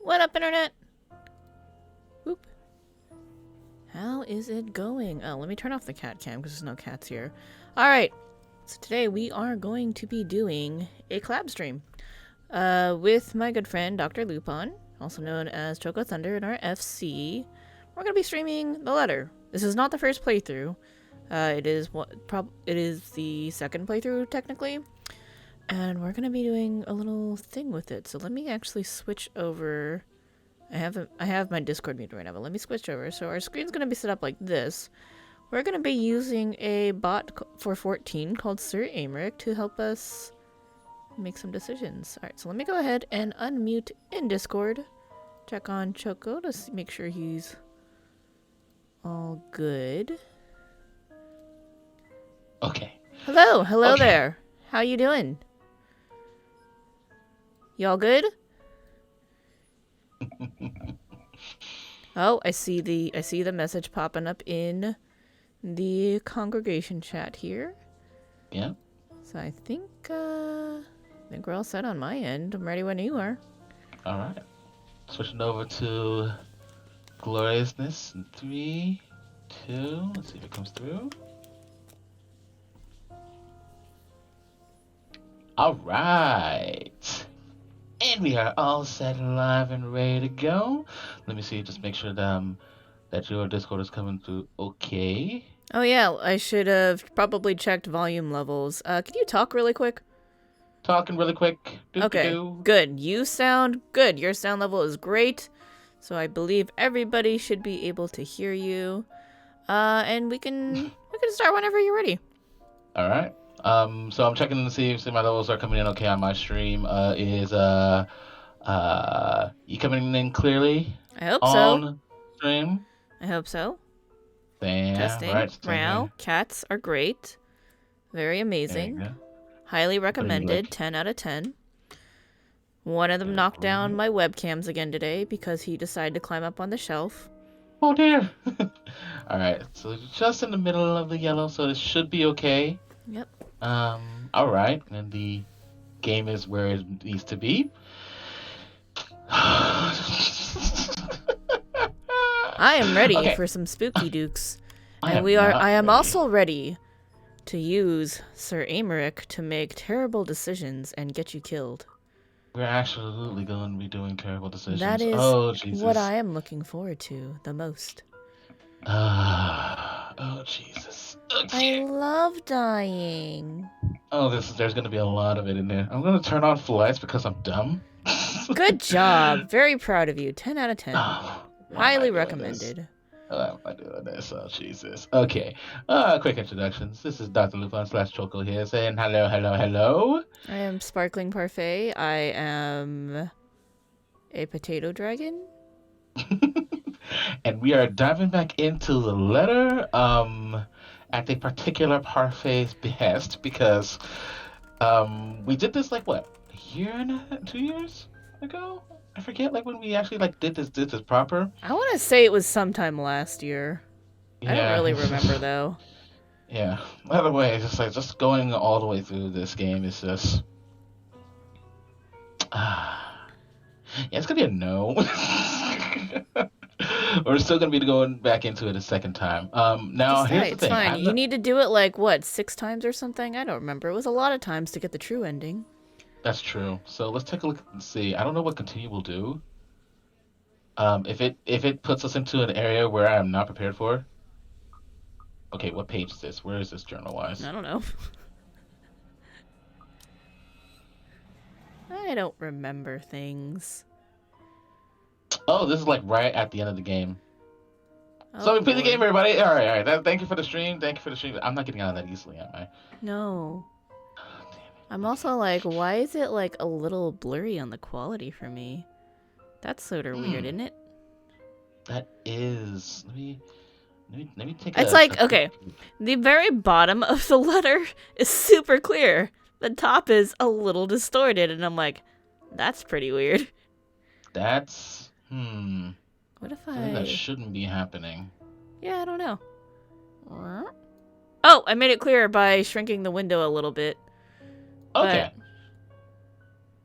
What up, Internet? Whoop. How is it going? Oh, let me turn off the cat cam because there's no cats here. Alright, so today we are going to be doing a collab stream with my good friend DrLupon, also known as Choco Thunder in our FC. We're going to be streaming The Letter. This is not the first playthrough. It is the second playthrough, technically. And we're going to be doing a little thing with it. So let me actually switch over. I have my Discord muted right now, but let me switch over. So our screen's going to be set up like this. We're going to be using a bot for 14 called Sir Aymeric to help us make some decisions. Alright, so let me go ahead and unmute in Discord. Check on Choco to make sure he's all good. Okay. Hello Okay. there. How you doing? Y'all good? Oh, I see the message popping up in the congregation chat here. Yeah. So I think we're all set on my end. I'm ready when you are. All right. Switching over to gloriousness in 3, 2. Let's see if it comes through. All right. And we are all set, live, and ready to go. Let me see. Just make sure that your Discord is coming through. Okay. Oh yeah, I should have probably checked volume levels. Can you talk really quick? Talking really quick. Okay, good. You sound good. Your sound level is great. So I believe everybody should be able to hear you. And we can start whenever you're ready. All right. So I'm checking to see if my levels are coming in okay on my stream. Is you coming in clearly? I hope on so. Stream? I hope so. Damn. Testing. Right. Wow. Cats are great. Very amazing. Highly recommended. 10 out of 10. One of them knocked down my webcams again today because he decided to climb up on the shelf. Oh dear. All right. So just in the middle of the yellow, so it should be okay. Yep. All right. And the game is where it needs to be. I am ready for some spooky dukes. I am also ready to use Sir Aymeric to make terrible decisions and get you killed. We're absolutely going to be doing terrible decisions. That is what I am looking forward to the most. Oh Jesus. I love dying. Oh, there's going to be a lot of it in there. I'm going to turn on flights because I'm dumb. Good job. Very proud of you. 10 out of 10. Oh, highly recommended. Why am I doing this? Oh, Jesus. Okay. Quick introductions. This is DrLupon / Choco here saying hello, hello, hello. I am Sparkling Parfait. I am a potato dragon. And we are diving back into the letter at a particular Parfait's behest because we did this like what, a year and 2 years ago? I forget when we actually did this proper. I want to say it was sometime last year. Yeah. I don't really remember though. Yeah. By the way, just going all the way through this game is just yeah, it's gonna be a no. We're still gonna be going back into it a second time. Now here's the thing. It's fine. You need to do it 6 times or something. I don't remember. It was a lot of times to get the true ending. That's true. So let's take a look and see. I don't know what continue will do. If it puts us into an area where I am not prepared for. Okay, what page is this? Where is this journal-wise? I don't know. I don't remember things. Oh, this is right at the end of the game. Oh, so we play the game, everybody. All right. Thank you for the stream. I'm not getting out of that easily, am I? No. I'm also why is it a little blurry on the quality for me? That's sort of weird, isn't it? That is. Let me take It's okay. The very bottom of the letter is super clear. The top is a little distorted, and I'm like, that's pretty weird. That's What if that shouldn't be happening. Yeah, I don't know. Oh, I made it clearer by shrinking the window a little bit. Okay.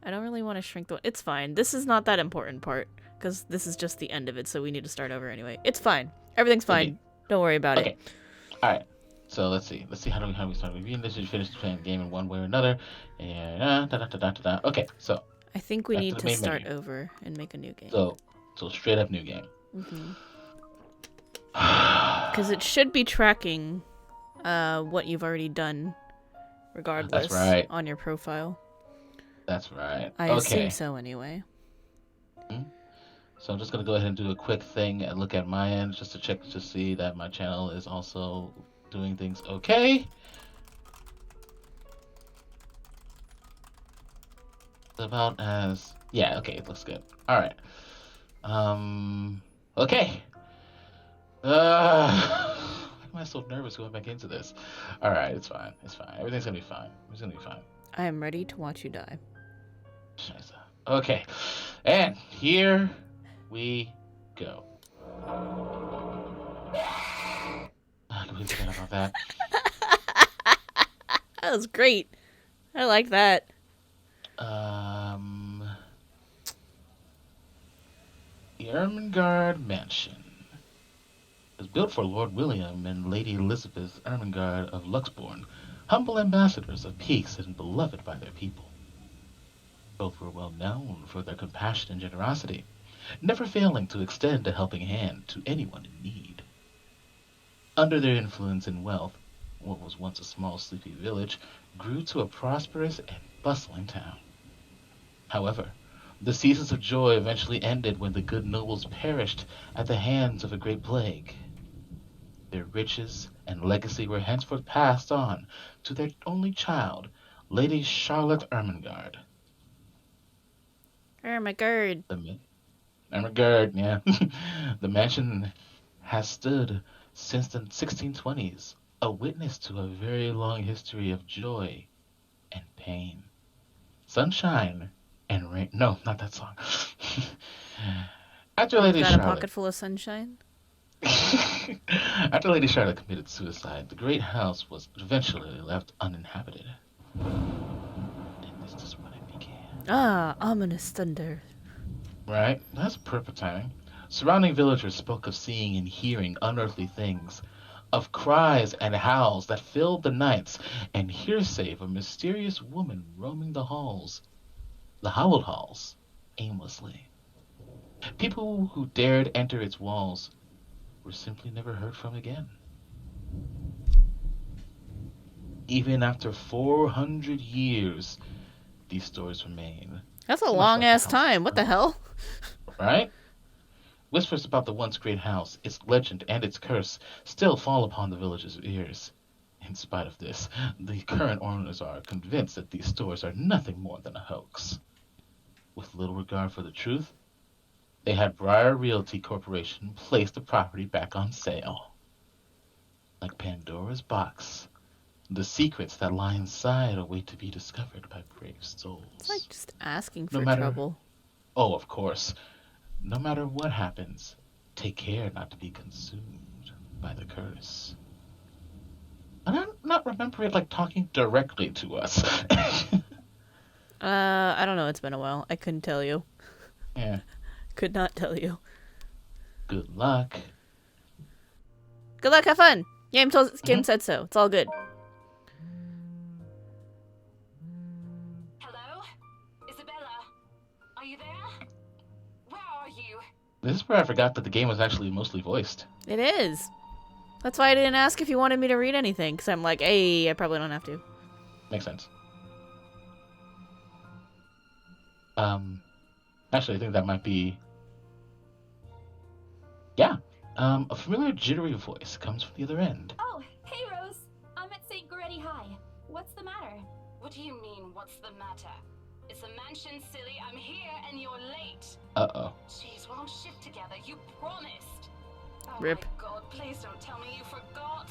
I don't really want to shrink the... It's fine. This is not that important part. because this is just the end of it, so we need to start over anyway. It's fine. Everything's fine. Okay. Don't worry about it. Okay. All right. So let's see. How do we start reviewing this? You finish playing the game in one way or another. And Okay. So I think we back to need the to main start menu. over and make a new game. So straight up new game. Because it should be tracking what you've already done, regardless, That's right. on your profile. That's right. I Okay. assume so anyway. So I'm just gonna go ahead and do a quick thing and look at my end just to check to see that my channel is also doing things okay. About as okay, it looks good. All right. Okay. Why am I so nervous going back into this? All right, it's fine. It's fine. Everything's gonna be fine. It's gonna be fine. I am ready to watch you die. Scheiße. Okay, and here we go. I completely forgot about that. That was great. I like that. The Ermengarde Mansion was built for Lord William and Lady Elizabeth Ermengarde of Luxbourne, humble ambassadors of peace and beloved by their people. Both were well known for their compassion and generosity, never failing to extend a helping hand to anyone in need. Under their influence and wealth, what was once a small sleepy village grew to a prosperous and bustling town. However, the seasons of joy eventually ended when the good nobles perished at the hands of a great plague. Their riches and legacy were henceforth passed on to their only child, Lady Charlotte Ermengarde. Ermengarde. Ermengarde, yeah. The mansion has stood since the 1620s, a witness to a very long history of joy and pain, sunshine and rain. No, not that song. After Lady Got Charlotte, a pocket full of sunshine? after Lady Charlotte committed suicide, the great house was eventually left uninhabited. And this is when it began. Ah, ominous thunder. Right? That's perfect timing. Surrounding villagers spoke of seeing and hearing unearthly things, of cries and howls that filled the nights, and hearsay of a mysterious woman roaming the hallowed halls, aimlessly. People who dared enter its walls were simply never heard from again. Even after 400 years, these stories remain. That's a long-ass time. What the hell? Right? Whispers about the once great house, its legend, and its curse still fall upon the village's ears. In spite of this, the current owners are convinced that these stories are nothing more than a hoax. With little regard for the truth, they had Briar Realty Corporation place the property back on sale. Like Pandora's box, the secrets that lie inside await to be discovered by brave souls. It's like just asking for trouble. Oh, of course. No matter what happens, take care not to be consumed by the curse. And I'm not remembering it talking directly to us. I don't know. It's been a while. I couldn't tell you. Yeah. Could not tell you. Good luck. Good luck. Have fun. Game said so. It's all good. Hello? Isabella? Are you there? Where are you? This is where I forgot that the game was actually mostly voiced. It is. That's why I didn't ask if you wanted me to read anything, because I'm like, hey, I probably don't have to. Makes sense. Actually, I think that might be... Yeah. A familiar jittery voice comes from the other end. Oh, hey Rose. I'm at St. Goretti High. What's the matter? What do you mean, what's the matter? It's a mansion, silly. I'm here and you're late. Uh-oh. Jeez, we're on shift together. You promised. Oh Rip. my god, please don't tell me you forgot.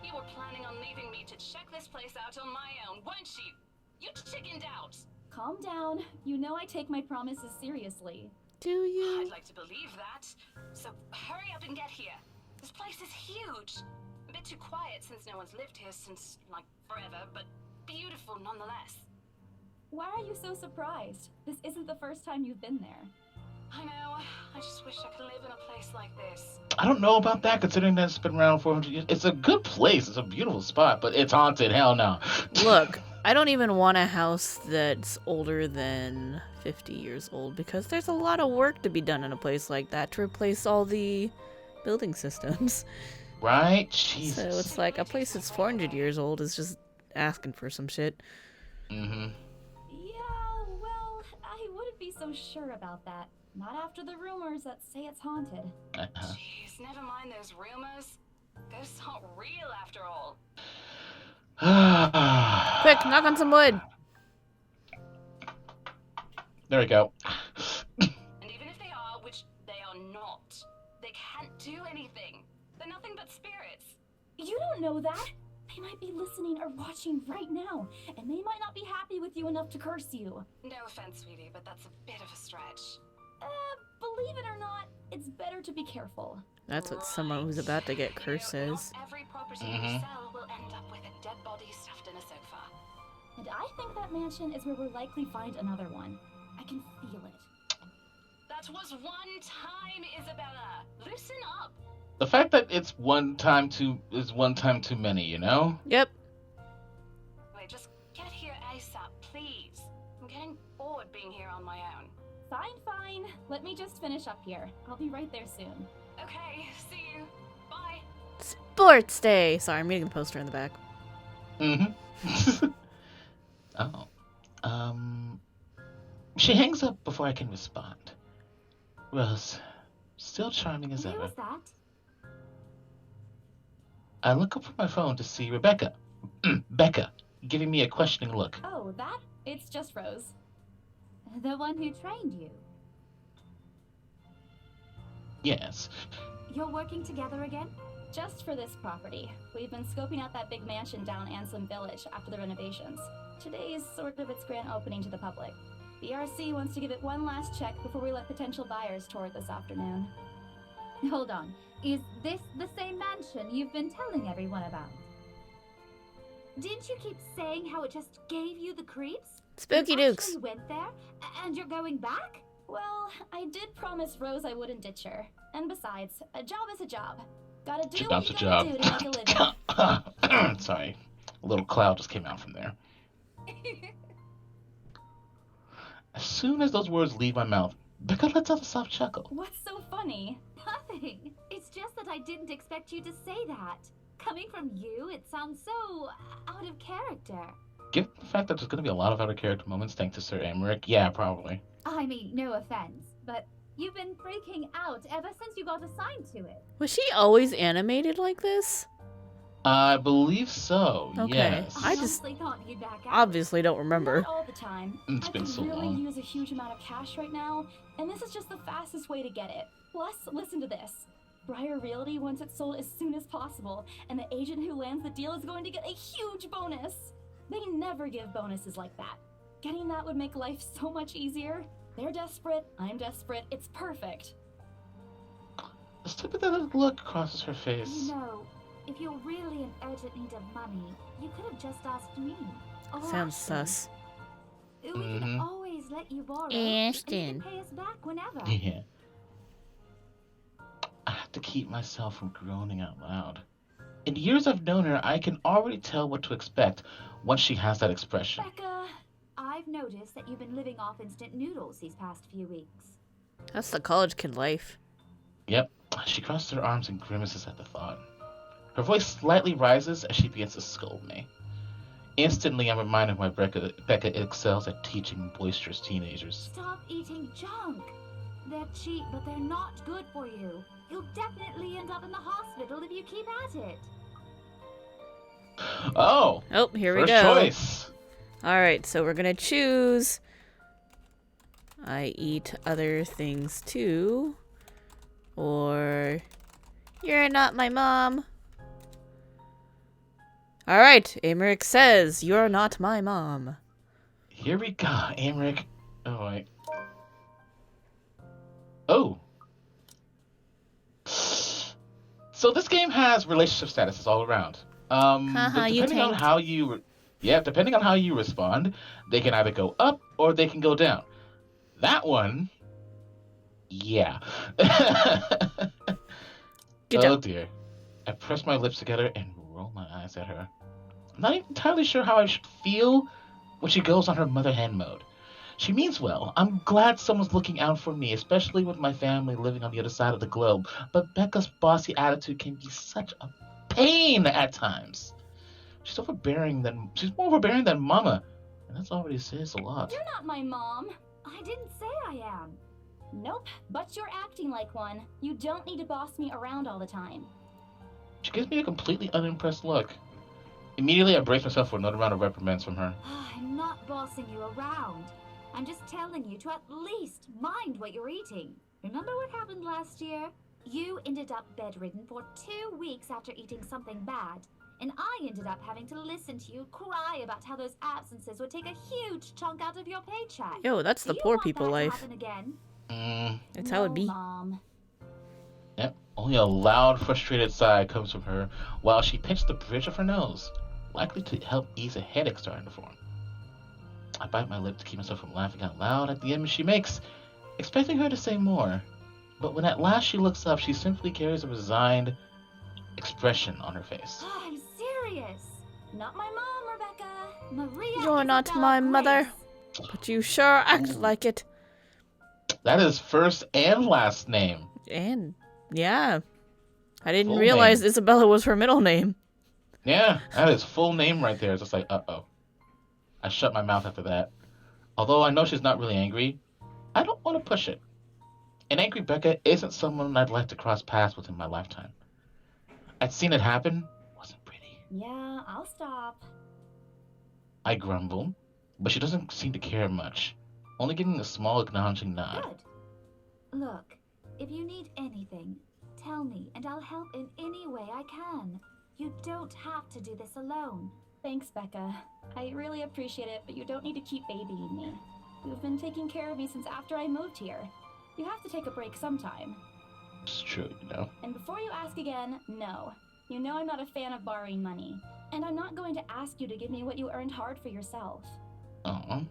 You were planning on leaving me to check this place out on my own, weren't you? You chickened out. Calm down. You know I take my promises seriously. Do you? I'd like to believe that. So hurry up and get here. This place is huge. A bit too quiet since no one's lived here since, forever, but beautiful nonetheless. Why are you so surprised? This isn't the first time you've been there. I know. I just wish I could live in a place like this. I don't know about that, considering that it's been around 400 years. It's a good place. It's a beautiful spot, but it's haunted. Hell no. Look, I don't even want a house that's older than 50 years old because there's a lot of work to be done in a place like that to replace all the building systems. Right? So Jesus. it's like a place that's 400 years old is just asking for some shit. Mm-hmm. Yeah, well, I wouldn't be so sure about that. Not after the rumors that say it's haunted. Uh-huh. Jeez, never mind those rumors. Ghosts aren't real after all. Quick, knock on some wood. There we go. And even if they are, which they are not, they can't do anything. They're nothing but spirits. You don't know that. They might be listening or watching right now, and they might not be happy with you enough to curse you. No offense, sweetie, but that's a bit of a stretch. Believe it or not, it's better to be careful. That's what someone who's about to get cursed You know, says. not every property Mhm. we sell will end up with a dead body stuffed in a sofa. And I think that mansion is where we'll likely find another one. I can feel it. That was one time, Isabella. Loosen up. The fact that it's one time too many, you know? Yep. Wait, just get here ASAP, please. I'm getting bored being here on my own. Fine. Let me just finish up here. I'll be right there soon. Okay, see you. Bye. Sports Day! Sorry, I'm reading the poster in the back. Mm-hmm. Oh. She hangs up before I can respond. Rose, still charming as Who ever. was that? I look up from my phone to see Rebecca. Becca, giving me a questioning look. Oh, that? It's just Rose. The one who trained you. Yes. You're working together again? Just for this property. We've been scoping out that big mansion down Ansem Village after the renovations. Today is sort of its grand opening to the public. The RC wants to give it one last check before we let potential buyers tour it this afternoon. Hold on. Is this the same mansion you've been telling everyone about? Didn't you keep saying how it just gave you the creeps? Spooky You Dukes. actually went there, and you're going back? Well, I did promise Rose I wouldn't ditch her. And besides, a job is a job. Gotta do what Job's you a gotta job. do to make a living. Sorry. A little cloud just came out from there. As soon as those words leave my mouth, Becca lets out a soft chuckle. What's so funny? Nothing. It's just that I didn't expect you to say that. Coming from you, it sounds so out of character. Given the fact that there's going to be a lot of out of character moments thanks to Sir Emmerich, yeah, probably. I mean, no offense, but you've been freaking out ever since you got assigned to it. Was she always animated like this? I believe so, Okay. yes. I just honestly thought you'd back out. obviously don't remember. Not all the time. It's I been could so really long. use a huge amount of cash right now, and this is just the fastest way to get it. Plus, listen to this. Briar Realty wants it sold as soon as possible, and the agent who lands the deal is going to get a huge bonus. They never give bonuses like that. Getting that would make life so much easier. They're desperate, I'm desperate, it's perfect. A sympathetic look crosses her face. You know, if you're really in urgent need of money, you could have just asked me. Or Sounds Ashton. sus. We can Mhm. always let you borrow. And you Ashton. can pay us back whenever. Yeah. I have to keep myself from groaning out loud. In years I've known her, I can already tell what to expect once she has that expression. Becca, I've noticed that you've been living off instant noodles these past few weeks. That's the college kid life. Yep. She crosses her arms and grimaces at the thought. Her voice slightly rises as she begins to scold me. Instantly, I'm reminded why Becca excels at teaching boisterous teenagers. Stop eating junk. They're cheap, but they're not good for you. You'll definitely end up in the hospital if you keep at it. Oh! Oh, here we First go. choice! Alright, so we're gonna choose. I eat other things too. Or you're not my mom. Alright, Emmerich says you're not my mom. Here we go, Emmerich. Oh, wait. Oh. So this game has relationship statuses all around. Haha, you depending on tanked. how you, depending on how you respond, they can either go up or they can go down. That one Yeah. Good Oh job. dear. I press my lips together and roll my eyes at her. I'm not entirely sure how I should feel when she goes on her mother hen mode. She means well. I'm glad someone's looking out for me, especially with my family living on the other side of the globe. But Becca's bossy attitude can be such a pain at times. She's more overbearing than Mama, and that's already says a lot. You're not my mom. I didn't say I am. Nope, but you're acting like one. You don't need to boss me around all the time. She gives me a completely unimpressed look. Immediately, I brace myself for another round of reprimands from her. I'm not bossing you around. I'm just telling you to at least mind what you're eating. Remember what happened last year? You ended up bedridden for 2 weeks after eating something bad. And I ended up having to listen to you cry about how those absences would take a huge chunk out of your paycheck. Yo, that's the Do you poor want people that to life. happen again? That's how it No, be. Mom. Yep, only a loud, frustrated sigh comes from her while she pinches the bridge of her nose, likely to help ease a headache starting to form. I bite my lip to keep myself from laughing out loud at the image she makes, expecting her to say more. But when at last she looks up, she simply carries a resigned expression on her face. Oh, I'm serious. Not my mom, Rebecca. Maria You're not Isabella my mother. Grace. But you sure act like it. That is first and last name. And, yeah. I didn't Full realize name. Isabella was her middle name. Yeah, that is full name right there. It's just like, uh-oh. I shut my mouth after that. Although I know she's not really angry, I don't want to push it. An angry Becca isn't someone I'd like to cross paths with in my lifetime. I'd seen it happen. Wasn't pretty. Yeah, I'll stop. I grumble, but she doesn't seem to care much, only giving a small acknowledging nod. Good. Look, if you need anything, tell me and I'll help in any way I can. You don't have to do this alone. Thanks, Becca. I really appreciate it, but you don't need to keep babying me. You've been taking care of me since after I moved here. You have to take a break sometime. It's true, you know. And before you ask again, no. You know I'm not a fan of borrowing money. And I'm not going to ask you to give me what you earned hard for yourself. Aw.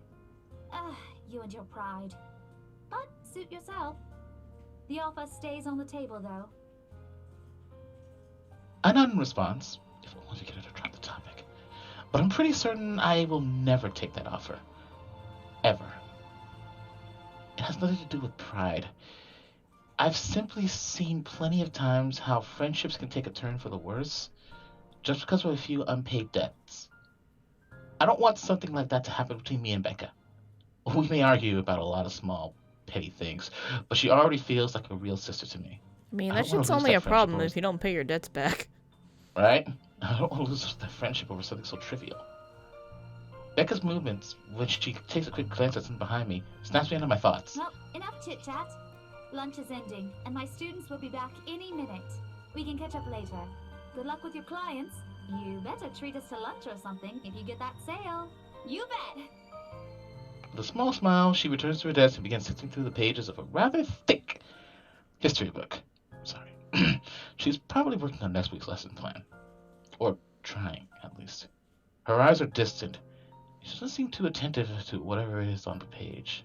You and your pride. But suit yourself. The offer stays on the table, though. I nod in response, if only to get her to drop the topic. But I'm pretty certain I will never take that offer. Ever. It has nothing to do with pride. I've simply seen plenty of times how friendships can take a turn for the worse just because of a few unpaid debts. I don't want something like that to happen between me and Becca. We may argue about a lot of small, petty things, but she already feels like a real sister to me. I mean, I that don't wanna shit's lose only that a friendship problem over- if you don't pay your debts back. Right? I don't want to lose that friendship over something so trivial. Becca's movements, when she takes a quick glance at something behind me, snaps me out of my thoughts. Well, enough chit-chat. Lunch is ending, and my students will be back any minute. We can catch up later. Good luck with your clients. You better treat us to lunch or something if you get that sale. You bet! With a small smile, she returns to her desk and begins sifting through the pages of a rather thick history book. Sorry. She's probably working on next week's lesson plan. Or trying, at least. Her eyes are distant. She doesn't seem too attentive to whatever is on the page.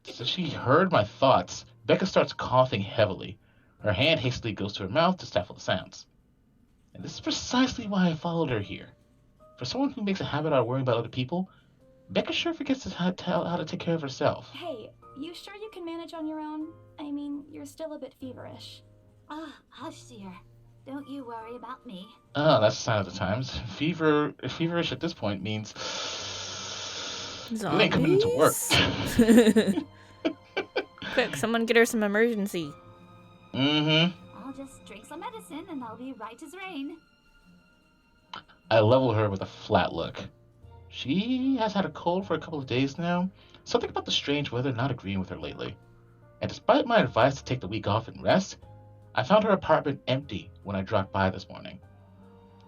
Since she heard my thoughts, Becca starts coughing heavily. Her hand hastily goes to her mouth to stifle the sounds. And this is precisely why I followed her here. For someone who makes a habit out of worrying about other people, Becca sure forgets how to take care of herself. Hey, you sure you can manage on your own? I mean, you're still a bit feverish. Hush, dear. Don't you worry about me. Oh, that's a sign of the times. Feverish at this point means you ain't coming into work. Quick, someone get her some emergency. I'll just drink some medicine and I'll be right as rain. I level her with a flat look. She has had a cold for a couple of days now. Something about the strange weather not agreeing with her lately. And despite my advice to take the week off and rest, I found her apartment empty when I dropped by this morning.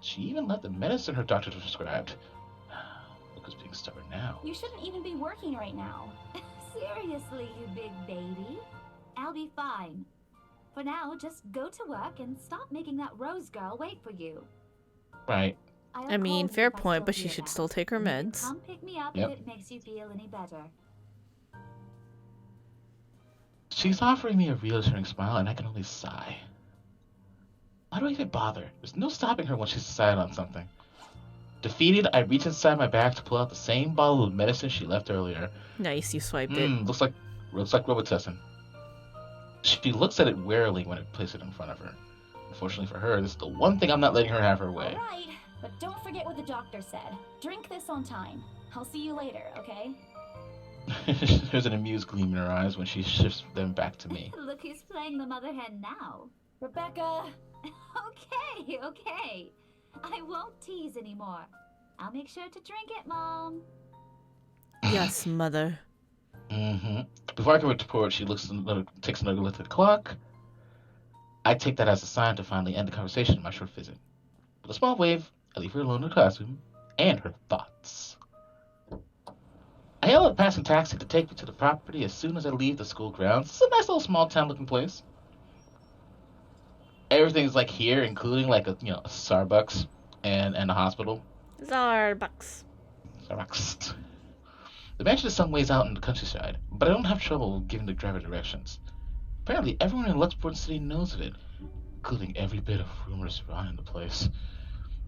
She even left the medicine her doctor prescribed. Look who's being stubborn now. You shouldn't even be working right now. Seriously, you big baby. I'll be fine. For now, just go to work and stop making that Rose girl wait for you. Right. I mean, call you fair if I point, still but she feel should bad. still take her You can meds. Come pick me up Yep. if it makes you feel any better. She's offering me a reassuring smile, and I can only sigh. Why do I even bother? There's no stopping her when she's decided on something. Defeated, I reach inside my bag to pull out the same bottle of medicine she left earlier. Nice, you swiped it. Looks like Robitussin. She looks at it warily when I place it in front of her. Unfortunately for her, this is the one thing I'm not letting her have her way. Alright, but don't forget what the doctor said. Drink this on time. I'll see you later, okay? There's an amused gleam in her eyes when she shifts them back to me. Look who's playing the mother hen now. Rebecca! Okay. I won't tease anymore. I'll make sure to drink it, Mom. Yes, mother. Before I can retort, she takes another look at the clock. I take that as a sign to finally end the conversation in my short visit. With a small wave, I leave her alone in the classroom and her thoughts. I hail a passing taxi to take me to the property as soon as I leave the school grounds. It's a nice little small town looking place. Everything's like here, including like a Starbucks and a hospital. Starbucks. The mansion is some ways out in the countryside, but I don't have trouble giving the driver directions. Apparently, everyone in Luxport City knows of it, including every bit of rumors surrounding the place.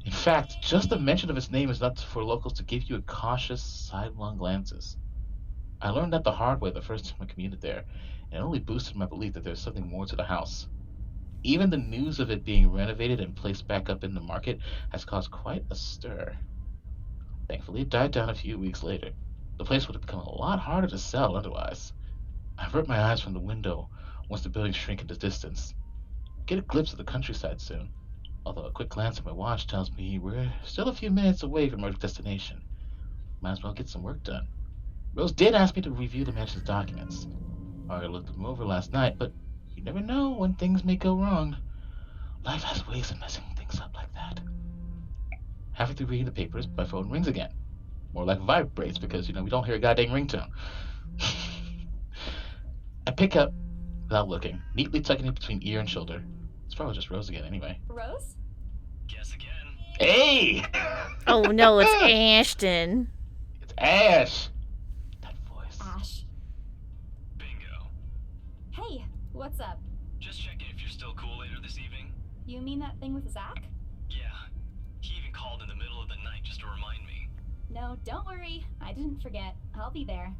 In fact, just the mention of its name is enough for locals to give you a cautious, sidelong glances. I learned that the hard way the first time I commuted there, and it only boosted my belief that there's something more to the house. Even the news of it being renovated and placed back up in the market has caused quite a stir. Thankfully, it died down a few weeks later. The place would have become a lot harder to sell otherwise. I avert my eyes from the window once the buildings shrink into distance. Get a glimpse of the countryside soon, although a quick glance at my watch tells me we're still a few minutes away from our destination. Might as well get some work done. Rose did ask me to review the mansion's documents. I looked them over last night, but you never know when things may go wrong. Life has ways of messing things up like that. Halfway through reading the papers, my phone rings again. More like vibrates because, we don't hear a goddamn ringtone. I pick up without looking, neatly tucking it between ear and shoulder. It's probably just Rose again anyway. Rose? Guess again. Hey! Oh no, it's Ashton. It's Ash! That voice. Ash. Bingo. Hey, what's up? Just checking if you're still cool later this evening. You mean that thing with Zach? Yeah. He even called in the middle of the night just to remind me. No, don't worry. I didn't forget. I'll be there.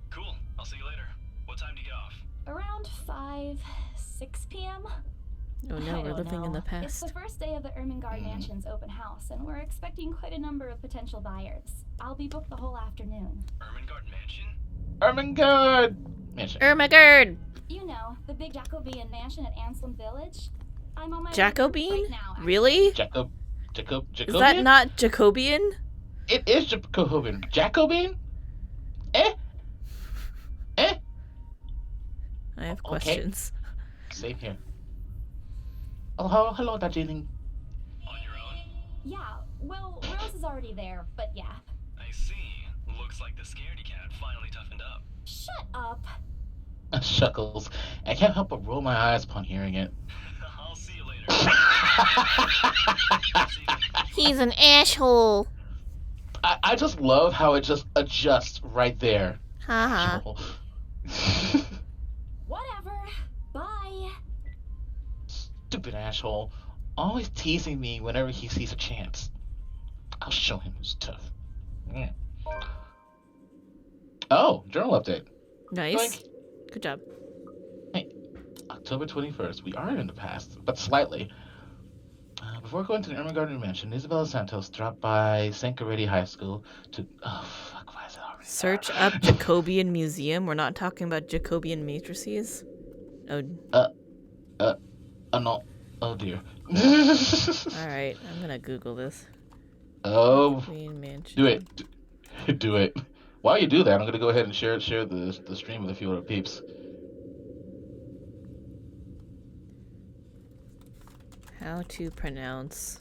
Cool. I'll see you later. What time do you get off? Around 6 p.m.? Oh I no, we're don't living in know. the It's the past. first day of the Ermengarde Mansion's open house, and we're expecting quite a number of potential buyers. I'll be booked the whole afternoon. Ermengarde Mansion? Ermengarde! Mansion. Ermengarde! You know, the big Jacobean mansion at Anselm Village. I'm on my way Jacobean? right now. Actually. Really? Jacobian? Is that not Jacobian? It is Jacobian. Jacobian? Eh? I have Okay. questions. Same here. Oh, hello, Darjeeling. On your own? Yeah, well, Rose is already there, but yeah. I see. Looks like the scaredy cat finally toughened up. Shut up. Shuckles. I can't help but roll my eyes upon hearing it. I'll see you later. He's an asshole. I just love how it just adjusts right there. Haha. Whatever. Bye. Stupid asshole. Always teasing me whenever he sees a chance. I'll show him who's tough. Mm. Oh, journal update. Nice. Like, Good job. October 21st. We are in the past, but slightly. Before going to the Ermengarde Mansion, Isabella Santos dropped by Sankaretti High School to... Oh, fuck, why is it already Search there? up Jacobian Museum. We're not talking about Jacobian matrices. Oh, No. Oh, dear. alright. I'm gonna Google this. Oh, Queen Mansion. do it. Do it. While you do that, I'm gonna go ahead and share the stream with a few other peeps. How to pronounce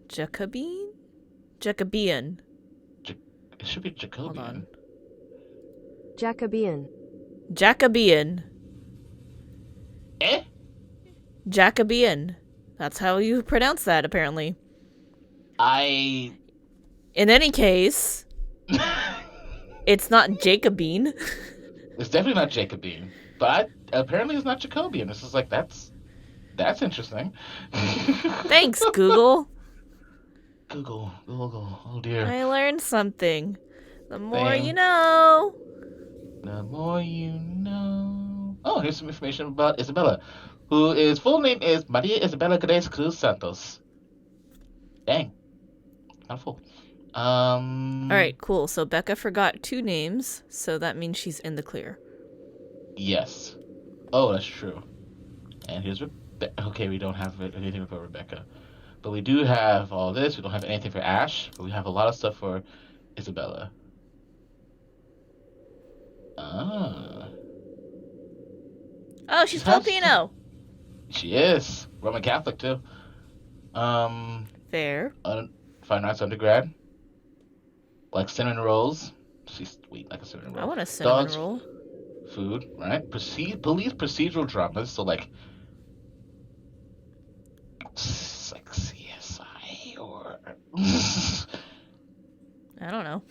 Jacobean? Jacobean. It should be Hold Jacobian. on. Jacobean. Jacobean. Eh? Jacobean. That's how you pronounce that, apparently. I... In any case, It's not Jacobine. It's definitely not Jacobine, but apparently it's not Jacobian. This is like that's interesting. Thanks, Google. Google. Oh dear. I learned something. The more you Same. know. The more you know. Oh, here's some information about Isabella, whose full name is Maria Isabella Grace Cruz Santos. Dang, not full. Alright, cool. So Becca forgot 2 names, so that means she's in the clear. Yes. Oh, that's true. And here's Rebecca. Okay, we don't have anything for Rebecca. But we do have all this. We don't have anything for Ash, but we have a lot of stuff for Isabella. Ah. Oh, she's Filipino! She is. Roman Catholic, too. Fair. Fine arts undergrad. Like cinnamon rolls. She's sweet like a cinnamon roll. I want a cinnamon Dogs, roll. Food, right? Police procedural dramas. So like CSI or I don't know.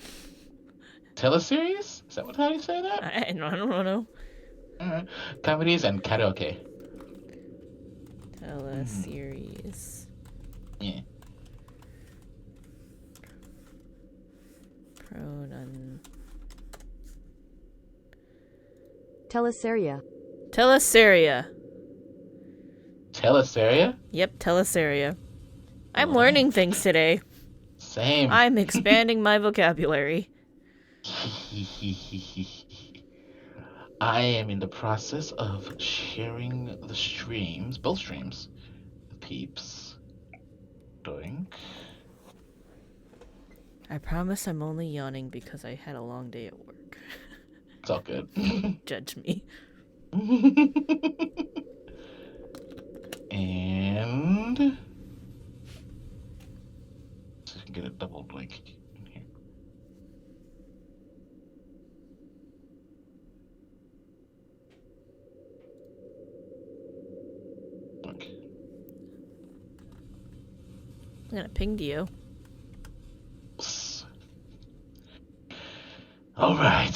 teleseries? Is that how you say that? I don't know. Alright. Comedies and karaoke. Teleseries. Yeah. Pronoun. Teleseria. Teleseria. Teleseria? Yep, Teleseria. I'm learning things today. Same. I'm expanding my vocabulary. I am in the process of sharing the streams, both streams, with peeps. Doink. I promise I'm only yawning because I had a long day at work. It's all good. Judge me. And so you can get a double link in here. Okay. I'm gonna ping you. All right.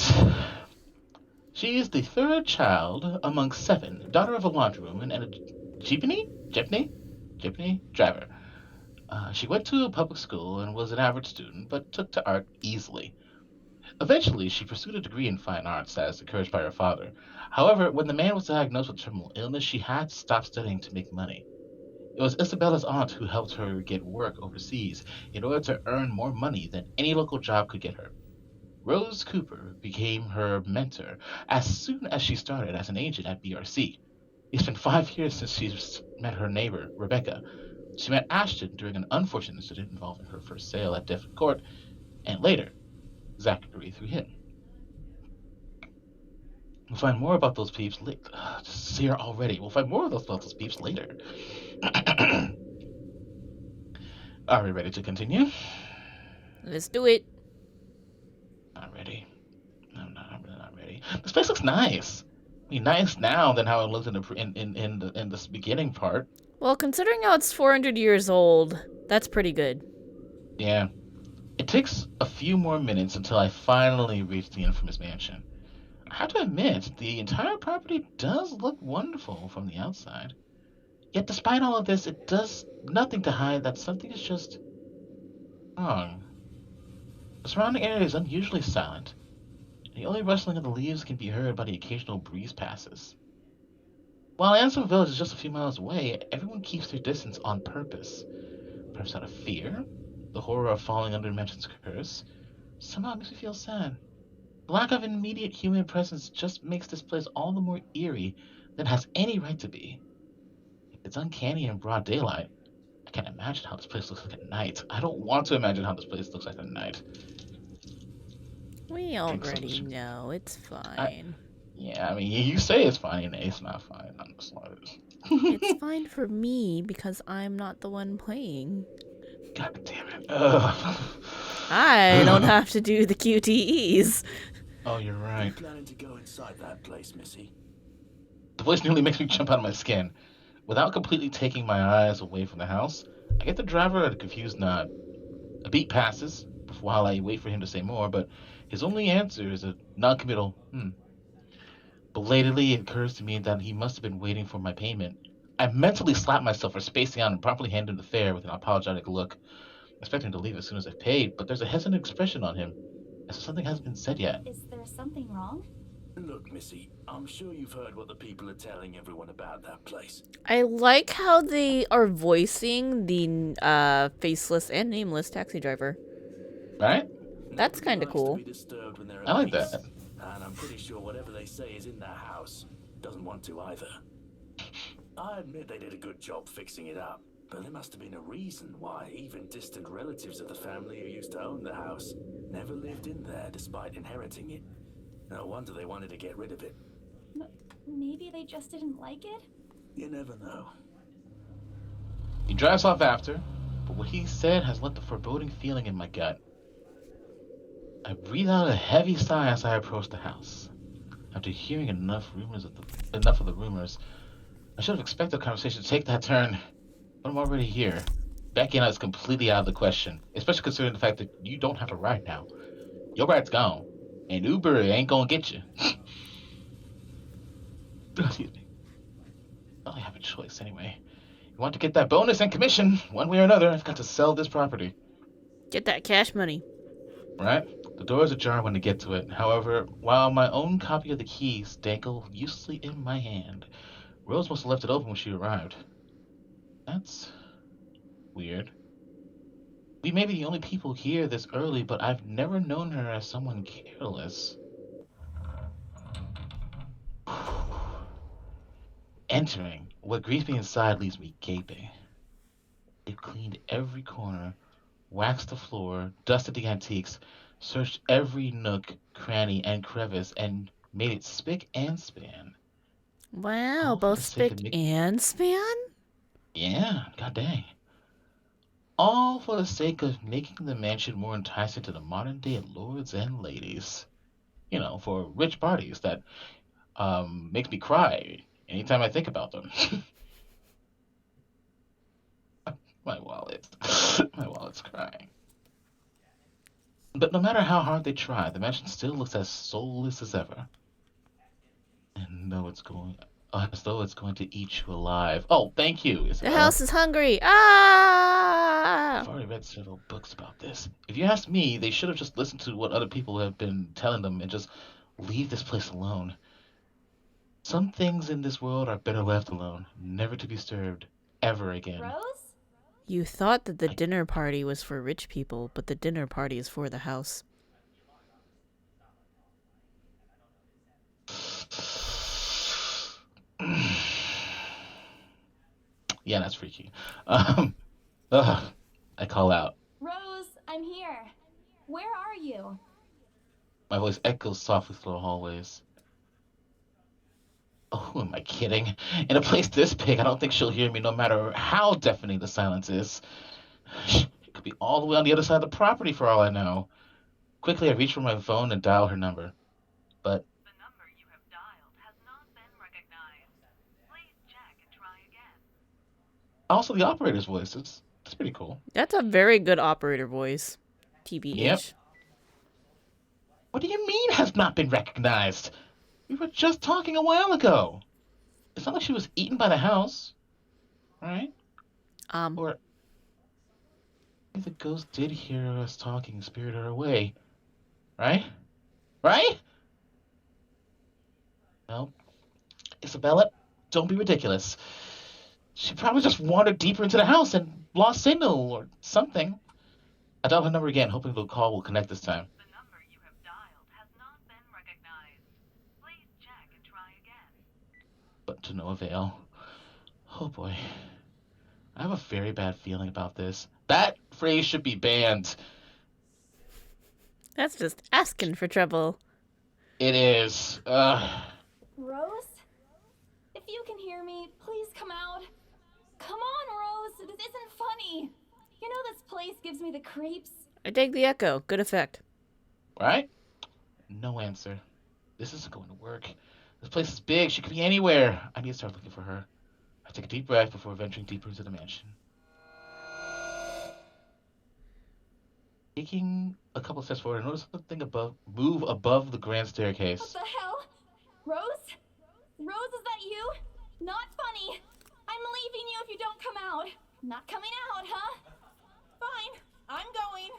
She is the 3rd child among 7, daughter of a laundrywoman and a jeepney driver. She went to a public school and was an average student, but took to art easily. Eventually, she pursued a degree in fine arts as encouraged by her father. However, when the man was diagnosed with terminal illness, she had to stop studying to make money. It was Isabella's aunt who helped her get work overseas in order to earn more money than any local job could get her. Rose Cooper became her mentor as soon as she started as an agent at BRC. It's been 5 years since she met her neighbor, Rebecca. She met Ashton during an unfortunate incident involving her first sale at Devon Court, and later, Zachary through him. We'll find more about those peeps later. Just here already. We'll find more about those peeps later. Are we ready to continue? Let's do it. Not ready. I'm really not ready. This place looks nice. I mean, nice now than how it looked in this beginning part. Well, considering how it's 400 years old, that's pretty good. Yeah. It takes a few more minutes until I finally reach the infamous mansion. I have to admit, the entire property does look wonderful from the outside. Yet despite all of this, it does nothing to hide that something is just wrong. The surrounding area is unusually silent. The only rustling of the leaves can be heard by the occasional breeze passes. While Ansem Village is just a few miles away, everyone keeps their distance on purpose. Perhaps out of fear, the horror of falling under Mansion's curse. Somehow it makes me feel sad. The lack of immediate human presence just makes this place all the more eerie than it has any right to be. It's uncanny in broad daylight. I can't imagine how this place looks like at night. I don't want to imagine how this place looks like at night. We already know. It's fine. Yeah, I mean, you say it's fine, and it's not fine. I'm just like, It's fine for me because I'm not the one playing. God damn it. Ugh. I don't have to do the QTEs. Oh, you're right. Planning to go inside that place, Missy? The voice nearly makes me jump out of my skin. Without completely taking my eyes away from the house, I get the driver a confused nod. A beat passes while I wait for him to say more, but His only answer is a non-committal, Belatedly, it occurs to me that he must have been waiting for my payment. I mentally slap myself for spacing out and promptly hand him the fare with an apologetic look, expecting him to leave as soon as I've paid, but there's a hesitant expression on him, as if something hasn't been said yet. Is there something wrong? Look, Missy, I'm sure you've heard what the people are telling everyone about that place. I like how they are voicing the faceless and nameless taxi driver. Right? That's Nobody kinda likes cool. to be disturbed when they're at I like peace, that. and I'm pretty sure whatever they say is in their house. Doesn't want to either. I admit they did a good job fixing it up, but there must have been a reason why even distant relatives of the family who used to own the house never lived in there despite inheriting it. No wonder they wanted to get rid of it. Maybe they just didn't like it? You never know. He drives off after, but what he said has left a foreboding feeling in my gut. I breathe out a heavy sigh as I approach the house. After hearing enough of the rumors, I should have expected the conversation to take that turn, but I'm already here. Backing out is completely out of the question, especially considering the fact that you don't have a ride now. Your ride's gone, and Uber ain't gonna get you. Excuse me. I only have a choice anyway. You want to get that bonus and commission, one way or another, I've got to sell this property. Get that cash money. Right? The door is ajar when I get to it. However, while my own copy of the keys dangle uselessly in my hand, Rose must have left it open when she arrived. That's weird. We may be the only people here this early, but I've never known her as someone careless. Entering, what greets me inside leaves me gaping. They've cleaned every corner, waxed the floor, dusted the antiques, searched every nook, cranny, and crevice, and made it spick and span. Wow, All for both the sake of spick and span? Yeah, god dang. All for the sake of making the mansion more enticing to the modern day lords and ladies. You know, for rich parties that makes me cry anytime I think about them. My wallet. My wallet's crying. But no matter how hard they try, the mansion still looks as soulless as ever. And as though it's going to eat you alive. Oh, thank you, The Isabella. house is hungry. I've Ah! already read several books about this. If you ask me, they should have just listened to what other people have been telling them and just leave this place alone. Some things in this world are better left alone, never to be disturbed ever again. Rose? You thought that the dinner party was for rich people, but the dinner party is for the house. Yeah, that's freaky. I call out. Rose, I'm here. Where are you? My voice echoes softly through the hallways. Oh, who am I kidding? In a place this big, I don't think she'll hear me no matter how deafening the silence is. It could be all the way on the other side of the property for all I know. Quickly, I reach for my phone and dial her number. But The number you have dialed has not been recognized. Please check and try again. also the operator's voice. It's pretty cool. That's a very good operator voice. TBH. Yep. What do you mean has not been recognized? We were just talking a while ago. It's not like she was eaten by the house, right? Or maybe the ghost did hear us talking and spirited her away, right? Right? No. Isabella, don't be ridiculous. She probably just wandered deeper into the house and lost signal or something. I dial her number again, hoping the call will connect this time. The number you have dialed has not been recognized. Please check and try again. But to no avail. Oh boy. I have a very bad feeling about this. That phrase should be banned. That's just asking for trouble. It is. Rose? If you can hear me, please come out. Come on, Rose. This isn't funny. You know this place gives me the creeps. I dig the echo. Good effect. Right? No answer. This isn't going to work. This place is big. She could be anywhere. I need to start looking for her. I take a deep breath before venturing deeper into the mansion. Taking a couple steps forward, I noticed something move above the grand What staircase. the hell? Rose? Rose, is that you? Not funny. I'm leaving you if you don't come out. Not coming out, huh? Fine, I'm going.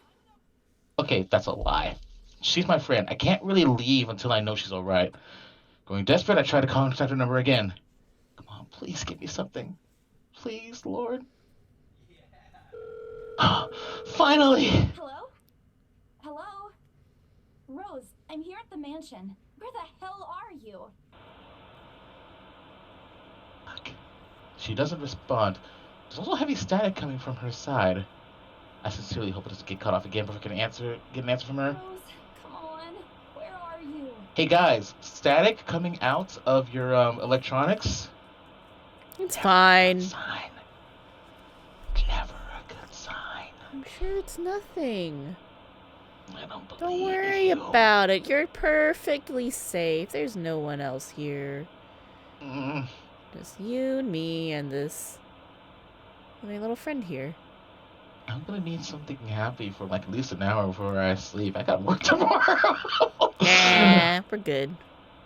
Okay, that's a lie. She's my friend. I can't really leave until I know she's alright. Growing desperate, I try to contact her number again. Come on, please give me something. Please, Lord. Finally! Hello? Hello? Rose, I'm here at the mansion. Where the hell are you? Fuck. She doesn't respond. There's also heavy static coming from her side. I sincerely hope it doesn't get cut off again before I can get an answer from her. Rose, come on. Where are you? Hey guys, static coming out of your electronics? It's Never fine. a good sign. Never a good sign. I'm sure it's nothing. I don't believe Don't worry you. about it. You're perfectly safe. There's no one else here. Mm, Just you and me and this my little friend here. I'm gonna need something happy for like at least an hour before I sleep. I got work tomorrow. Nah, we're good.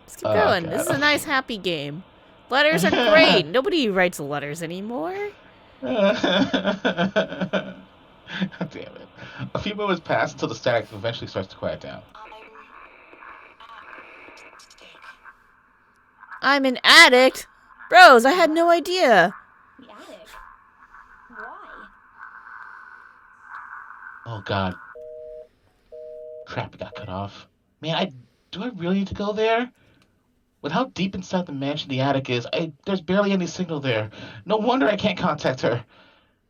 Let's keep going. This is a God. nice, happy game. Letters are great. Nobody writes letters anymore. Damn it. A few moments pass until the static eventually starts to quiet down. I'm an addict. Bros, I had no idea. The attic. Why? Oh god. Crap, it got cut off. Man, do I really need to go there? With how deep inside the mansion the attic is, there's barely any signal there. No wonder I can't contact her.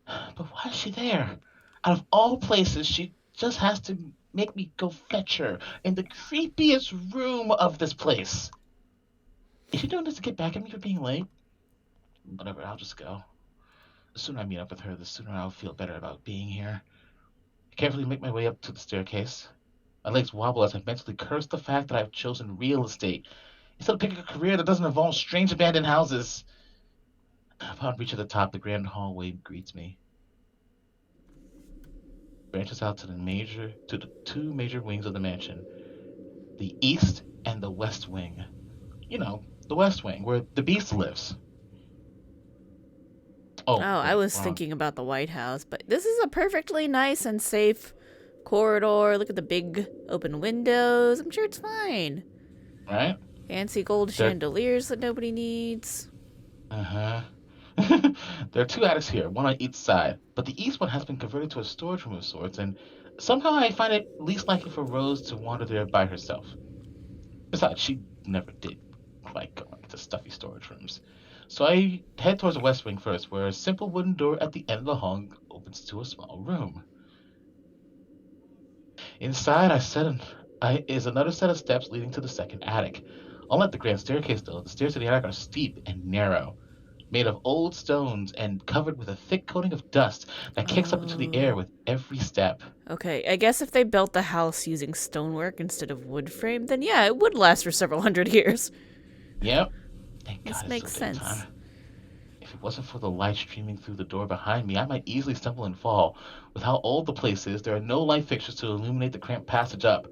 But why is she there? Out of all places, she just has to make me go fetch her in the creepiest room of this place. Is she doing this to get back at me for being late? Whatever, I'll just go. The sooner I meet up with her, the sooner I'll feel better about being here. I carefully make my way up to the staircase. My legs wobble as I mentally curse the fact that I've chosen real estate instead of picking a career that doesn't involve strange abandoned houses. Upon reaching the top, the grand hallway greets me. Branches out to the two major wings of the mansion, the east and the west wing. You know, the west wing where the beast lives. Oh, I was wrong. thinking about the White House, but this is a perfectly nice and safe corridor. Look at the big open windows. I'm sure it's fine. Right? Fancy gold chandeliers that nobody needs. Uh-huh. There are two attics here, one on each side, but the east one has been converted to a storage room of sorts, and somehow I find it least likely for Rose to wander there by herself. Besides, she never did like going to stuffy storage rooms. So I head towards the west wing first, where a simple wooden door at the end of the hall opens to a small room. Inside, is another set of steps leading to the second attic. Unlike the grand staircase, though, the stairs to the attic are steep and narrow, made of old stones and covered with a thick coating of dust that kicks up into the air with every step. Okay, I guess if they built the house using stonework instead of wood frame, then yeah, it would last for several hundred years. Yep. Thank God This it's makes still sense. daytime. If it wasn't for the light streaming through the door behind me, I might easily stumble and fall. With how old the place is, there are no light fixtures to illuminate the cramped passage up.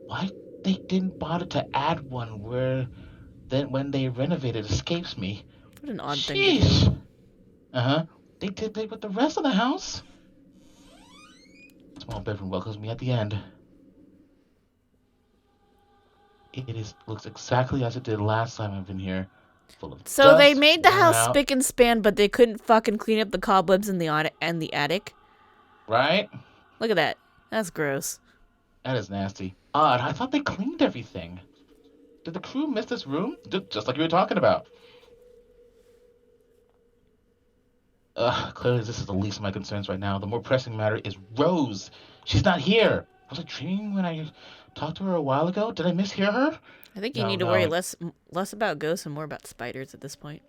Why they didn't bother to add one when they renovated escapes me. What an odd thing to do. Sheesh. Uh-huh. They did that with the rest of the house. Small bedroom welcomes me at the end. Looks exactly as it did last time I've been here. Full of So dust, they made the worn house out. spick and span, but they couldn't fucking clean up the cobwebs in the attic. Right? Look at that. That's gross. That is nasty. Odd. I thought they cleaned everything. Did the crew miss this room? Just like you were talking about. Clearly this is the least of my concerns right now. The more pressing matter is Rose. She's not here. Was I dreaming when I talked to her a while ago? Did I mishear her? I think you No, need to worry no. less about ghosts and more about spiders at this point.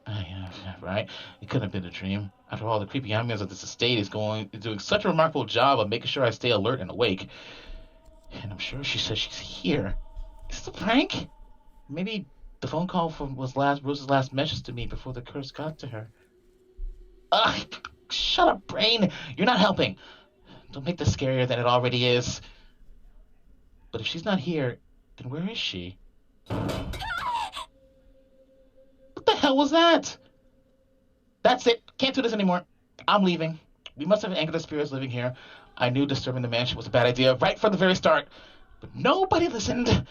Yeah, right? It couldn't have been a dream. After all, the creepy ambience of this estate is doing such a remarkable job of making sure I stay alert and awake. And I'm sure she says she's here. Is this a prank? Maybe the phone call was Rose's last message to me before the curse got to her. Ugh! Shut up, brain! You're not helping. Don't make this scarier than it already is. But if she's not here, then where is she? What the hell was that? That's it. Can't do this anymore. I'm leaving. We must have angered the spirits living here. I knew disturbing the mansion was a bad idea right from the very start. But nobody listened.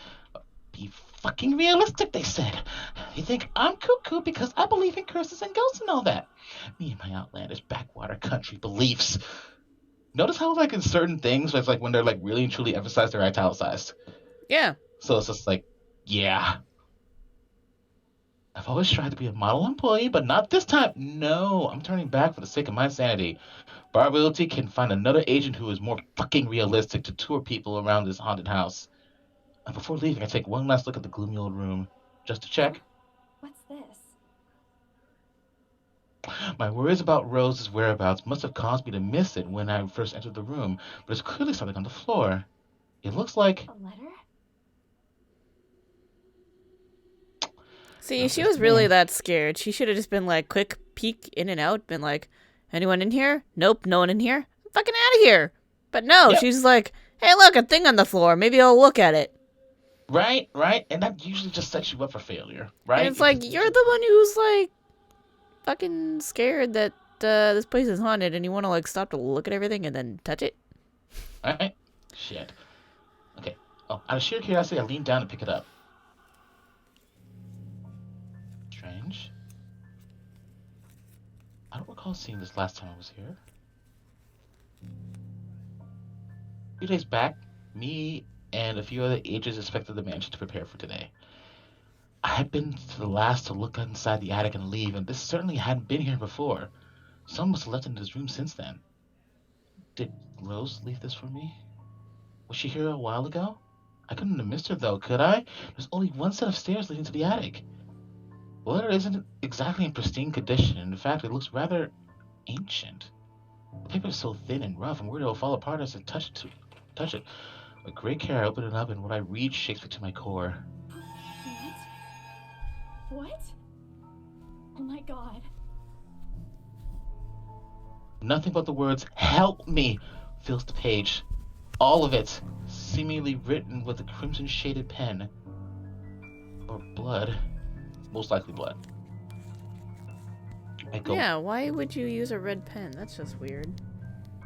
Be fucking realistic, they said. They think I'm cuckoo because I believe in curses and ghosts and all that. Me and my outlandish backwater country beliefs. Notice how, like, in certain things, it's like when they're, like, really and truly emphasized, they're italicized. Yeah. So it's just like, yeah. I've always tried to be a model employee, but not this time. No, I'm turning back for the sake of my sanity. Bar Realty can find another agent who is more fucking realistic to tour people around this haunted house. And before leaving, I take one last look at the gloomy old room, just to check. What's this? My worries about Rose's whereabouts must have caused me to miss it when I first entered the room, but there's clearly something on the floor. It looks like... A letter? See, she was really that scared. She should have just been like, quick peek in and out, been like, anyone in here? Nope, no one in here. I'm fucking out of here. But no, Yep. she's like, hey, look, a thing on the floor. Maybe I'll look at it. Right? And that usually just sets you up for failure, right? And it's like, you're the one who's like, fucking scared that this place is haunted and you want to like stop to look at everything and then touch it. Right? Shit. Okay. Oh, out of sheer curiosity, I leaned down to pick it up. Strange. I don't recall seeing this last time I was here. A few days back, me and a few other agents inspected the mansion to prepare for today. I had been to the last to look inside the attic and leave, and this certainly hadn't been here before. Someone must have left into this room since then. Did Rose leave this for me? Was she here a while ago? I couldn't have missed her, though, could I? There's only one set of stairs leading to the attic. The letter isn't exactly in pristine condition. In fact, it looks rather ancient. The paper is so thin and rough, I'm worried it'll fall apart as I touch it. With great care, I open it up, and what I read shakes me to my core. What? Oh my god. Nothing but the words, "Help me," fills the page. All of it, seemingly written with a crimson-shaded pen. Or blood. Most likely blood. I go, Yeah, why would you use a red pen? That's just weird.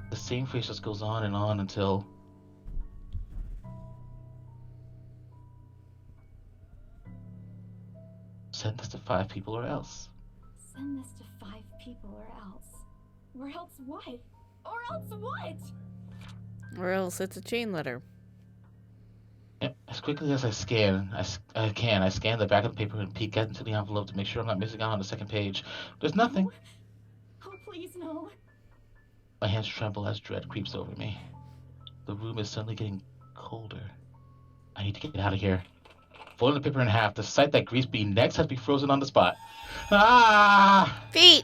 the same phrase just goes on and on until... Send this to 5 people or else. Send this to 5 people or else. Or else what? Or else what? Or else it's a chain letter. Yep. As quickly as I scan, I scan the back of the paper and peek into the envelope to make sure I'm not missing out on the second page. There's nothing. No. Oh, please, no. My hands tremble as dread creeps over me. The room is suddenly getting colder. I need to get out of here. Folding the paper in half, the sight that greets me next has me frozen on the spot. Ah! Feet!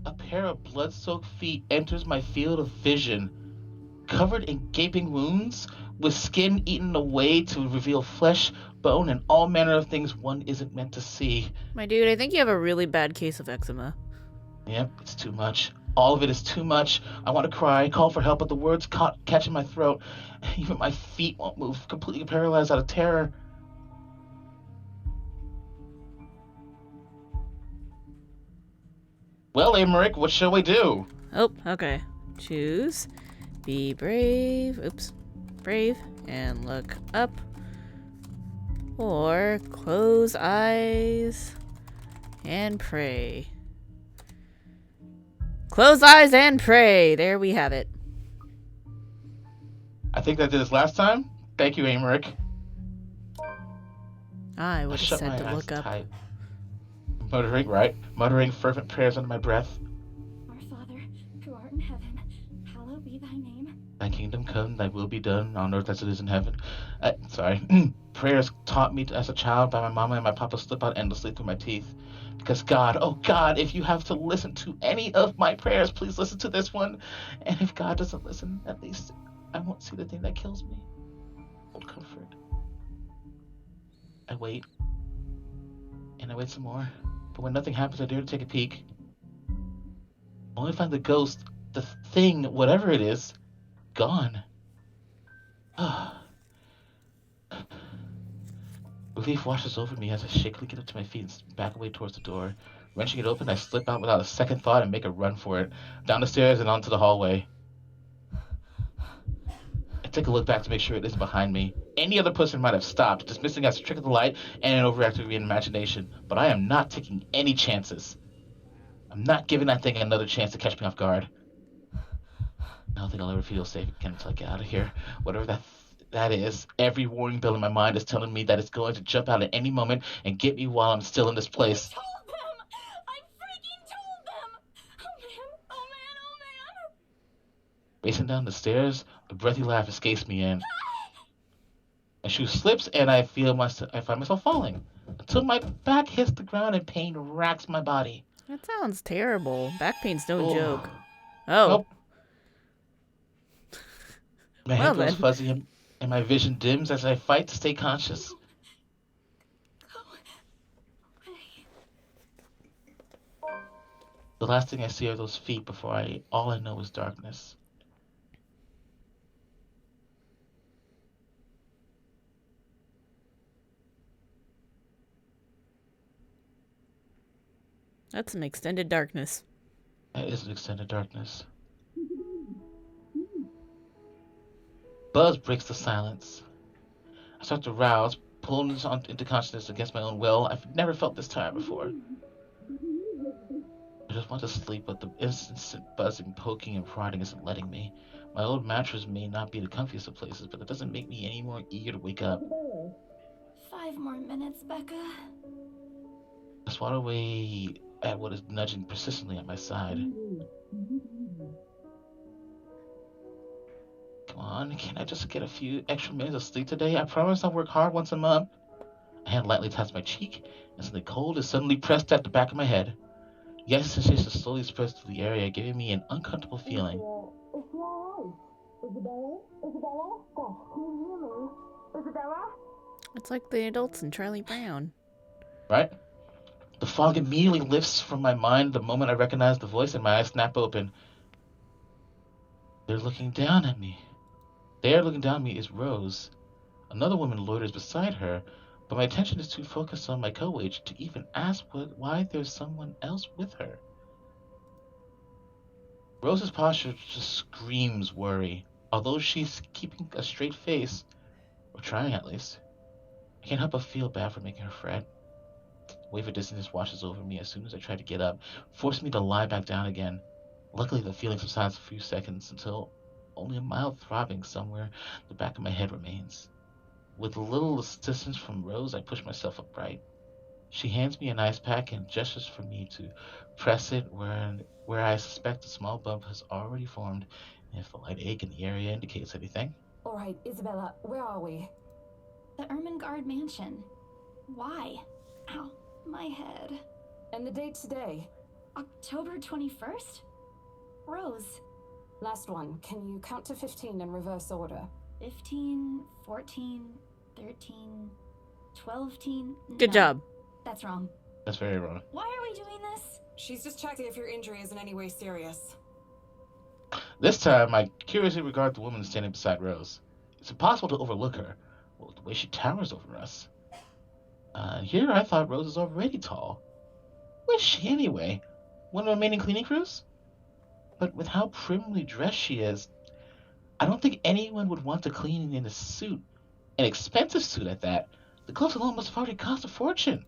A pair of blood-soaked feet enters my field of vision. Covered in gaping wounds, with skin eaten away to reveal flesh, bone, and all manner of things one isn't meant to see. My dude, I think you have a really bad case of eczema. Yep, it's too much. All of it is too much. I want to cry, call for help, but the words catch in my throat. Even my feet won't move, completely paralyzed out of terror. Well, Emmerich, what shall we do? Oh, okay. Choose. Be brave. Oops. Brave. And look up. Or close eyes and pray. Close eyes and pray. There we have it. I think I did this last time. Thank you, Emmerich. I would have shut said my to eyes look up. tight. Muttering fervent prayers under my breath. Our Father, who art in heaven, hallowed be thy name. Thy kingdom come, thy will be done, on earth as it is in heaven. Prayers taught me as a child by my mama and my papa slip out endlessly through my teeth. Because God, oh God, if you have to listen to any of my prayers, please listen to this one. And if God doesn't listen, at least I won't see the thing that kills me. Hold comfort. I wait. And I wait some more. But when nothing happens, I dare to take a peek. only to find the ghost, the thing, whatever it is, gone. Relief washes over me as I shakily get up to my feet and back away towards the door. Wrenching it open, I slip out without a second thought and make a run for it, down the stairs and onto the hallway. I take a look back to make sure it isn't behind me. Any other person might have stopped, dismissing as a trick of the light and an overactive imagination, but I am not taking any chances. I'm not giving that thing another chance to catch me off guard. I don't think I'll ever feel safe again until I get out of here. Whatever that is, every warning bell in my mind is telling me that it's going to jump out at any moment and get me while I'm still in this place. I told them! I freaking told them! Oh man, oh man, oh man! Racing down the stairs, a breathy laugh escapes me and my shoe slips and I find myself falling until my back hits the ground and pain racks my body. That sounds terrible. Back pain's no Oh. joke. Oh. Nope. My Well head goes then. fuzzy and my vision dims as I fight to stay conscious. The last thing I see are those feet before all I know is darkness. That's some extended darkness. That is an extended darkness. Buzz breaks the silence. I start to rouse, pulling into consciousness against my own will. I've never felt this tired before. I just want to sleep, but the instant buzzing, poking, and prodding isn't letting me. My old mattress may not be the comfiest of places, but that doesn't make me any more eager to wake up. 5 more minutes, Becca. I swat away at what is nudging persistently at my side. Come on, can't I just get a few extra minutes of sleep today? I promise I'll work hard once I'm up. A hand lightly taps my cheek, and something cold is suddenly pressed at the back of my head. Yes, sensation slowly spreads through the area, giving me an uncomfortable feeling. It's like the adults in Charlie Brown. Right? The fog immediately lifts from my mind the moment I recognize the voice and my eyes snap open. They're looking down at me. There looking down at me is Rose. Another woman loiters beside her, but my attention is too focused on my co-agent to even ask why there's someone else with her. Rose's posture just screams worry, although she's keeping a straight face, or trying at least. I can't help but feel bad for making her fret. A wave of dizziness washes over me as soon as I try to get up, forcing me to lie back down again. Luckily, the feeling subsides a few seconds until only a mild throbbing somewhere the back of my head remains. With a little assistance from Rose, I push myself upright. She hands me an ice pack and gestures for me to press it where I suspect a small bump has already formed, and if the light ache in the area indicates anything. All right, Isabella, where are we? The Ermengarde mansion. Why? Ow, my head. And the date today? October 21st? Rose. Last one. Can you count to 15 in reverse order? 15, 14, 13, 12. Good job. That's wrong. That's very wrong. Why are we doing this? She's just checking if your injury is in any way serious. This time, I curiously regard the woman standing beside Rose. It's impossible to overlook her, well, the way she towers over us. Here I thought Rose was already tall. Who is she anyway? One of the remaining cleaning crews? But with how primly dressed she is, I don't think anyone would want to clean in a suit. An expensive suit at that. The clothes alone must have already cost a fortune.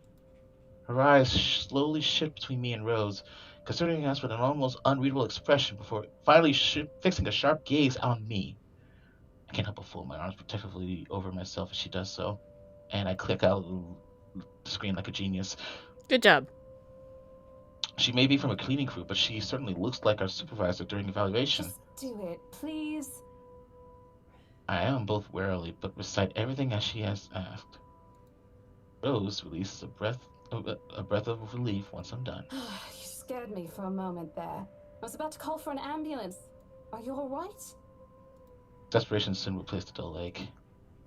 Her eyes slowly shift between me and Rose, considering us with an almost unreadable expression before finally fixing a sharp gaze on me. I can't help but fold my arms protectively over myself as she does so, and I click out the screen like a genius. Good job. She may be from a cleaning crew, but she certainly looks like our supervisor during evaluation. Just do it, please. I am both warily, but recite everything as she has asked. Rose releases a breath of relief once I'm done. You scared me for a moment there. I was about to call for an ambulance. Are you all right? Desperation soon replaced a dull ache.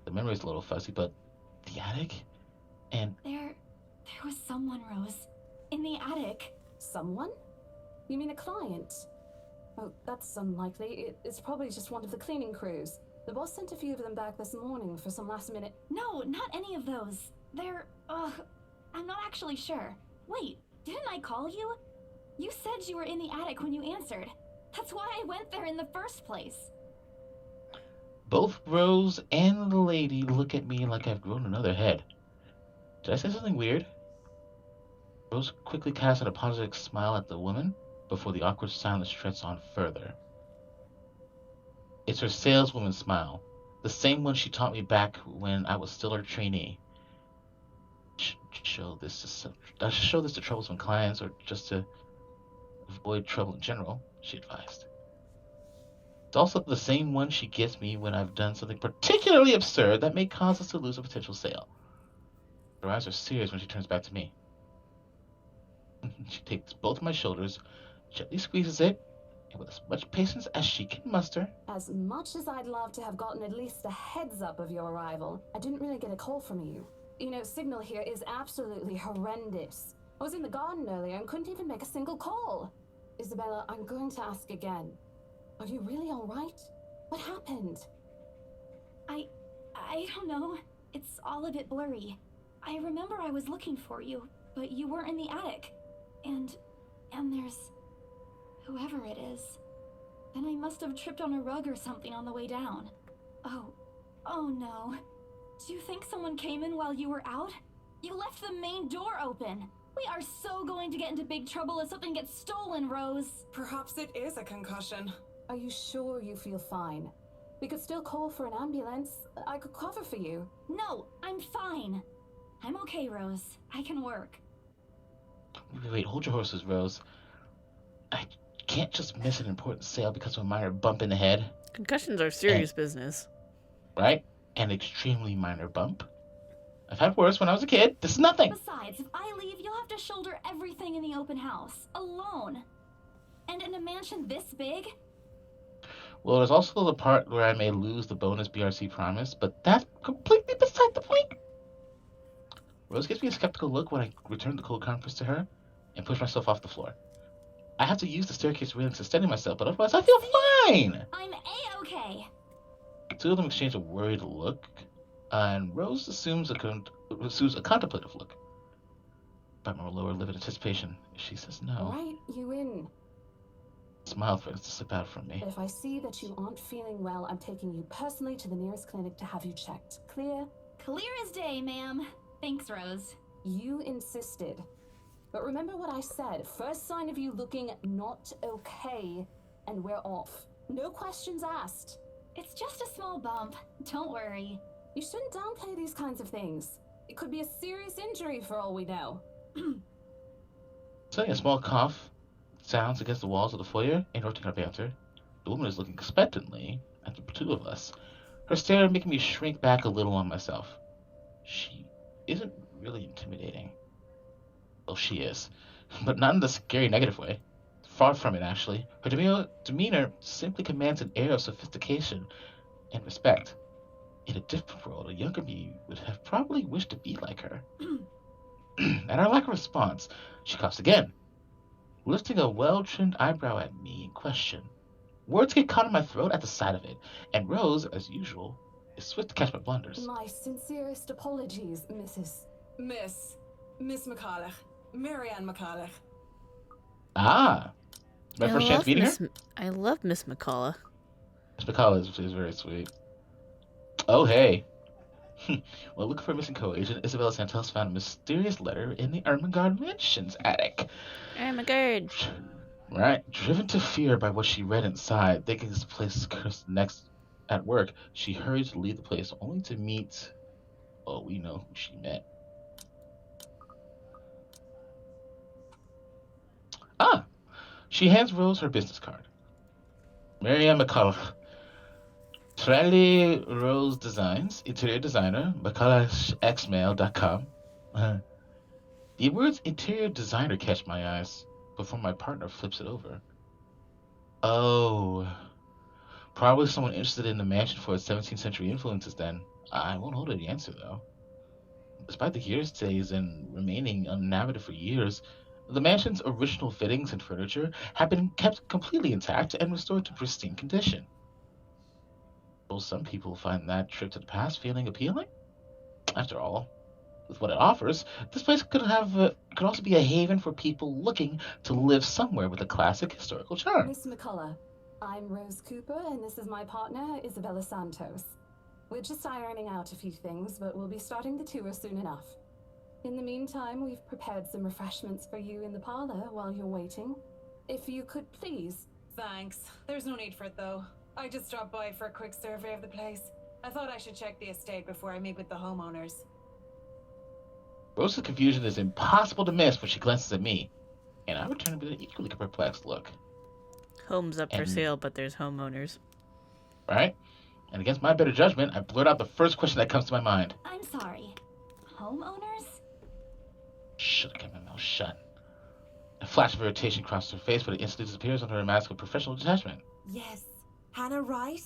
The memory's a little fuzzy, but the attic? And There was someone, Rose. In the attic. Someone? You mean a client? Oh, that's unlikely. It's probably just one of the cleaning crews. The boss sent a few of them back this morning for some last minute. No, not any of those. They're, I'm not actually sure. Wait, didn't I call you? You said you were in the attic when you answered. That's why I went there in the first place. Both Rose and the lady look at me like I've grown another head. Did I say something weird? Rose quickly casts an apologetic smile at the woman before the awkward silence stretches on further. It's her saleswoman smile, the same one she taught me back when I was still her trainee. Show this to troublesome clients or just to avoid trouble in general, she advised. It's also the same one she gives me when I've done something particularly absurd that may cause us to lose a potential sale. Her eyes are serious when she turns back to me. She takes both of my shoulders, gently squeezes it, and with as much patience as she can muster. As much as I'd love to have gotten at least a heads up of your arrival, I didn't really get a call from you. You know, signal here is absolutely horrendous. I was in the garden earlier and couldn't even make a single call. Isabella, I'm going to ask again. Are you really all right? What happened? I don't know. It's all a bit blurry. I remember I was looking for you, but you weren't in the attic. And there's whoever it is. Then I must have tripped on a rug or something on the way down. Oh no. Do you think someone came in while you were out? You left the main door open. We are so going to get into big trouble if something gets stolen, Rose. Perhaps it is a concussion. Are you sure you feel fine? We could still call for an ambulance. I could cover for you. No, I'm fine. I'm okay, Rose. I can work. Wait, hold your horses, Rose. I can't just miss an important sale because of a minor bump in the head. Concussions are serious business. Right? An extremely minor bump. I've had worse when I was a kid. This is nothing. Besides, if I leave, you'll have to shoulder everything in the open house. Alone. And in a mansion this big? Well, there's also the part where I may lose the bonus BRC promise, but that's completely beside the point. Rose gives me a skeptical look when I return the cold conference to her and push myself off the floor. I have to use the staircase railing to steady myself, but otherwise I feel fine. I'm A-okay. The two of them exchange a worried look, and Rose assumes a contemplative look. But my lower lip in anticipation, she says no. Right, you in. Smile threatens to slip out from me. If I see that you aren't feeling well, I'm taking you personally to the nearest clinic to have you checked. Clear? Clear as day, ma'am. Thanks, Rose. You insisted. But remember what I said. First sign of you looking not okay, and we're off. No questions asked. It's just a small bump. Don't worry. You shouldn't downplay these kinds of things. It could be a serious injury for all we know. Suddenly a small cough sounds against the walls of the foyer, interrupting our banter. The woman is looking expectantly at the two of us, her stare making me shrink back a little on myself. She isn't really intimidating. Well, she is, but not in the scary negative way. Far from it, actually. Her demeanor simply commands an air of sophistication and respect. In a different world, a younger me would have probably wished to be like her. At our lack of response, she coughs again, lifting a well-trimmed eyebrow at me in question. Words get caught in my throat at the sight of it, and Rose, as usual, is swift to catch my blunders. My sincerest apologies, Miss McCulloch. Marianne McCulloch. Ah! My first chance meeting her? I love Miss McCullough. Miss McCullough is very sweet. Oh, hey. Well, looking for a missing co-agent, Isabella Santos found a mysterious letter in the Ermengarde Mansion's attic. Ermengarde. Right. Driven to fear by what she read inside, thinking this place is cursed next at work, she hurried to leave the place only to meet... Oh, we know who she met. Ah! She hands Rose her business card. Marianne McCullough. Trelly Rose Designs, interior designer, McCulloughXmail.com. The words interior designer catch my eyes before my partner flips it over. Oh. Probably someone interested in the mansion for its 17th century influences then. I won't hold her the answer, though. Despite the hearsays and remaining uninhabited for years, The mansion's original fittings and furniture have been kept completely intact and restored to pristine condition. Will some people find that trip to the past feeling appealing? After all, with what it offers, this place could also be a haven for people looking to live somewhere with a classic historical charm. Miss McCullough, I'm Rose Cooper, and this is my partner, Isabella Santos. We're just ironing out a few things, but we'll be starting the tour soon enough. In the meantime, we've prepared some refreshments for you in the parlor while you're waiting. If you could please. Thanks. There's no need for it, though. I just dropped by for a quick survey of the place. I thought I should check the estate before I meet with the homeowners. Rose's confusion is impossible to miss when she glances at me, and I return with an equally perplexed look. Home's up for sale, but there's homeowners. Right? And against my better judgment, I blurt out the first question that comes to my mind. I'm sorry. Homeowners? Should have kept my mouth shut. A flash of irritation crosses her face, but it instantly disappears under a mask of professional detachment. Yes. Hannah Wright?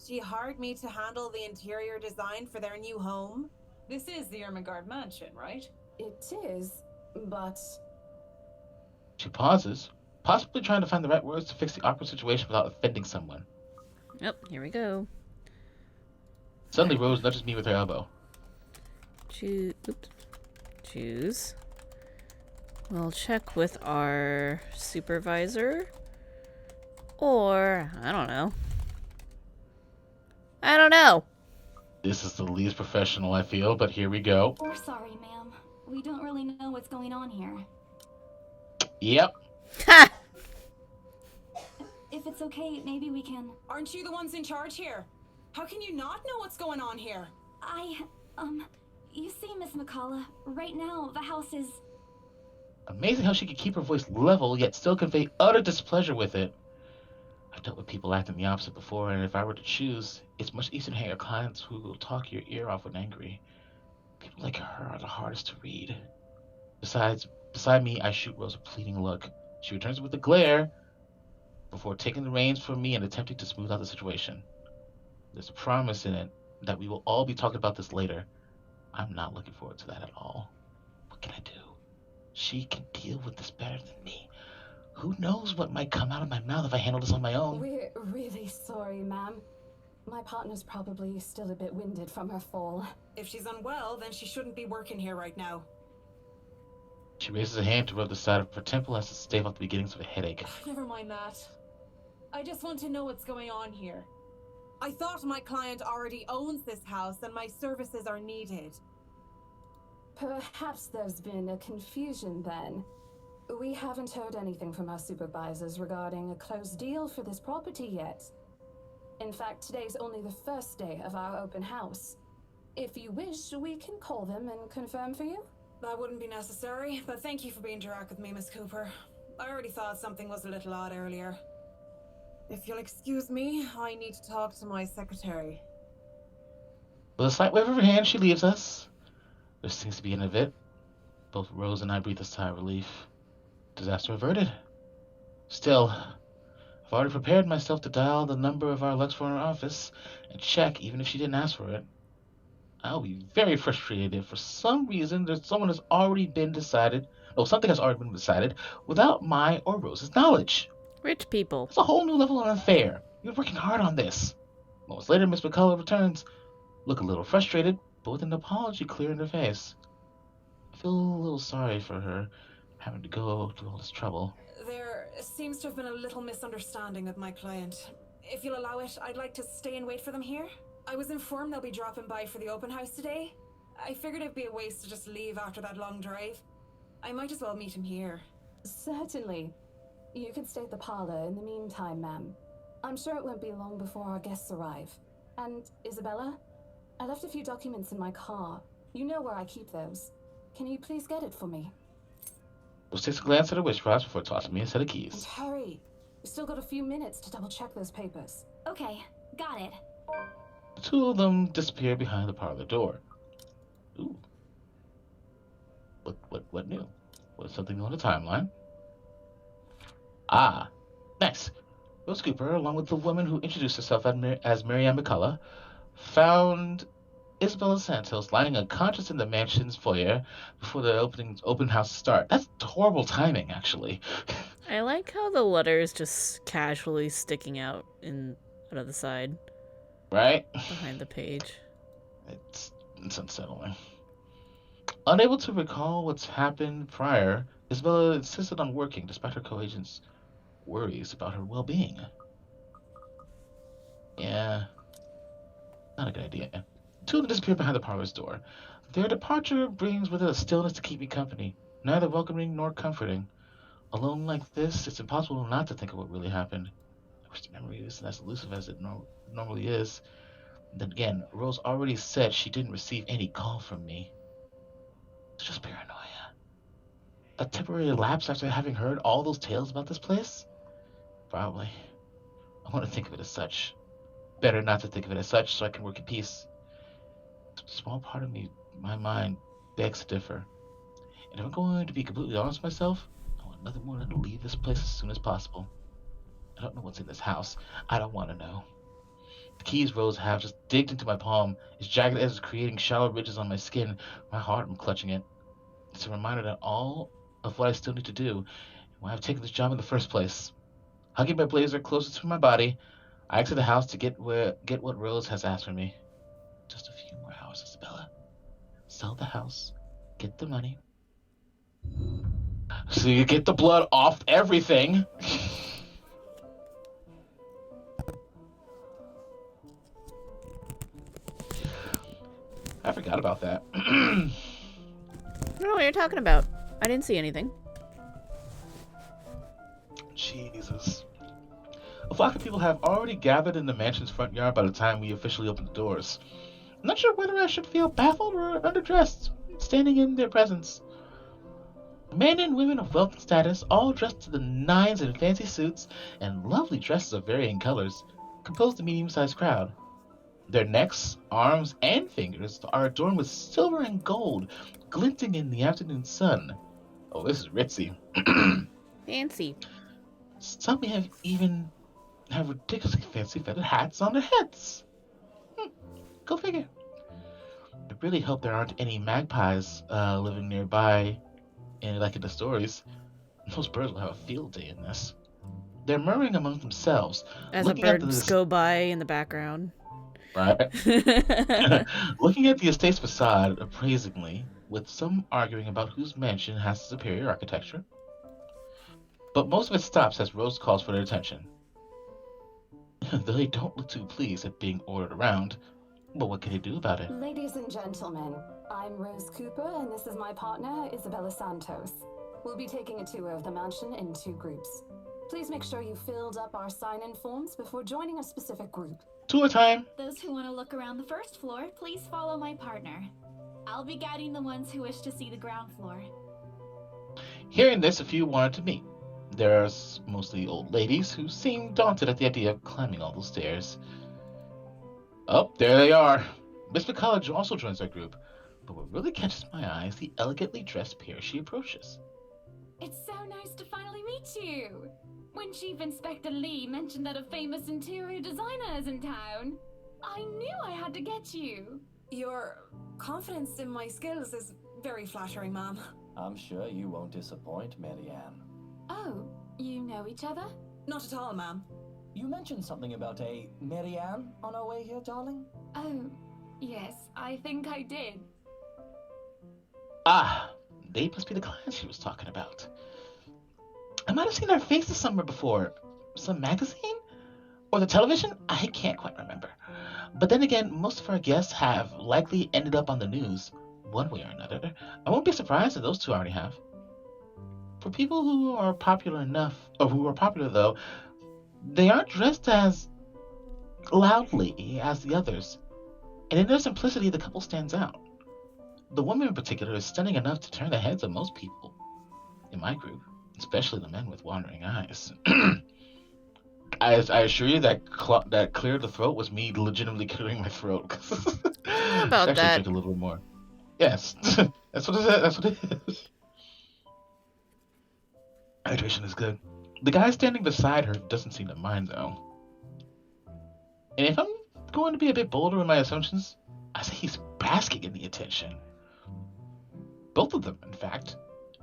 She hired me to handle the interior design for their new home. This is the Ermengarde mansion, right? It is, but... She pauses, possibly trying to find the right words to fix the awkward situation without offending someone. Yep, here we go. Suddenly, Rose nudges me with her elbow. Choose. We'll check with our supervisor. Or, I don't know. This is the least professional, I feel, but here we go. We're sorry, ma'am. We don't really know what's going on here. Yep. Ha! If it's okay, maybe we can... Aren't you the ones in charge here? How can you not know what's going on here? You see, Miss McCullough, right now the house is... Amazing how she could keep her voice level, yet still convey utter displeasure with it. I've dealt with people acting the opposite before, and if I were to choose, it's much easier to hang clients who will talk your ear off when angry. People like her are the hardest to read. Besides, beside me, I shoot Rose a pleading look. She returns it with a glare before taking the reins from me and attempting to smooth out the situation. There's a promise in it that we will all be talking about this later. I'm not looking forward to that at all. What can I do? She can deal with this better than me. Who knows what might come out of my mouth if I handle this on my own? We're really sorry, ma'am. My partner's probably still a bit winded from her fall. If she's unwell, then she shouldn't be working here right now. She raises a hand to rub the side of her temple as to stave off the beginnings of a headache. Never mind that. I just want to know what's going on here. I thought my client already owns this house and my services are needed. Perhaps there's been a confusion then. We haven't heard anything from our supervisors regarding a closed deal for this property yet. In fact, today's only the first day of our open house. If you wish, we can call them and confirm for you. That wouldn't be necessary, but thank you for being direct with me, Miss Cooper. I already thought something was a little odd earlier. If you'll excuse me, I need to talk to my secretary. With a slight wave of her hand, she leaves us. There seems to be an end of it. Both Rose and I breathe a sigh of relief. Disaster averted. Still, I've already prepared myself to dial the number of our Luxformer office and check, even if she didn't ask for it. I'll be very frustrated if for some reason something has already been decided without my or Rose's knowledge. Rich people. It's a whole new level of unfair. You're working hard on this. Moments later, Miss McCullough returns, look a little frustrated, but with an apology clear in her face. I feel a little sorry for her, having to go through all this trouble. There seems to have been a little misunderstanding with my client. If you'll allow it, I'd like to stay and wait for them here. I was informed they'll be dropping by for the open house today. I figured it'd be a waste to just leave after that long drive. I might as well meet him here. Certainly. You can stay at the parlor in the meantime, ma'am. I'm sure it won't be long before our guests arrive. And, Isabella, I left a few documents in my car. You know where I keep those. Can you please get it for me? Rose takes a glance at her wristwatch before tossing me a set of keys. And hurry. We've still got a few minutes to double-check those papers. Okay, got it. The two of them disappear behind the parlor door. Ooh. What new? Was something on the timeline? Ah, next. Rose Cooper, along with the woman who introduced herself as Marianne McCullough, found Isabella Santos lying unconscious in the mansion's foyer before the open house start. That's horrible timing, actually. I like how the letter is just casually sticking out of the side. Right? Behind the page. It's unsettling. Unable to recall what's happened prior, Isabella insisted on working despite her co-agent's worries about her well-being. Yeah, not a good idea. Two of them disappear behind the parlor's door. Their departure brings with it a stillness to keep me company, neither welcoming nor comforting. Alone like this, it's impossible not to think of what really happened. I wish the memory isn't as elusive as it normally is. Then again, Rose already said she didn't receive any call from me. It's just paranoia. A temporary lapse after having heard all those tales about this place? Probably. I want to think of it as such. Better not to think of it as such so I can work in peace. A small part of me, my mind, begs to differ. And if I'm going to be completely honest with myself, I want nothing more than to leave this place as soon as possible. I don't know what's in this house. I don't want to know. The keys Rose have just digged into my palm, its jagged edges creating shallow ridges on my skin. My heart, I'm clutching it. It's a reminder that all of what I still need to do, and why I've taken this job in the first place. Hugging my blazer closer to my body, I exit the house to get what Rose has asked from me. Just a few more hours, Isabella. Sell the house, get the money. So you get the blood off everything. I forgot about that. I don't know what you're talking about. I didn't see anything. Jesus. A flock of people have already gathered in the mansion's front yard by the time we officially open the doors. I'm not sure whether I should feel baffled or underdressed, standing in their presence. Men and women of wealth and status, all dressed to the nines in fancy suits and lovely dresses of varying colors, compose the medium-sized crowd. Their necks, arms, and fingers are adorned with silver and gold, glinting in the afternoon sun. Oh, this is ritzy. Fancy. Some even have ridiculously fancy feathered hats on their heads. Go figure. I really hope there aren't any magpies living nearby, like in the stories. Those birds will have a field day in this. They're murmuring among themselves. As the birds go by in the background. Right? Looking at the estate's facade appraisingly, with some arguing about whose mansion has the superior architecture. But most of it stops as Rose calls for their attention. They don't look too pleased at being ordered around, but what can they do about it? Ladies and gentlemen, I'm Rose Cooper, and this is my partner, Isabella Santos. We'll be taking a tour of the mansion in 2 groups. Please make sure you filled up our sign-in forms before joining a specific group. Tour time! Those who want to look around the first floor, please follow my partner. I'll be guiding the ones who wish to see the ground floor. Hearing this, a few wanted to meet. There's mostly old ladies who seem daunted at the idea of climbing all those stairs. Oh, there they are. Miss McCullough also joins our group, but what really catches my eye is the elegantly dressed pair she approaches. It's so nice to finally meet you! When Chief Inspector Lee mentioned that a famous interior designer is in town, I knew I had to get you. Your confidence in my skills is very flattering, ma'am. I'm sure you won't disappoint, Marianne. Oh, you know each other? Not at all, ma'am. You mentioned something about a Marianne on our way here, darling? Oh, yes, I think I did. Ah, they must be the clients she was talking about. I might have seen their faces somewhere before. Some magazine? Or the television? I can't quite remember. But then again, most of our guests have likely ended up on the news, one way or another. I won't be surprised if those two already have. For people who are popular though, they aren't dressed as loudly as the others. And in their simplicity, the couple stands out. The woman in particular is stunning enough to turn the heads of most people in my group, especially the men with wandering eyes. I assure you that clear the throat was me legitimately clearing my throat. About that. that. Drink a little more. Yes, that's what it is. That's what it is. Hydration is good. The guy standing beside her doesn't seem to mind though. And if I'm going to be a bit bolder in my assumptions, I say he's basking in the attention. Both of them, in fact.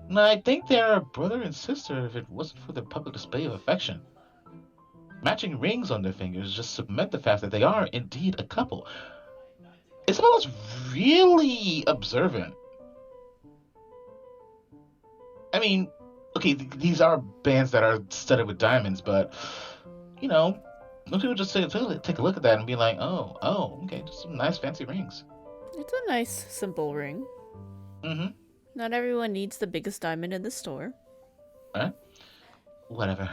And I think they are brother and sister if it wasn't for the public display of affection. Matching rings on their fingers just cement the fact that they are indeed a couple. Isabella's really observant. I mean, okay, these are bands that are studded with diamonds, but, you know, most people just take a look at that and be like, oh, okay, just some nice fancy rings. It's a nice, simple ring. Mm-hmm. Not everyone needs the biggest diamond in the store. Alright? Whatever.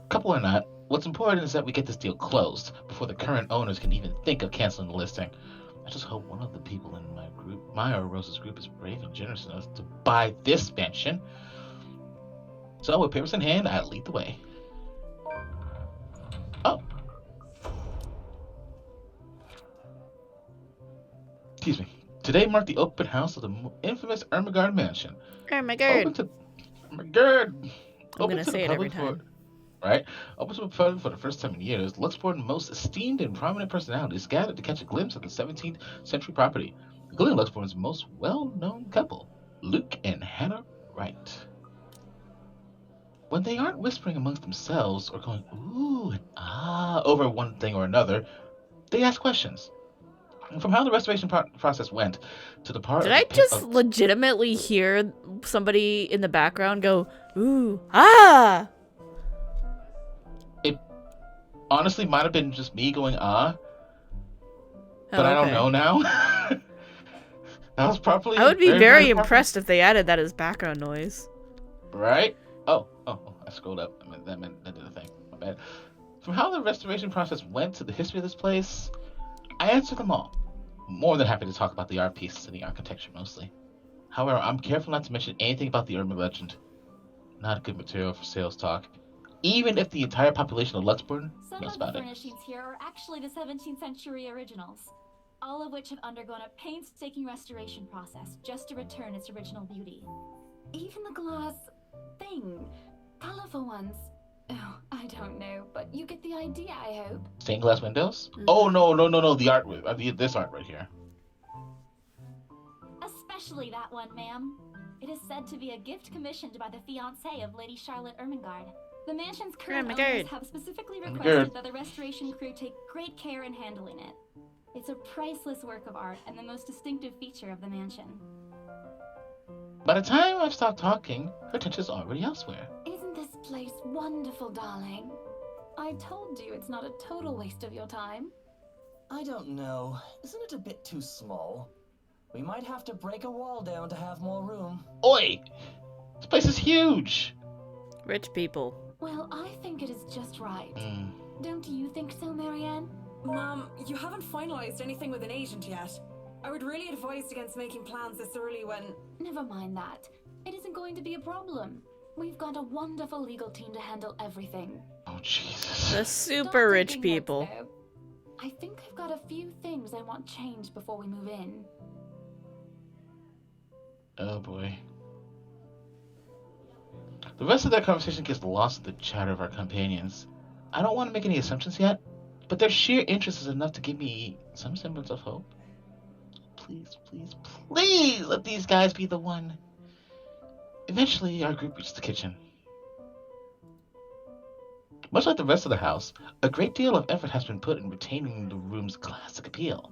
Couple or not, what's important is that we get this deal closed before the current owners can even think of canceling the listing. I just hope one of the people in my group, my or Rose's group, is brave and generous enough to buy this mansion. So, with papers in hand, I lead the way. Oh. Excuse me. Today marked the open house of the infamous Ermengarde mansion. Ermengarde. Ermengarde. I'm gonna say it every time. Right? Open to the public for the first time in years, Luxembourg's most esteemed and prominent personalities gathered to catch a glimpse of the 17th century property, including Luxembourg's most well-known couple, Luke and Hannah Wright. When they aren't whispering amongst themselves or going ooh and ah over one thing or another, they ask questions. And from how the restoration process went to the part. Did I just legitimately hear somebody in the background go ooh ah? It honestly might have been just me going but I don't know now. That was probably. I would be very impressed if they added that as background noise. Right? Oh, I scrolled up. That did the thing. My bad. From how the restoration process went to the history of this place, I answered them all. More than happy to talk about the art pieces and the architecture mostly. However, I'm careful not to mention anything about the urban legend. Not good material for sales talk. Even if the entire population of Luxembourg knows about it. Some of the furnishings here are actually the 17th century originals, all of which have undergone a painstaking restoration process just to return its original beauty. Even the glass thing. Colorful ones. Oh, I don't know, but you get the idea, I hope. Stained glass windows? Oh, no, the art, this art right here. Especially that one, ma'am. It is said to be a gift commissioned by the fiancée of Lady Charlotte Ermengarde. The mansion's current owners have specifically requested that the restoration crew take great care in handling it. It's a priceless work of art and the most distinctive feature of the mansion. By the time I've stopped talking, her attention's already elsewhere. Isn't this place wonderful, darling? I told you it's not a total waste of your time. I don't know. Isn't it a bit too small? We might have to break a wall down to have more room. Oi! This place is huge! Rich people. Well, I think it is just right. Don't you think so, Marianne? Mom, you haven't finalized anything with an agent yet. I would really advise against making plans this early when... Never mind that. It isn't going to be a problem. We've got a wonderful legal team to handle everything. Oh, Jesus. The super rich people. Notes, I think I've got a few things I want changed before we move in. Oh, boy. The rest of that conversation gets lost in the chatter of our companions. I don't want to make any assumptions yet, but their sheer interest is enough to give me some semblance of hope. Please, please, please let these guys be the one. Eventually, our group reached the kitchen. Much like the rest of the house, a great deal of effort has been put in retaining the room's classic appeal.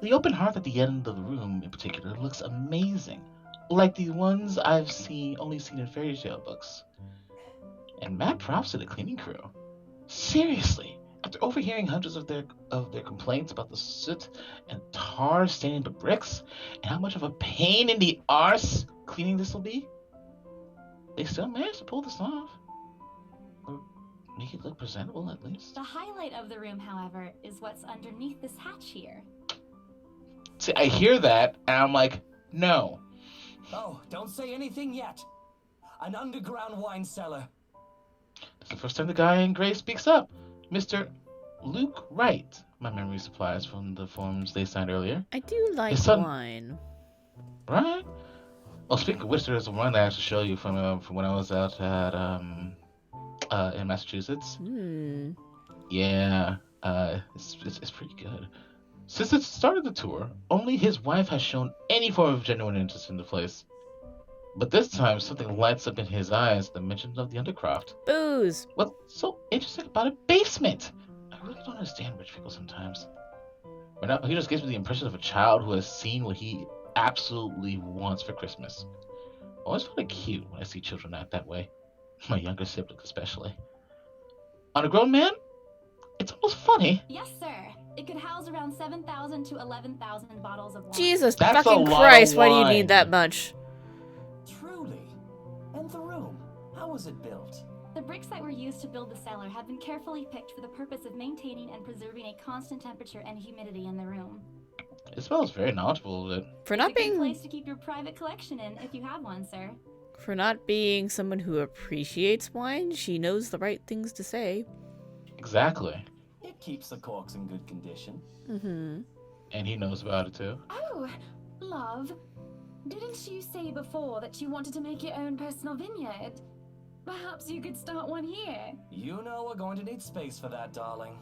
The open hearth at the end of the room, in particular, looks amazing, like the ones I've only seen in fairy tale books. And mad props to the cleaning crew. Seriously, after overhearing hundreds of their complaints about the soot and tar staining the bricks, and how much of a pain in the arse cleaning this will be, they still managed to pull this off. Or make it look presentable, at least. The highlight of the room, however, is what's underneath this hatch here. See, I hear that, and I'm like, no. Oh, don't say anything yet. An underground wine cellar. That's the first time the guy in gray speaks up. Mr. Luke Wright, my memory supplies from the forms they signed earlier. I do like wine. Right? Well, speaking of which, there's one that I have to show you from when I was out at in Massachusetts. Yeah, it's pretty good. Since the start of the tour, only his wife has shown any form of genuine interest in the place. But this time, something lights up in his eyes at the mention of the Undercroft. Booze. What's so interesting about a basement? I really don't understand rich people sometimes. He just gives me the impression of a child who has seen what he absolutely wants for Christmas. I always find it cute when I see children act that way. My younger siblings especially. On a grown man, it's almost funny. Yes, sir. It could house around 7,000 to 11,000 bottles of wine. Jesus That's fucking a lot Christ, of why do you wine. need that much? Truly. And the room, how was it built? The bricks that were used to build the cellar have been carefully picked for the purpose of maintaining and preserving a constant temperature and humidity in the room. It smells very knowledgeable of it. For It's a not good being place to keep your private collection in if you have one, sir. for not being someone who appreciates wine, she knows the right things to say. Exactly. It keeps the corks in good condition. Mm-hmm. And he knows about it too. Oh, love. Didn't you say before that you wanted to make your own personal vineyard? Perhaps you could start one here. You know we're going to need space for that, darling.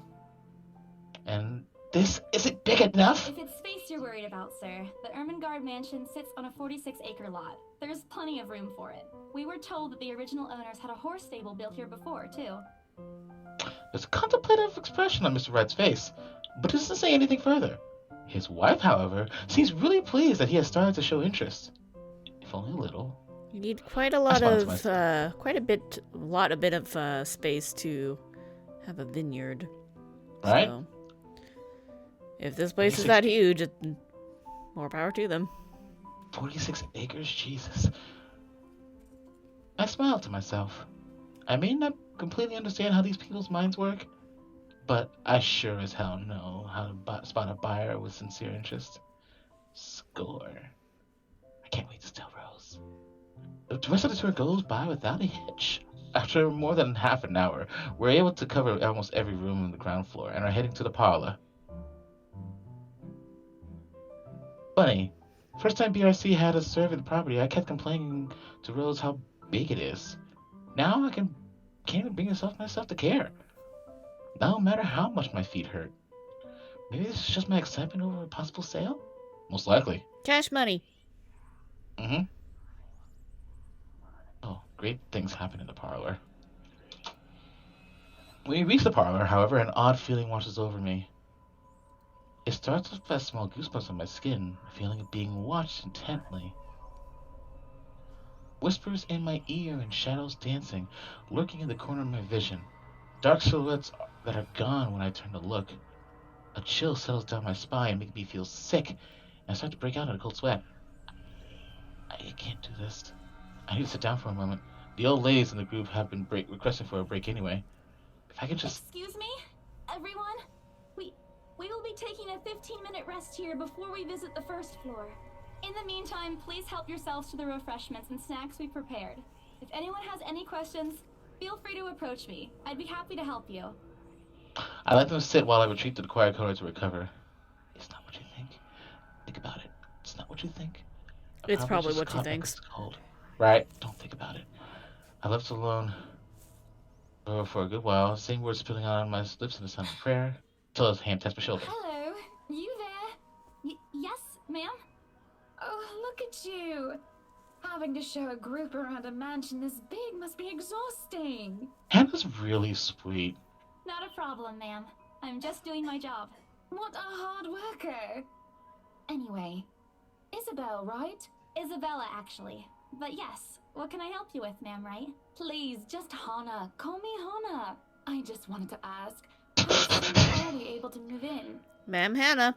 And this isn't big enough? If it's space you're worried about, sir, the Ermengarde mansion sits on a 46-acre lot. There's plenty of room for it. We were told that the original owners had a horse stable built here before, too. There's a contemplative expression on Mr. Wright's face, but it doesn't say anything further. His wife, however, seems really pleased that he has started to show interest. If only a little. You need quite a lot That's of, a bit of space to have a vineyard. Right? So, if this place is that huge, more power to them. 46 acres? Jesus. I smiled to myself. I may not completely understand how these people's minds work, but I sure as hell know how to spot a buyer with sincere interest. Score. I can't wait to tell Rose. The rest of the tour goes by without a hitch. After more than half an hour, we're able to cover almost every room on the ground floor and are heading to the parlor. Funny, first time BRC had us survey the property, I kept complaining to Rose how big it is. Now I can't even bring myself to care. No matter how much my feet hurt. Maybe this is just my excitement over a possible sale? Most likely. Cash money. Mm-hmm. Oh, great things happen in the parlor. When we reach the parlor, however, an odd feeling washes over me. It starts with a small goosebumps on my skin, a feeling of being watched intently. Whispers in my ear and shadows dancing, lurking in the corner of my vision. Dark silhouettes that are gone when I turn to look. A chill settles down my spine, making me feel sick, and I start to break out in a cold sweat. I can't do this. I need to sit down for a moment. The old ladies in the group have been requesting for a break anyway. If I could just... Excuse me? Everyone? We will be taking a 15-minute rest here before we visit the first floor. In the meantime, please help yourselves to the refreshments and snacks we prepared. If anyone has any questions, feel free to approach me. I'd be happy to help you. I let them sit while I retreat to the quiet corner to recover. It's not what you think. Think about it. It's not what you think. It's probably what you think. Right? Don't think about it. I left alone for a good while, same words spilling out on my lips in the sound of prayer, until his hand touched my shoulder. Hello? You there? Yes, ma'am? Oh, look at you. Having to show a group around a mansion this big must be exhausting. Hannah's really sweet. Not a problem, ma'am. I'm just doing my job. What a hard worker. Anyway, Isabel, right? Isabella, actually. But yes, what can I help you with, ma'am, right? Please, just Hannah. Call me Hannah. I just wanted to ask, how soon are we able to move in? Ma'am Hannah.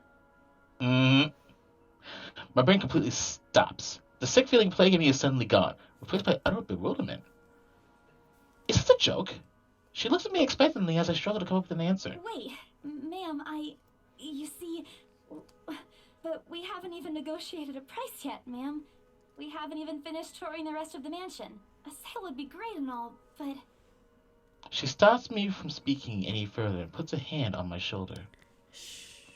My brain completely stops. The sick feeling plaguing me is suddenly gone, replaced by utter bewilderment. Is this a joke? She looks at me expectantly as I struggle to come up with an answer. Wait, ma'am, you see, but we haven't even negotiated a price yet, ma'am. We haven't even finished touring the rest of the mansion. A sale would be great and all, but... She stops me from speaking any further and puts a hand on my shoulder.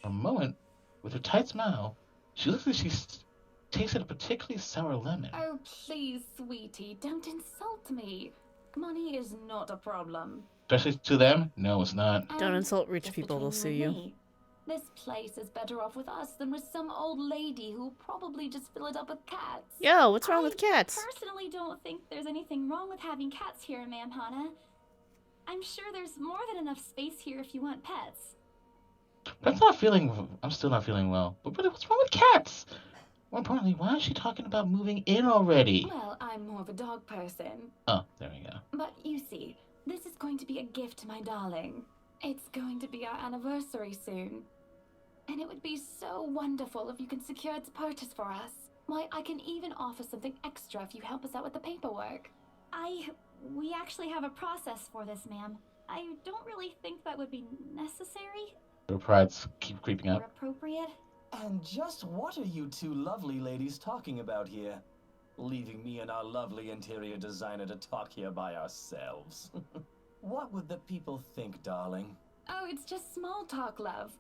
For a moment, with her tight smile, she looks like she's tasted a particularly sour lemon. Oh, please, sweetie, don't insult me. Money is not a problem. Especially to them? No, it's not. Don't insult rich people, they'll sue you. This place is better off with us than with some old lady who'll probably just fill it up with cats. Yo, what's wrong with cats? I personally don't think there's anything wrong with having cats here, Ma'am Hana. I'm sure there's more than enough space here if you want pets. I'm still not feeling well. But what's wrong with cats? More importantly, why is she talking about moving in already? Well, I'm more of a dog person. Oh, there we go. But you see, this is going to be a gift to my darling. It's going to be our anniversary soon. And it would be so wonderful if you can secure its purchase for us. Why, I can even offer something extra if you help us out with the paperwork. We actually have a process for this, ma'am. I don't really think that would be necessary Her prides keep creeping or up. appropriate. And just what are you two lovely ladies talking about here? Leaving me and our lovely interior designer to talk here by ourselves. What would the people think, darling? Oh, it's just small talk, love.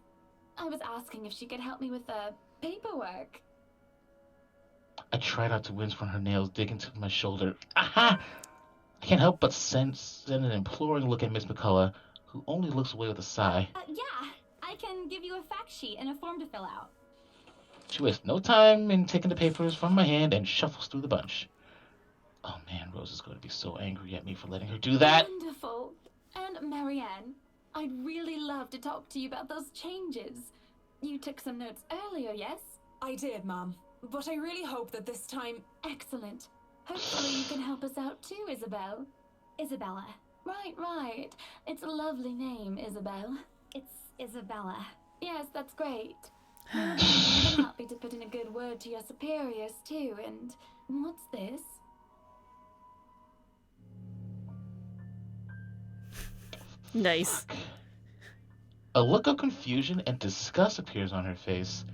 I was asking if she could help me with the paperwork. I try not to wince when her nails dig into my shoulder. Aha! I can't help but send an imploring look at Miss McCullough, who only looks away with a sigh. Yeah, I can give you a fact sheet and a form to fill out. She wastes no time in taking the papers from my hand and shuffles through the bunch. Oh man, Rose is going to be so angry at me for letting her do that. Wonderful. And Marianne, I'd really love to talk to you about those changes. You took some notes earlier, yes? I did, Mom. But I really hope that this time... Excellent. Hopefully you can help us out too, Isabel. Isabella. Right. It's a lovely name, Isabel. It's Isabella. Yes, that's great. I'm happy to put in a good word to your superiors too, and what's this? Nice. Fuck. A look of confusion and disgust appears on her face.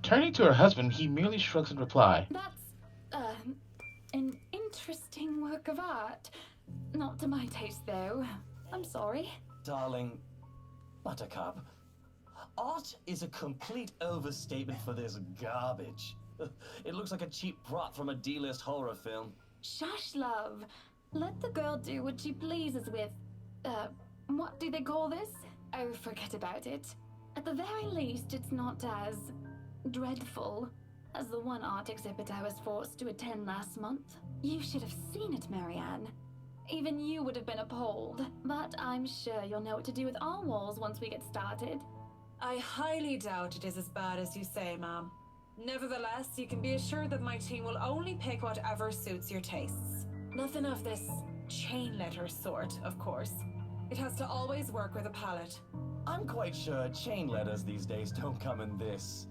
Turning to her husband, he merely shrugs in reply. That's, an interesting work of art. Not to my taste, though. I'm sorry. Darling, Buttercup, art is a complete overstatement for this garbage. It looks like a cheap prop from a D-list horror film. Shush, love. Let the girl do what she pleases with, what do they call this? Oh, forget about it. At the very least, it's not as dreadful as the one art exhibit I was forced to attend last month. You should have seen it, Marianne. Even you would have been appalled, but I'm sure you'll know what to do with our walls once we get started. I highly doubt it is as bad as you say, Mom. Nevertheless, you can be assured that my team will only pick whatever suits your tastes. Nothing of this chain letter sort, of course. It has to always work with a palette. I'm quite sure chain letters these days don't come in this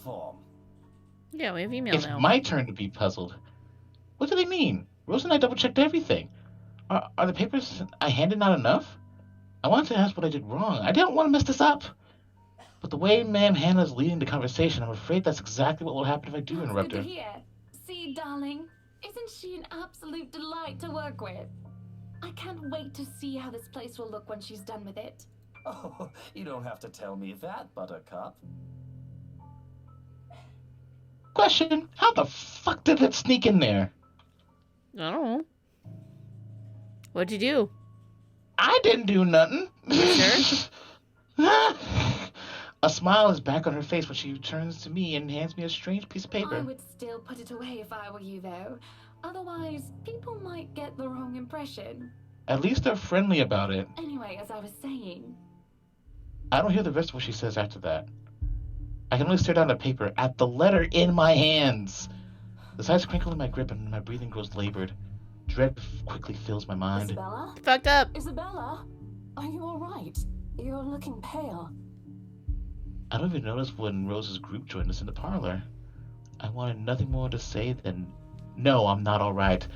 form. Yeah, we have email It's now. my turn to be puzzled. What do they mean? Rose and I double-checked everything. Are the papers I handed not enough? I wanted to ask what I did wrong. I didn't want to mess this up. But the way Ma'am Hannah's leading the conversation, I'm afraid that's exactly what will happen if I do interrupt Good her. to hear. See, darling, isn't she an absolute delight to work with? I can't wait to see how this place will look when she's done with it. Oh, you don't have to tell me that, Buttercup. Question, how the fuck did it sneak in there? I don't know. What'd you do? I didn't do nothing. Sure? A smile is back on her face when she turns to me and hands me a strange piece of paper. I would still put it away if I were you, though. Otherwise, people might get the wrong impression. At least they're friendly about it. Anyway, as I was saying... I don't hear the rest of what she says after that. I can only stare down the paper at the letter in my hands. The sides crinkle in my grip and my breathing grows labored. Dread quickly fills my mind. Isabella? Fucked up. Isabella? Are you alright? You're looking pale. I don't even notice when Rose's group joined us in the parlor. I wanted nothing more to say than, no, I'm not alright.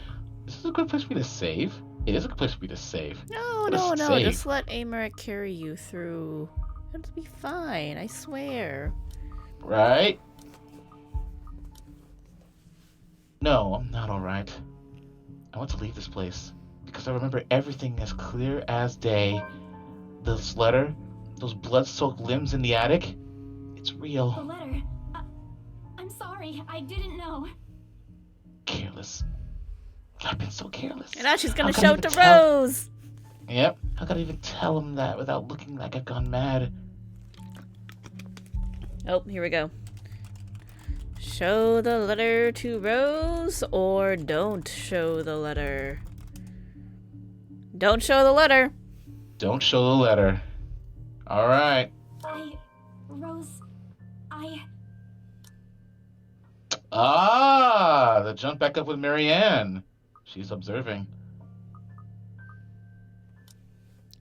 This is a good place for me to save. It is a good place for me to save. No. Save. Just let Amaric carry you through. It'll be fine, I swear. Right? No, I'm not alright. I want to leave this place because I remember everything as clear as day. This letter, those blood-soaked limbs in the attic, it's The real. letter. I'm sorry, I didn't know. Careless. I've been so careless. And now she's gonna How show could it I to even tell- Rose. Yep. How could I even tell him that without looking like I've gone mad? Oh, here we go. Show the letter to Rose or don't show the letter. Don't show the letter. Don't show the letter. All right. Rose, The jump back up with Marianne. She's observing.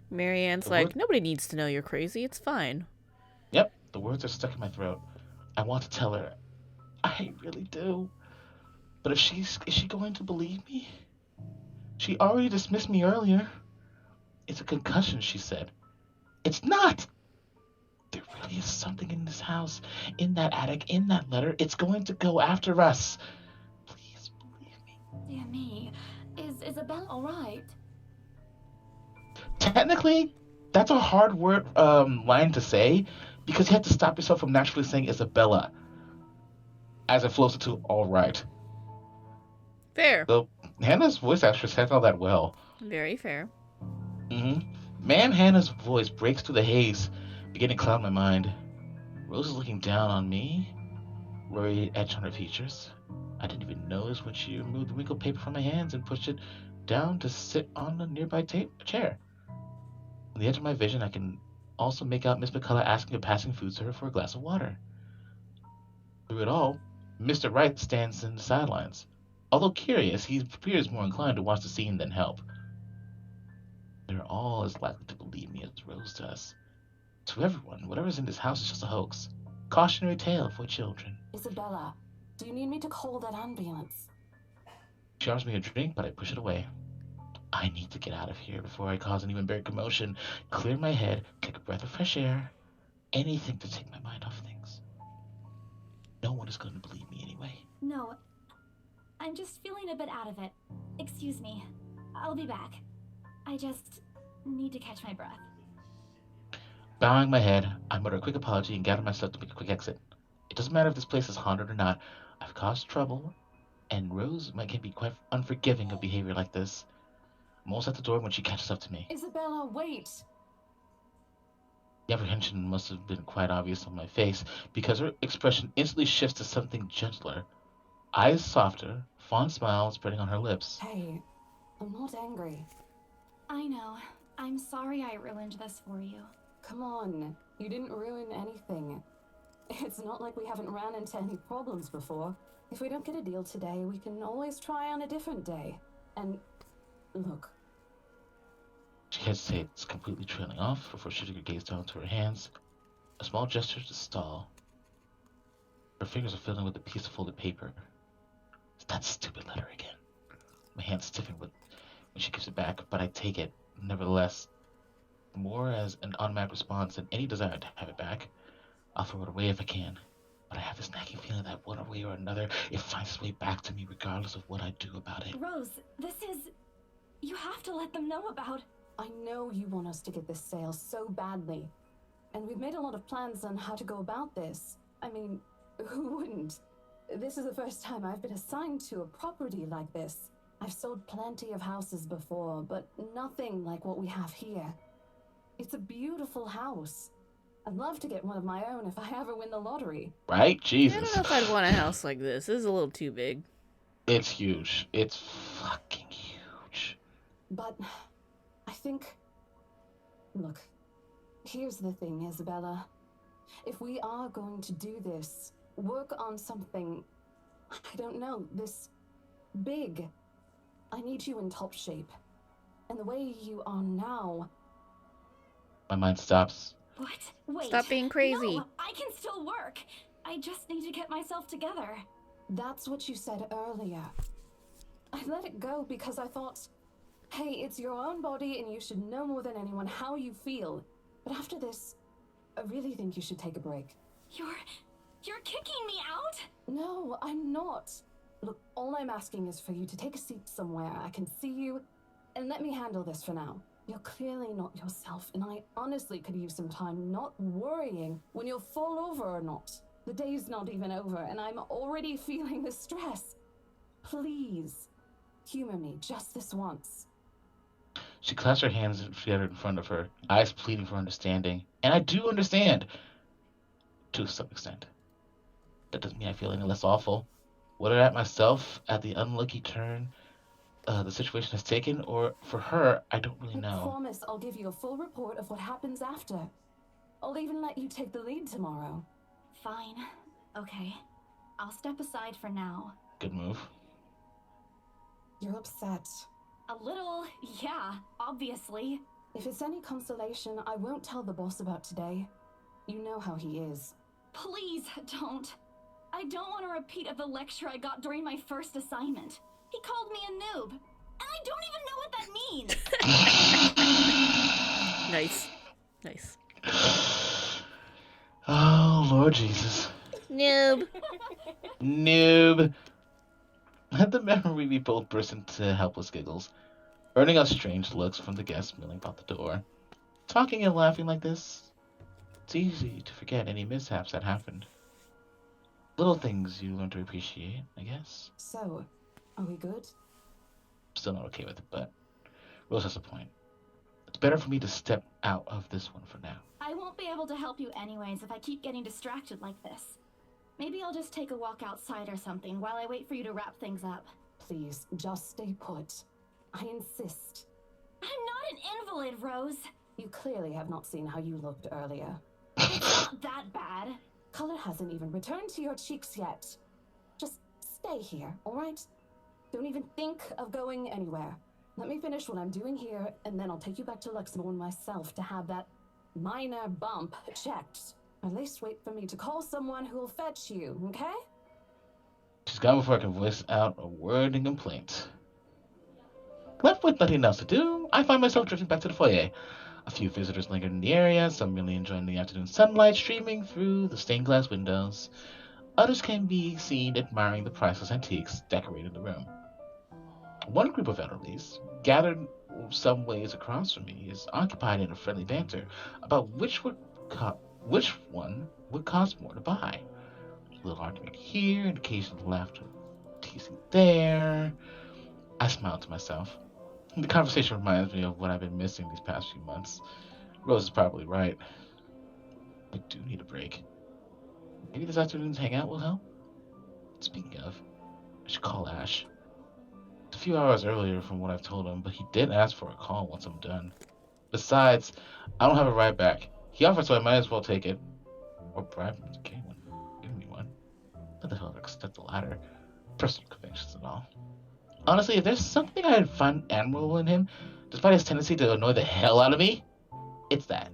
Marianne's like, nobody needs to know you're crazy. It's fine. Yep, the words are stuck in my throat. I want to tell her. I really do. But is she going to believe me? She already dismissed me earlier. It's a concussion, she said. It's not! There really is something in this house, in that attic, in that letter. It's going to go after us. Please believe me. dear me, is Isabella alright? Technically, that's a hard line to say, because you have to stop yourself from naturally saying Isabella as it flows into all right. Fair. So Hannah's voice actress handled that well. Very fair. Man, Hannah's voice breaks through the haze, beginning to cloud my mind. Rose is looking down on me, worried etch on her features. I didn't even notice when she removed the wrinkled paper from my hands and pushed it down to sit on a nearby chair. On the edge of my vision, I can also make out Miss McCullough asking a passing food server for a glass of water. Through it all, Mr. Wright stands in the sidelines. Although curious, he appears more inclined to watch the scene than help. They're all as likely to believe me as Rose does. To everyone, whatever's in this house is just a hoax. Cautionary tale for children. Isabella, do you need me to call that ambulance? She offers me a drink, but I push it away. I need to get out of here before I cause any embarrassing commotion, clear my head, take a breath of fresh air, anything to take my mind off things. No one is going to believe me anyway. No, I'm just feeling a bit out of it. Excuse me. I'll be back. I just need to catch my breath. Bowing my head, I mutter a quick apology and gather myself to make a quick exit. It doesn't matter if this place is haunted or not. I've caused trouble, and Rose can be quite unforgiving of behavior like this. I'm almost at the door when she catches up to me. Isabella, wait! The apprehension must have been quite obvious on my face, because her expression instantly shifts to something gentler. Eyes softer, fond smile spreading on her lips. Hey, I'm not angry. I know. I'm sorry I ruined this for you. Come on, you didn't ruin anything. It's not like we haven't ran into any problems before. If we don't get a deal today, we can always try on a different day. And look. She hesitates, completely trailing off before shooting her gaze down to her hands. A small gesture to stall. Her fingers are filling with a piece of folded paper. It's that stupid letter again. My hands stiffen when she gives it back, but I take it, nevertheless, more as an automatic response than any desire to have it back. I'll throw it away if I can, but I have this nagging feeling that one way or another, it finds its way back to me regardless of what I do about it. Rose, this is... You have to let them know about... I know you want us to get this sale so badly, and we've made a lot of plans on how to go about this. I mean, who wouldn't? This is the first time I've been assigned to a property like this. I've sold plenty of houses before, but nothing like what we have here. It's a beautiful house. I'd love to get one of my own if I ever win the lottery. Right? Jesus. I don't know if I'd want a house like this. This is a little too big. It's huge. It's fucking huge. But I think... Look, here's the thing, Isabella. If we are going to do this, work on something, I don't know, this big, I need you in top shape. And the way you are now... My mind stops. What? Wait. Stop being crazy. No, I can still work. I just need to get myself together. That's what you said earlier. I let it go because I thought, hey, it's your own body and you should know more than anyone how you feel. But after this, I really think you should take a break. You're kicking me out? No, I'm not. Look, all I'm asking is for you to take a seat somewhere I can see you, and let me handle this for now. You're clearly not yourself, and I honestly could use some time not worrying when you'll fall over or not. The day's not even over, and I'm already feeling the stress. Please, humor me just this once. She clasps her hands together in front of her, eyes pleading for understanding. And I do understand. to some extent. That doesn't mean I feel any less awful. Whether at myself, at the unlucky turn the situation has taken, or for her, I don't really I know. promise I'll give you a full report of what happens after. I'll even let you take the lead tomorrow. Fine. Okay. I'll step aside for now. Good move. You're upset. A little, yeah, obviously. If it's any consolation, I won't tell the boss about today. You know how he is. Please don't. I don't want a repeat of the lecture I got during my first assignment. He called me a noob, and I don't even know what that means. Nice. Nice. Oh, Lord Jesus. Noob. Noob. At the memory, we both burst into helpless giggles, earning us strange looks from the guests milling about the door. Talking and laughing like this, it's easy to forget any mishaps that happened. Little things you learn to appreciate, I guess. So, are we good? Still not okay with it, but Rose has a point. It's better for me to step out of this one for now. I won't be able to help you anyways if I keep getting distracted like this. Maybe I'll just take a walk outside or something while I wait for you to wrap things up. Please, just stay put. I insist. I'm not an invalid, Rose. You clearly have not seen how you looked earlier. It's not that bad. Color hasn't even returned to your cheeks yet. Just stay here, alright? Don't even think of going anywhere. Let me finish what I'm doing here, and then I'll take you back to Luxembourg myself to have that minor bump checked. At least wait for me to call someone who will fetch you, okay? She's gone before I can voice out a word in complaint. Left with nothing else to do, I find myself drifting back to the foyer. A few visitors lingered in the area, some merely enjoying the afternoon sunlight streaming through the stained glass windows. Others can be seen admiring the priceless antiques decorating the room. One group of elderlies, gathered some ways across from me, is occupied in a friendly banter about which one would cost more to buy. A little argument here, and occasional laughter, teasing there. I smiled to myself. The conversation reminds me of what I've been missing these past few months. Rose is probably right. I do need a break. Maybe this afternoon's hangout will help? Speaking of, I should call Ash. It's a few hours earlier from what I've told him, but he did ask for a call once I'm done. Besides, I don't have a ride back. He offered, so I might as well take it. Or bribe him to get one. Give me one. Not the hell I'll accept the latter. Personal convictions and all. Honestly, if there's something I find admirable in him, despite his tendency to annoy the hell out of me, it's that.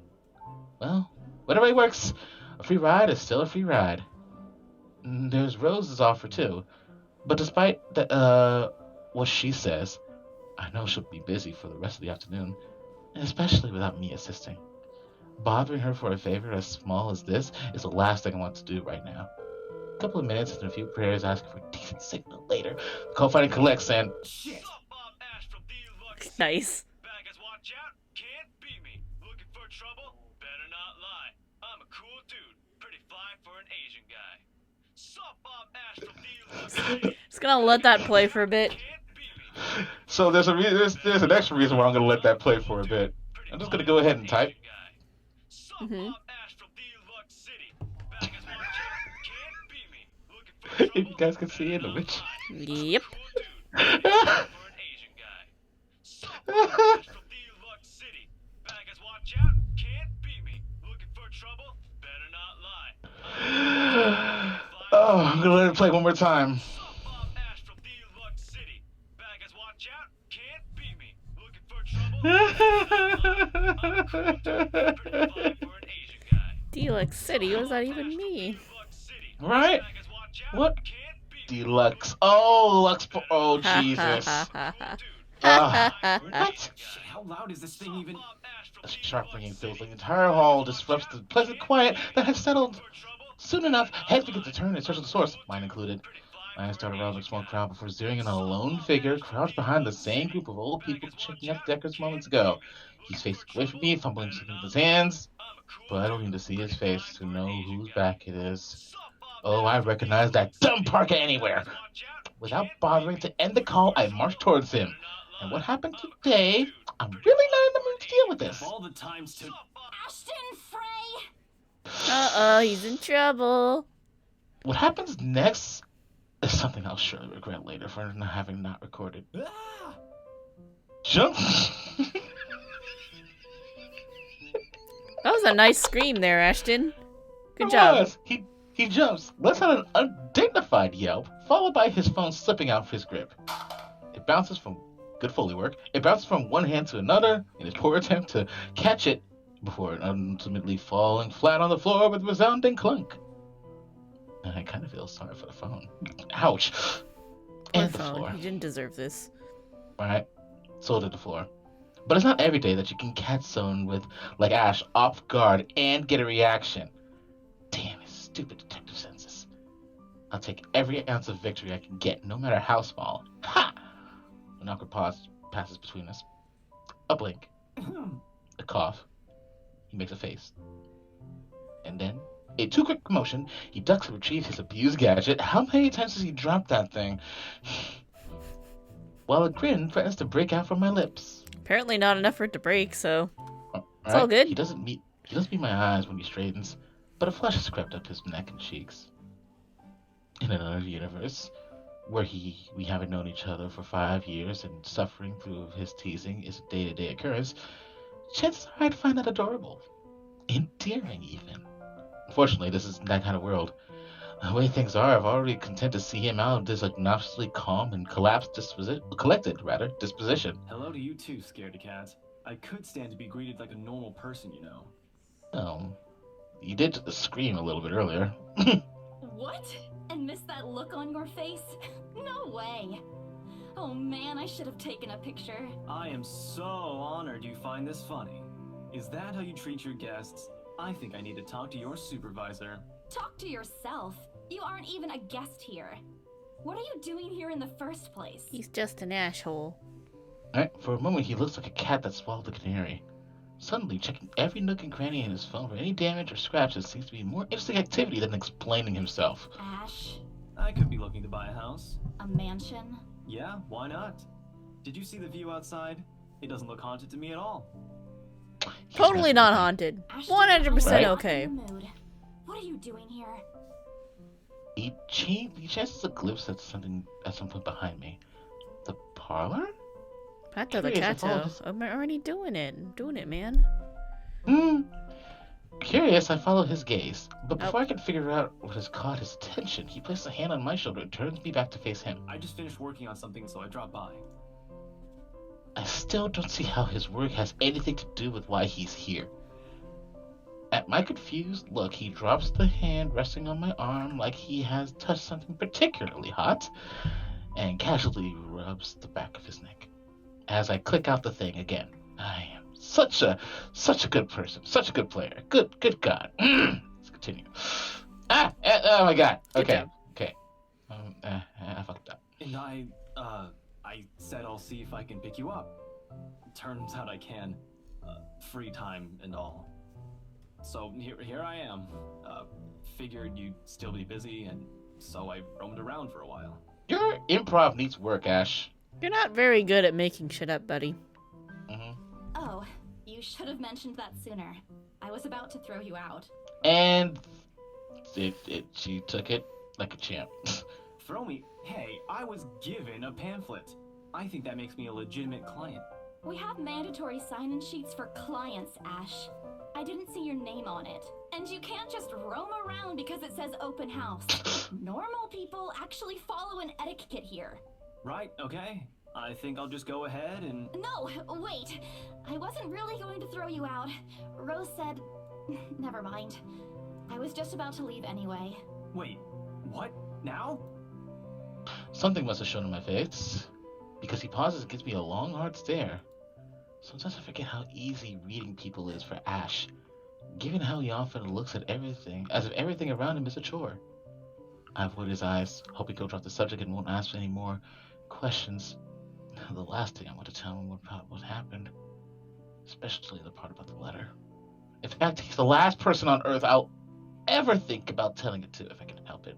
Well, whatever it works, a free ride is still a free ride. There's Rose's offer too, but despite what she says, I know she'll be busy for the rest of the afternoon, especially without me assisting. Bothering her for a favor as small as this is the last thing I want to do right now. A couple of minutes and a few prayers asking for a decent signal later. The call finally collects and... Shit! Nice. Baggers, watch out! Can't beat me. Looking for trouble? Better not lie. I'm a cool dude. Pretty fly for an Asian guy. Sup, Bob Ash from D-Lux. Just gonna let that play for a bit. So there's an extra reason why I'm gonna let that play for a bit. I'm just gonna go ahead and type. If you guys can see it, the witch. Yep. Oh, I'm gonna let it play one more time. Deluxe City, what does that even mean? Right? What? Deluxe. Oh, Lux. Oh, Jesus. What? How loud is this thing even? A sharp ringing fills the entire hall, disrupts the pleasant quiet that has settled. Soon enough, heads begin to turn in search of the source, mine included. I started around the small crowd before zeroing in on a lone figure crouched behind the same group of old people checking out Deckers moments ago. He's facing away from me, fumbling something with his hands, but I don't need to see his face to know whose back it is. Oh, I recognize that dumb Parker anywhere. Without bothering to end the call, I marched towards him. And what happened today? I'm really not in the mood to deal with this. All the times to... Ashton Frey! Uh-oh, he's in trouble. What happens next is something I'll surely regret later for having not recorded. Ah! Jump! That was a nice scream there, Ashton. Good It job. was. He jumps, lets out an undignified yelp, followed by his phone slipping out of his grip. It bounces from good Foley work. It bounces from one hand to another in his poor attempt to catch it before ultimately falling flat on the floor with a resounding clunk. And I kind of feel sorry for the phone. Ouch. Poor And the phone. floor. He didn't deserve this. Alright. So did the floor. But it's not every day that you can catch someone with, like Ash, off guard and get a reaction. Damn his stupid detective senses. I'll take every ounce of victory I can get, no matter how small. Ha! An awkward pause passes between us. A blink. A cough. He makes a face. And then, a too quick motion, he ducks and retrieves his abused gadget. How many times has he dropped that thing? While a grin threatens to break out from my lips. Apparently not enough for it to break, so it's Right? all good. He doesn't meet my eyes when he straightens, but a flush has crept up his neck and cheeks. In another universe, where we haven't known each other for 5 years and suffering through his teasing is a day-to-day occurrence, chances are I'd find that adorable. Endearing, even. Unfortunately, this isn't that kind of world. The way things are, I've already content to see him out of this obnoxiously calm and collected disposition. Hello to you too, scaredy cat. I could stand to be greeted like a normal person, you know. Oh, you did scream a little bit earlier. What? And miss that look on your face? No way. Oh man, I should have taken a picture. I am so honored you find this funny. Is that how you treat your guests? I think I need to talk to your supervisor. Talk to yourself. You aren't even a guest here. What are you doing here in the first place? He's just an asshole. Alright, for a moment he looks like a cat that swallowed a canary. Suddenly, checking every nook and cranny in his phone for any damage or scratches seems to be more interesting activity than explaining himself. Ash, I could be looking to buy a house. a mansion? Yeah, why not? Did you see the view outside? It doesn't look haunted to me at all. Totally not haunted. 100% Right? okay. Mood. What are you doing here? He chases a glimpse at something at some point behind me. The parlor? Pato the Curious, I followed Cato. his- I'm already doing it. Doing it, man. Curious, I follow his gaze, but Nope. before I can figure out what has caught his attention, he places a hand on my shoulder and turns me back to face him. I just finished working on something, so I dropped by. I still don't see how his work has anything to do with why he's here. At my confused look, he drops the hand resting on my arm like he has touched something particularly hot, and casually rubs the back of his neck. As I click out the thing again, I am such a good person, such a good player. Good God. Let's continue. Oh my God. Good Okay, job. okay. I fucked up. And I said I'll see if I can pick you up. Turns out I can. Free time and all. So here I am. Figured you'd still be busy, and so I roamed around for a while. Your improv needs work, Ash. You're not very good at making shit up, buddy. Oh, you should have mentioned that sooner. I was about to throw you out. And she took it like a champ. Throw me? Hey, I was given a pamphlet. I think that makes me a legitimate client. We have mandatory sign-in sheets for clients, Ash. I didn't see your name on it. And you can't just roam around because it says open house. Normal people actually follow an etiquette here. Right, okay. I think I'll just go ahead and... No, wait. I wasn't really going to throw you out. Rose said... Never mind. I was just about to leave anyway. Wait, what? Now? Something must have shown in my face, because he pauses and gives me a long, hard stare. Sometimes I forget how easy reading people is for Ash, given how he often looks at everything as if everything around him is a chore. I avoid his eyes, hoping he'll drop the subject and won't ask any more questions. The last thing I want to tell him about what happened, especially the part about the letter. In fact, he's the last person on Earth I'll ever think about telling it to if I can help it.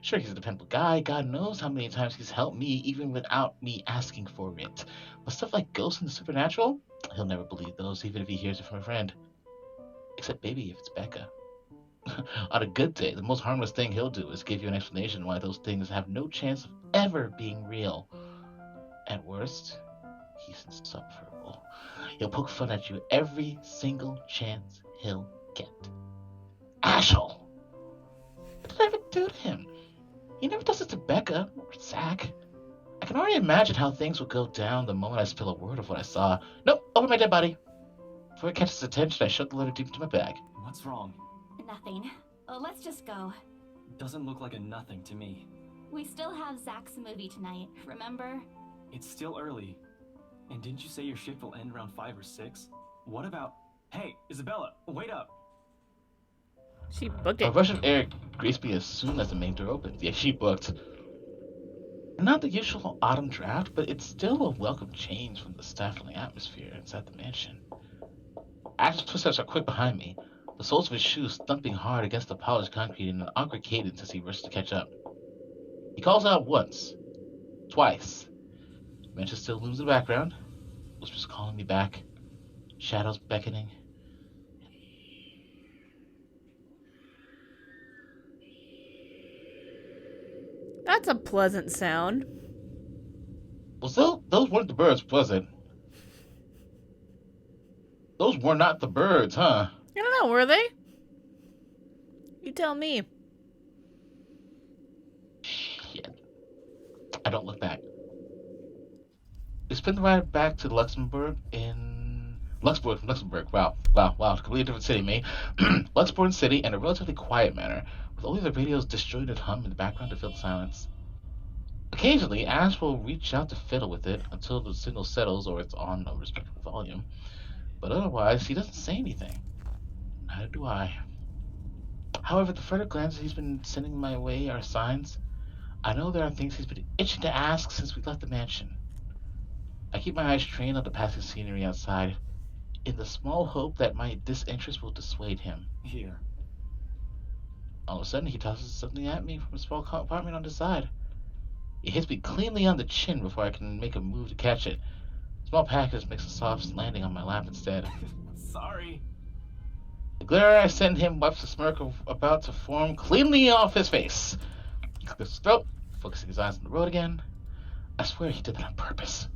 Sure, he's a dependable guy. God knows how many times he's helped me, even without me asking for it. But stuff like ghosts and the supernatural, he'll never believe those, even if he hears it from a friend. Except maybe if it's Becca. On a good day, the most harmless thing he'll do is give you an explanation why those things have no chance of ever being real. At worst, he's insufferable. He'll poke fun at you every single chance he'll get. Ashel! What did I ever do to him? He never does it to Becca or Zach. I can already imagine how things would go down the moment I spill a word of what I saw. Nope, over my dead body. Before it catches attention, I shove the letter deep into my bag. What's wrong? Nothing. Let's just go. Doesn't look like a nothing to me. We still have Zach's movie tonight, remember? It's still early. And didn't you say your shift will end around 5 or 6? What about... Hey, Isabella, wait up! She booked A it. rush of air graced me as soon as the main door opened. Yeah, she booked. Not the usual autumn draft, but it's still a welcome change from the stifling atmosphere inside the mansion. Ash's footsteps are quick behind me, the soles of his shoes thumping hard against the polished concrete in an awkward cadence as he rushes to catch up. He calls out once, twice. The mansion still looms in the background, whispers calling me back, shadows beckoning. That's a pleasant sound. Well, still, those weren't the birds, was it? Those were not the birds, huh? I don't know, were they? You tell me. Shit. I don't look back. We spin the ride back to Luxembourg. Wow. Completely different city, mate. Luxembourg City in a relatively quiet manner, with only the radio's disjointed hum in the background to fill the silence. Occasionally, Ash will reach out to fiddle with it until the signal settles or it's on a respectable volume. But otherwise, he doesn't say anything. Neither do I. However, the furtive glances he's been sending my way are signs. I know there are things he's been itching to ask since we left the mansion. I keep my eyes trained on the passing scenery outside, in the small hope that my disinterest will dissuade him. Here. All of a sudden, he tosses something at me from a small compartment on the side. It hits me cleanly on the chin before I can make a move to catch it. The small package makes a soft landing on my lap instead. Sorry. The glare I send him wipes the smirk about to form cleanly off his face. He clears his throat, focusing his eyes on the road again. I swear he did that on purpose.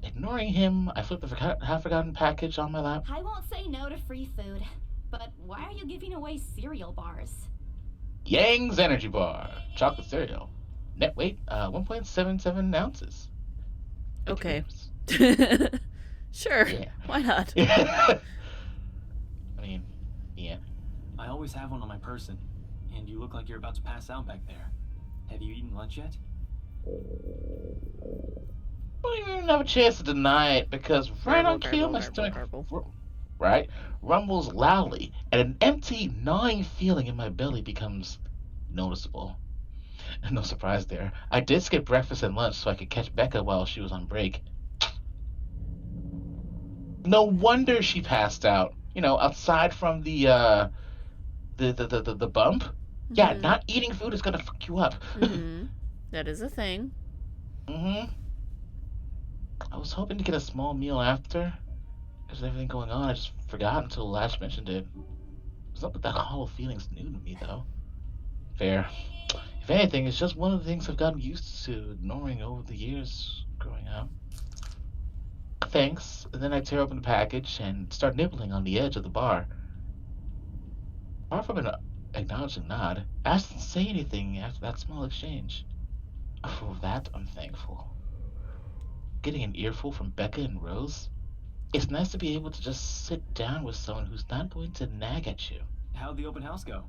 Ignoring him, I flip the half-forgotten package on my lap. I won't say no to free food, but why are you giving away cereal bars? Yang's Energy Bar. Chocolate cereal. Net weight, 1.77 ounces. Okay. Sure. Yeah. Why not? I mean, yeah. I always have one on my person, and you look like you're about to pass out back there. Have you eaten lunch yet? I don't even have a chance to deny it because right on cue, my stomach rumbles loudly, and an empty, gnawing feeling in my belly becomes noticeable. No surprise there. I did skip breakfast and lunch so I could catch Becca while she was on break. No wonder she passed out. You know, aside from the bump. Mm-hmm. Yeah, not eating food is gonna fuck you up. Mm-hmm. That is a thing. Mm-hmm. I was hoping to get a small meal after. There's everything going on. I just forgot until Lash mentioned it. It's not that hollow feeling's new to me, though. Fair. If anything, it's just one of the things I've gotten used to ignoring over the years growing up. Thanks. And then I tear open the package and start nibbling on the edge of the bar. Apart from an acknowledging nod, Ash didn't say anything after that small exchange. For that, I'm thankful. Getting an earful from Becca and Rose, it's nice to be able to just sit down with someone who's not going to nag at you. How'd the open house go?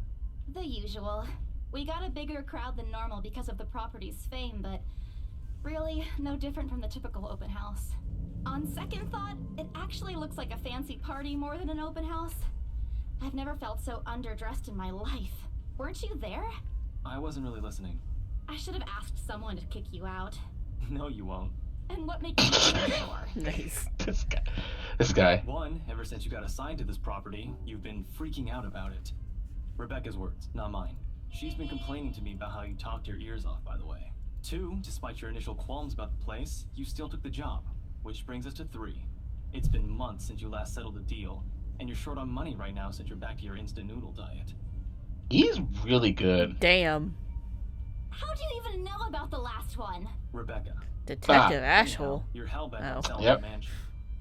The usual. We got a bigger crowd than normal because of the property's fame, but really no different from the typical open house. On second thought, it actually looks like a fancy party more than an open house. I've never felt so underdressed in my life. Weren't you there? I wasn't really listening. I should have asked someone to kick you out. No, you won't. And what makes you so sure? Nice. This guy. One, ever since you got assigned to this property, you've been freaking out about it. Rebecca's words, not mine. She's been complaining to me about how you talked your ears off, by the way. Two, despite your initial qualms about the place, you still took the job. Which brings us to three. It's been months since you last settled the deal, and you're short on money right now since you're back to your instant noodle diet. He's really good. Damn. How do you even know about the last one? Rebecca. Detective Anyhow, Ashhole. you're hellbent Oh. on selling Yep. the mansion.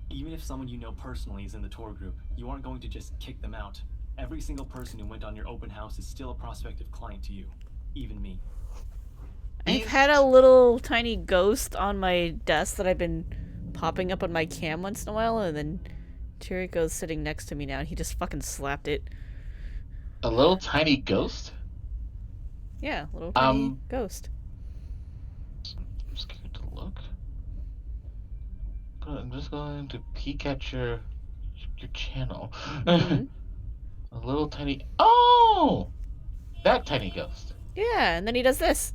Even if someone you know personally is in the tour group, you aren't going to just kick them out. Every single person who went on your open house is still a prospective client to you. Even me. I've had a little tiny ghost on my desk that I've been popping up on my cam once in a while, and then Chiriko's sitting next to me now, and he just fucking slapped it. A little tiny ghost? Yeah, little tiny ghost. I'm scared to look. But I'm just going to peek at your channel. Mm-hmm. A little tiny... Oh! That tiny ghost. Yeah, and then he does this.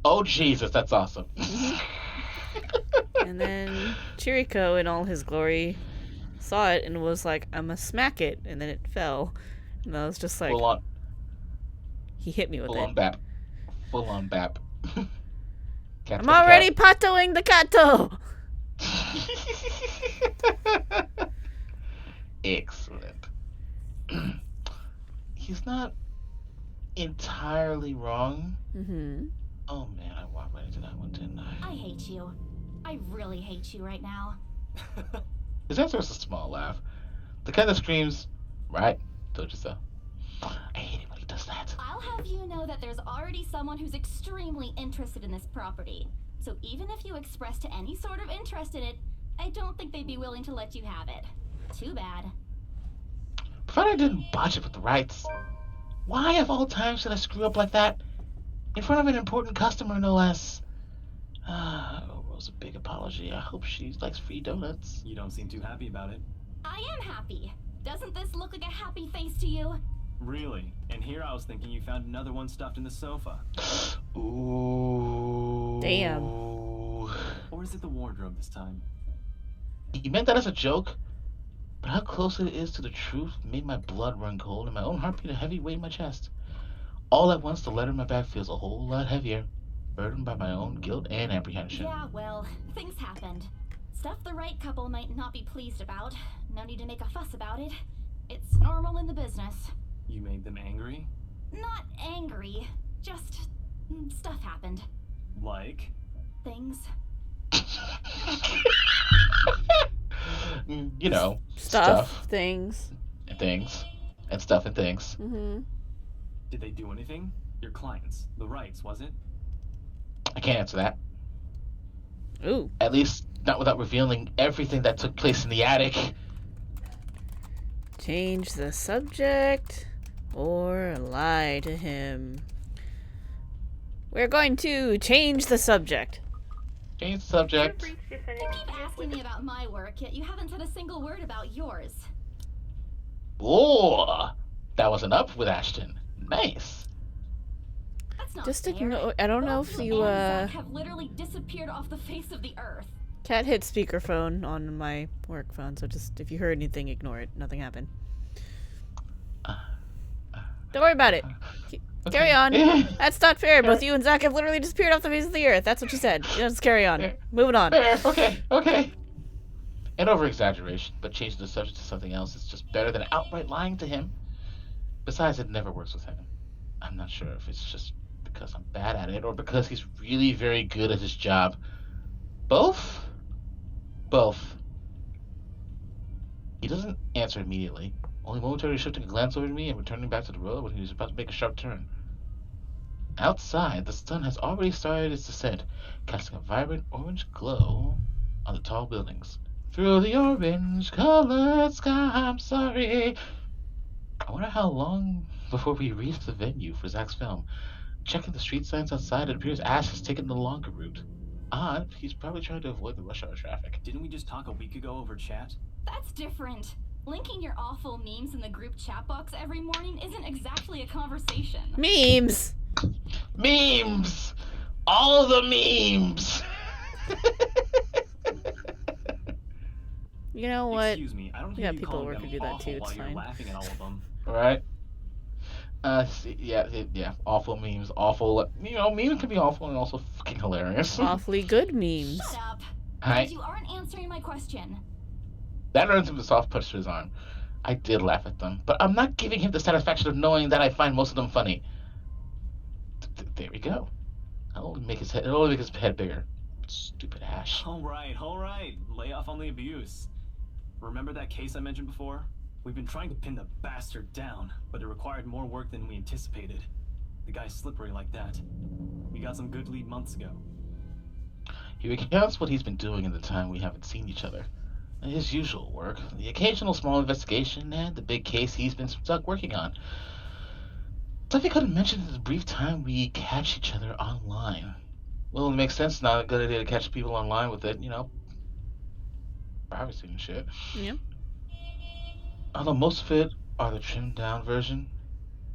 Oh, Jesus, that's awesome. And then Chiriko, in all his glory, saw it and was like, I'm gonna smack it, and then it fell. And I was just like... Full on. He hit me with Full it. on bap. Full on bap. I'm already patoing the kato! Excellent. He's not entirely wrong. Mm-hmm. Oh man, I walked right into that one, didn't I? I hate you. I really hate you right now. His answer was a small laugh. The kind that screams, right, told you so. I hate it when he does that. I'll have you know that there's already someone who's extremely interested in this property. So even if you expressed any sort of interest in it, I don't think they'd be willing to let you have it. Too bad. Provided I didn't botch it with the rights. Why of all times should I screw up like that? In front of an important customer, no less. It was a big apology. I hope she likes free donuts. You don't seem too happy about it. I am happy. Doesn't this look like a happy face to you? Really? And here I was thinking you found another one stuffed in the sofa. Ooh. Damn. Or is it the wardrobe this time? You meant that as a joke? But how close it is to the truth made my blood run cold and my own heart beat a heavy weight in my chest. All at once, the letter in my back feels a whole lot heavier, burdened by my own guilt and apprehension. Yeah, well, things happened. Stuff the right couple might not be pleased about. No need to make a fuss about it. It's normal in the business. You made them angry? Not angry. Just stuff happened. Like? Things. You know, Stuff, things. And things. And stuff and things. Mm-hmm. Did they do anything? Your clients. The rights, was it? I can't answer that. Ooh. At least not without revealing everything that took place in the attic. Change the subject or lie to him. We're going to change the subject. Change the subject. You keep asking me about my work, yet you haven't said a single word about yours. Oh, that was an up with Ashton. Nice. That's not Just fair. ignore. I don't know if you and Zach have literally disappeared off the face of the earth. Cat hit speakerphone on my work phone, so just if you heard anything, ignore it. Nothing happened. Don't worry about it. Carry on. That's not fair. Both you and Zach have literally disappeared off the face of the earth. That's what you said. Just carry on. Moving on. Fair. Okay. An over-exaggeration, but changing the subject to something else is just better than outright lying to him. Besides, it never works with him. I'm not sure if it's just because I'm bad at it or because he's really very good at his job. Both? Both. He doesn't answer immediately, only momentarily shifting a glance over to me and returning back to the road when he was about to make a sharp turn. Outside, the sun has already started its descent, casting a vibrant orange glow on the tall buildings. Through the orange-colored sky, I'm sorry. I wonder how long before we reach the venue for Zach's film. Checking the street signs outside, it appears Ash has taken the longer route. Odd, he's probably trying to avoid the rush hour traffic. Didn't we just talk a week ago over chat? That's different. Linking your awful memes in the group chat box every morning isn't exactly a conversation. Memes! Memes! All the memes! You know what? Excuse me, I don't We hear got you people calling who them can do that awful too, while it's you're fine. laughing at all of them. Right? Yeah, awful. You know, memes can be awful and also fucking hilarious. Awfully good memes. Shut up. Hi. Because you aren't answering my question. That earns him the soft push to his arm. I did laugh at them, but I'm not giving him the satisfaction of knowing that I find most of them funny. There we go. It'll only make his head bigger. Stupid Ash. All right. Lay off on the abuse. Remember that case I mentioned before? We've been trying to pin the bastard down, but it required more work than we anticipated. The guy's slippery like that. We got some good lead months ago. He recounts what he's been doing in the time we haven't seen each other. His usual work, the occasional small investigation, and the big case he's been stuck working on. Stuff he couldn't mention in the brief time we catch each other online. Well, it makes sense now. A good idea to catch people online with it, privacy and shit. Yeah. Although most of it are the trimmed down version,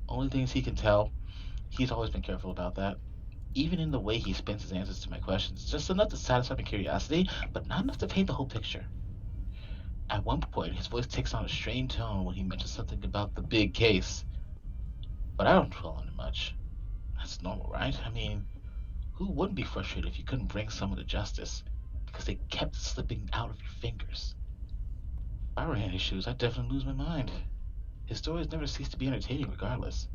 only things he can tell, he's always been careful about that. Even in the way he spins his answers to my questions, just enough to satisfy my curiosity, but not enough to paint the whole picture. At one point, his voice takes on a strained tone when he mentions something about the big case. But I don't dwell on it much. That's normal, right? I mean, who wouldn't be frustrated if you couldn't bring someone to justice because they kept slipping out of your fingers? If I were in his shoes, I'd definitely lose my mind. His stories never cease to be entertaining regardless.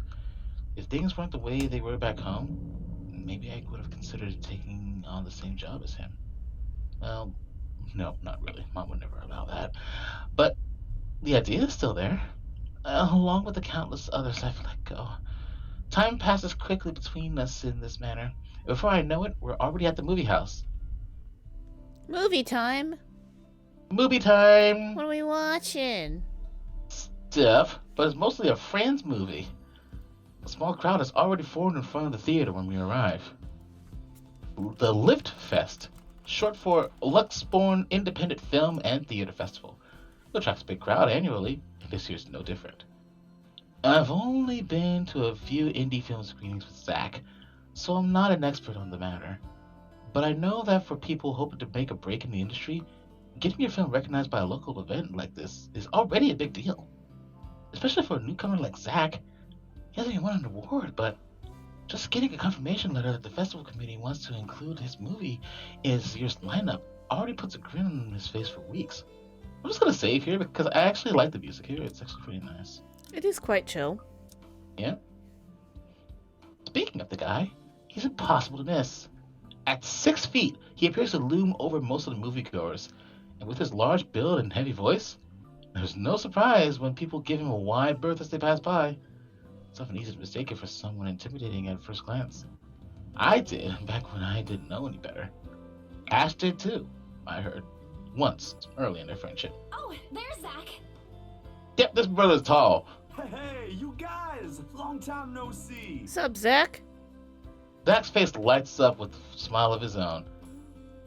If things weren't the way they were back home, maybe I would have considered taking on the same job as him. Well, no, not really. Mom would never allow that. But the idea is still there, along with the countless others I've let go. Time passes quickly between us in this manner. Before I know it, we're already at the movie house. Movie time. Movie time! What are we watching? Stuff, but it's mostly a Friends movie. A small crowd has already formed in front of the theater when we arrive. The Lift Fest, short for Luxborn Independent Film and Theater Festival, attracts a big crowd annually, and this year's no different. I've only been to a few indie film screenings with Zach, so I'm not an expert on the matter. But I know that for people hoping to make a break in the industry, getting your film recognized by a local event like this is already a big deal. Especially for a newcomer like Zach. He hasn't even won an award, but just getting a confirmation letter that the festival committee wants to include his movie in this year's lineup already puts a grin on his face for weeks. I'm just gonna save here because I actually like the music here. It's actually pretty nice. It is quite chill. Yeah. Speaking of the guy, he's impossible to miss. At 6 feet, he appears to loom over most of the moviegoers, and with his large build and heavy voice, there's no surprise when people give him a wide berth as they pass by. It's often easy to mistake it for someone intimidating at first glance. I did back when I didn't know any better. Ash did too, I heard. Once, early in their friendship. Oh, there's Zach. Yep, this brother's tall. Hey, you guys! Long time no see. What's up, Zach? Zach's face lights up with a smile of his own.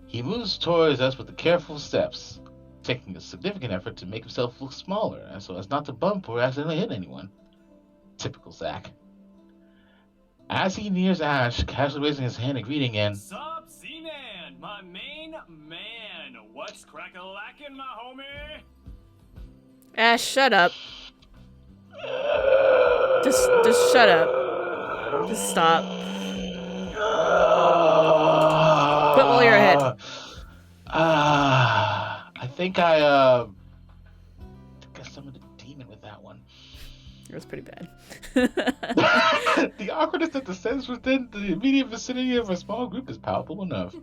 He moves towards us with careful steps, taking a significant effort to make himself look smaller so as not to bump or accidentally hit anyone. Typical Zach. As he nears Ash, casually raising his hand in greeting and... Sup, C-Man, my main man. What's crack-a-lackin', my homie? Ash, shut up. Just shut up. Just stop. Quit while you're ahead. I think I summoned a demon with that one. It was pretty bad. The awkwardness that descends within the immediate vicinity of a small group is palpable enough.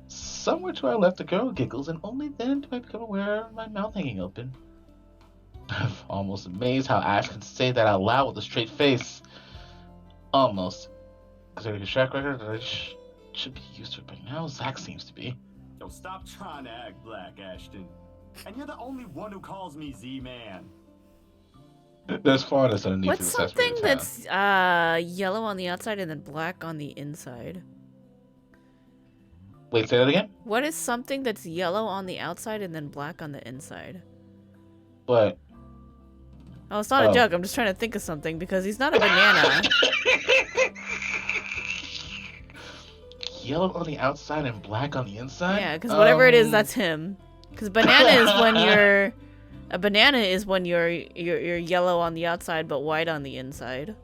Somewhere to our left, a girl giggles, and only then do I become aware of my mouth hanging open. I'm almost amazed how Ash can say that out loud with a straight face. Almost. Considering his track record, I should be used to it by now. Zach seems to be. Yo, stop trying to act black, Ashton. And you're the only one who calls me Z-Man. There's fairness underneath. What's something that's yellow on the outside and then black on the inside? Wait, say that again? What is something that's yellow on the outside and then black on the inside? What? Oh, it's not a joke. I'm just trying to think of something because he's not a banana. Yellow on the outside and black on the inside? Yeah, because whatever it is, that's him. Because banana is when you're... A banana is when you're yellow on the outside but white on the inside.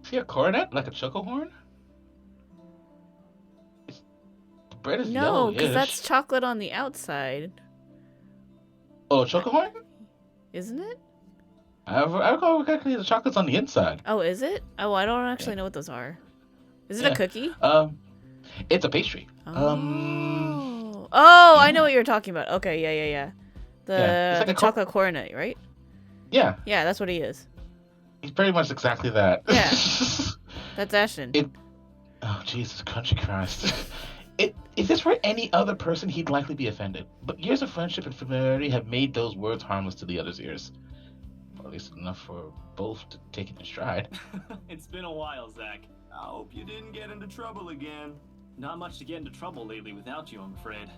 Is he a coronet? Like a choco horn? Bread is No, yellowish. because that's chocolate on the outside. Oh, chocolate? Isn't it? I recall correctly the chocolate's on the inside. Oh, is it? Oh, I don't actually know what those are. Is it Yeah. a cookie? It's a pastry. Oh, I know what you're talking about. Okay, yeah. It's like The a chocolate cornet, right? Yeah. Yeah, that's what he is. He's pretty much exactly that. Yeah. That's Ashton. Oh, Jesus, country Christ. If this were any other person, he'd likely be offended. But years of friendship and familiarity have made those words harmless to the other's ears. Or at least enough for both to take it in stride. It's been a while, Zach. I hope you didn't get into trouble again. Not much to get into trouble lately without you, I'm afraid.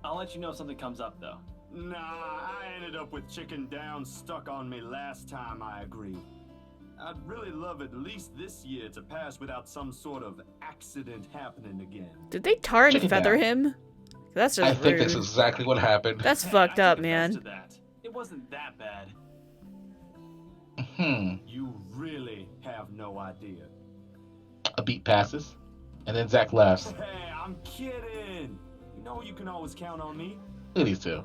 I'll let you know if something comes up, though. Nah, I ended up with chicken down stuck on me last time I agreed. I'd really love at least this year to pass without some sort of accident happening again. Did they tar and Chicken feather down. him? That's just I think rude. that's exactly what happened. That's Hey, fucked I up, took man. offense to that. It wasn't that bad. You really have no idea. A beat passes, and then Zach laughs. Hey, I'm kidding. You know you can always count on me. Look at these two.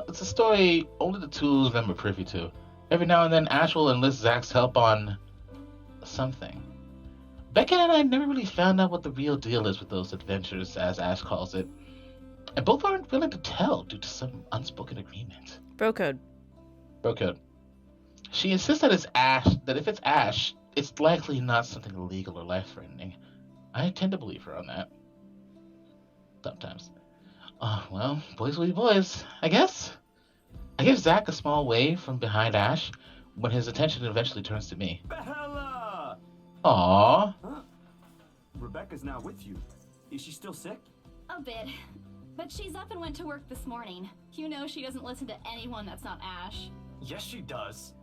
It's a story only the two of them are privy to. Every now and then, Ash will enlist Zach's help on something. Beckett and I never really found out what the real deal is with those adventures, as Ash calls it. And both aren't willing to tell due to some unspoken agreement. Bro code. She insists that if it's Ash, it's likely not something illegal or life-threatening. I tend to believe her on that. Sometimes. Well, boys will be boys, I guess. I give Zach a small wave from behind Ash when his attention eventually turns to me. Bella! Aww. Huh? Rebecca's not with you. Is she still sick? A bit. But she's up and went to work this morning. You know she doesn't listen to anyone that's not Ash. Yes, she does.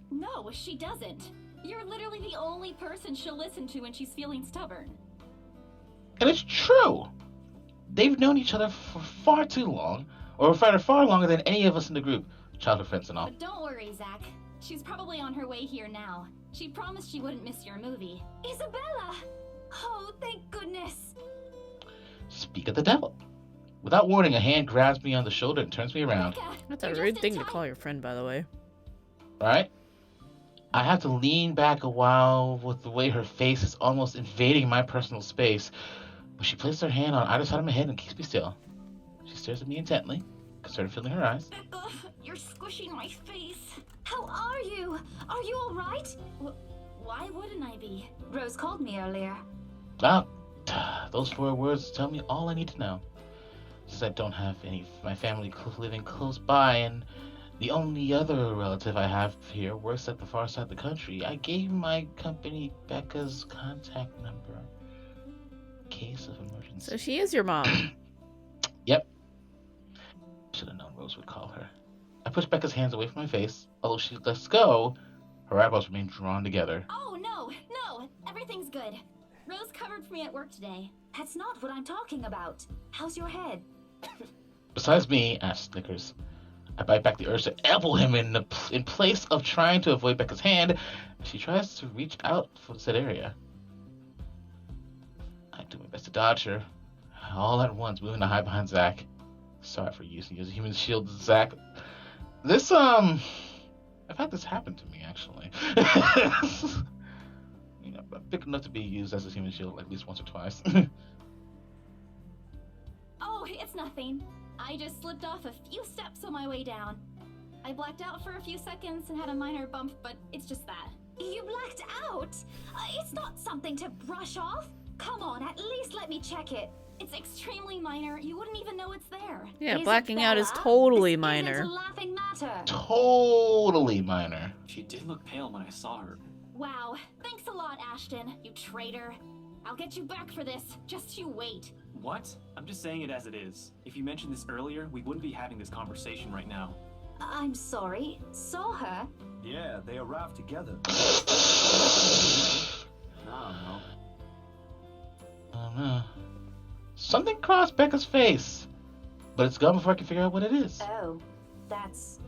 No, she doesn't. You're literally the only person she'll listen to when she's feeling stubborn. And it's true. They've known each other for far too long, or far longer than any of us in the group. Childhood friends and all. But don't worry, Zach. She's probably on her way here now. She promised she wouldn't miss your movie. Isabella! Oh, thank goodness. Speak of the devil. Without warning, a hand grabs me on the shoulder and turns me around. That's a rude thing to call your friend, by the way. Right? I have to lean back a while with the way her face is almost invading my personal space. But she places her hand on either side of my head and keeps me still. She stares at me intently, concerned filling her eyes. Ugh, you're squishing my face. How are you? Are you all right? Why wouldn't I be? Rose called me earlier. Those 4 words tell me all I need to know. Since I don't have any of my family living close by, and the only other relative I have here works at the far side of the country, I gave my company Becca's contact number. Case of emergency. So she is your mom. Yep. Should have known Rose would call her. I push Becca's hands away from my face. Although she lets go, her eyebrows remain drawn together. Oh, no. Everything's good. Rose covered for me at work today. That's not what I'm talking about. How's your head? Besides me, Ash snickers. I bite back the urge to elbow him in place of trying to avoid Becca's hand. She tries to reach out for said area. I do my best to dodge her, all at once, moving to hide behind Zach. Sorry for using you as a human shield, Zach. This, I've had this happen to me, actually. You know, I'm big enough to be used as a human shield at least once or twice. Oh, it's nothing. I just slipped off a few steps on my way down. I blacked out for a few seconds and had a minor bump, but it's just that. You blacked out? It's not something to brush off. Come on, at least let me check it. It's extremely minor. You wouldn't even know it's there. Yeah, blacking out is totally minor. Isn't a laughing matter. Totally minor. She did look pale when I saw her. Wow. Thanks a lot, Ashton, you traitor. I'll get you back for this. Just you wait. What? I'm just saying it as it is. If you mentioned this earlier, we wouldn't be having this conversation right now. I'm sorry. Saw her? Yeah, they arrived together. I Oh no. Something crossed Becca's face, but it's gone before I can figure out what it is. Oh, that's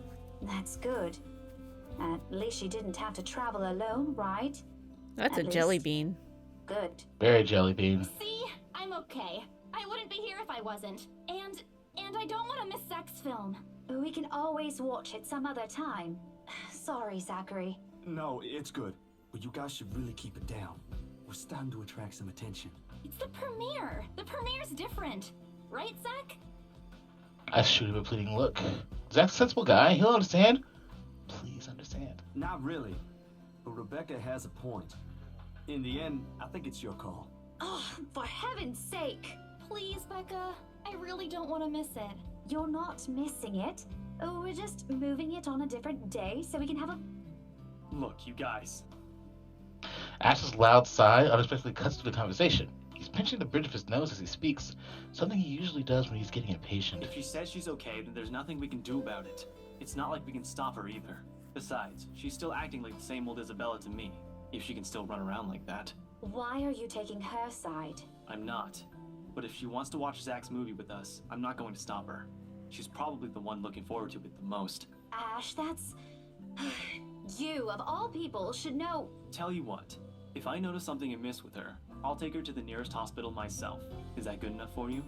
good. At least she didn't have to travel alone, right? That's At a jelly least. bean. Good. Very jelly bean. See? I'm okay. I wouldn't be here if I wasn't. And I don't want to miss Zach's film. We can always watch it some other time. Sorry, Zachary. No, it's good. But you guys should really keep it down. We're starting to attract some attention. It's the premiere. The premiere's different. Right, Zach? I shoot him a pleading look. Zach's a sensible guy. He'll understand. Please understand. Not really. But Rebecca has a point. In the end, I think it's your call. Oh, for heaven's sake! Please, Becca. I really don't want to miss it. You're not missing it. Oh, we're just moving it on a different day so we can have a... Look, you guys. Ash's loud sigh unexpectedly cuts to the conversation. He's pinching the bridge of his nose as he speaks, something he usually does when he's getting impatient. If she says she's okay, then there's nothing we can do about it. It's not like we can stop her either. Besides, she's still acting like the same old Isabella to me, if she can still run around like that. Why are you taking her side? I'm not. But if she wants to watch Zach's movie with us, I'm not going to stop her. She's probably the one looking forward to it the most. Ash, that's... You, of all people, should know... Tell you what, if I notice something amiss with her, I'll take her to the nearest hospital myself. Is that good enough for you?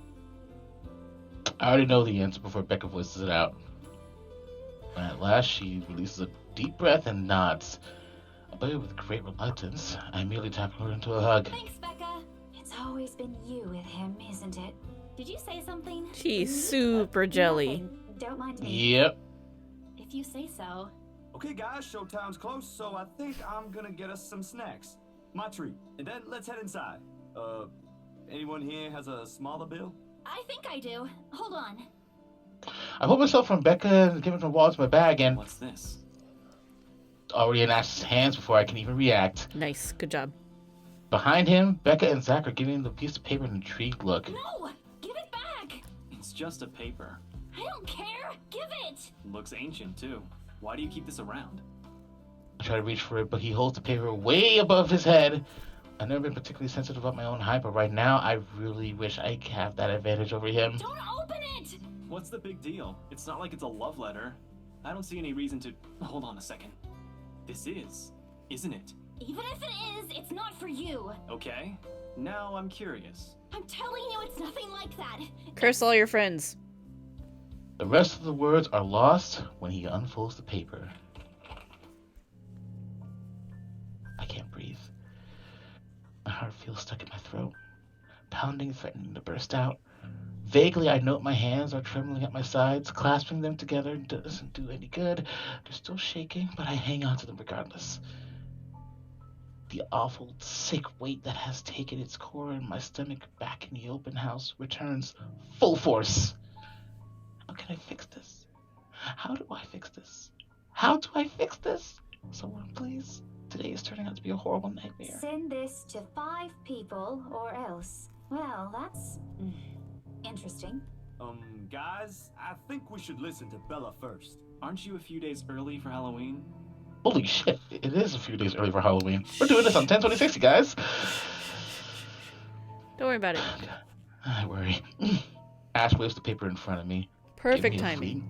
I already know the answer before Becca voices it out. And at last, she releases a deep breath and nods. Albeit with great reluctance, I merely tap her into a hug. Thanks, Becca. It's always been you with him, isn't it? Did you say something? She's super jelly. Nothing. Don't mind me. Yep. If you say so. Okay, guys, showtime's close, so I think I'm gonna get us some snacks. My treat. And then let's head inside. Anyone here has a smaller bill? I think I do. Hold on. I pull myself from Becca and give it from Wall to my bag, and What's this? already in Ash's hands before I can even react. Nice. Good job. Behind him, Becca and Zach are giving the piece of paper an intrigued look. No! Give it back! It's just a paper. I don't care! Give it! Looks ancient, too. Why do you keep this around? I try to reach for it, but he holds the paper way above his head. I've never been particularly sensitive about my own height, but right now, I really wish I could have that advantage over him. Don't open it! What's the big deal? It's not like it's a love letter. I don't see any reason to... Hold on a second. This is, isn't it? Even if it is, it's not for you. Okay. Now I'm curious. I'm telling you, it's nothing like that. Curse all your friends. The rest of the words are lost when he unfolds the paper. I can't breathe. My heart feels stuck in my throat, pounding, threatening to burst out. Vaguely, I note my hands are trembling at my sides. Clasping them together doesn't do any good. They're still shaking, but I hang on to them regardless. The awful, sick weight that has taken its core in my stomach back in the open house returns full force. How can I fix this? How do I fix this? How do I fix this? Someone, please. Today is turning out to be a horrible nightmare. Send this to 5 people or else. Well, that's... interesting. Guys, I think we should listen to Bella first. Aren't you a few days early for Halloween? Holy shit, it is a few days early for Halloween. We're doing this on 10/26, you guys. Don't worry about it. I worry. Ash waves the paper in front of me. Perfect timing.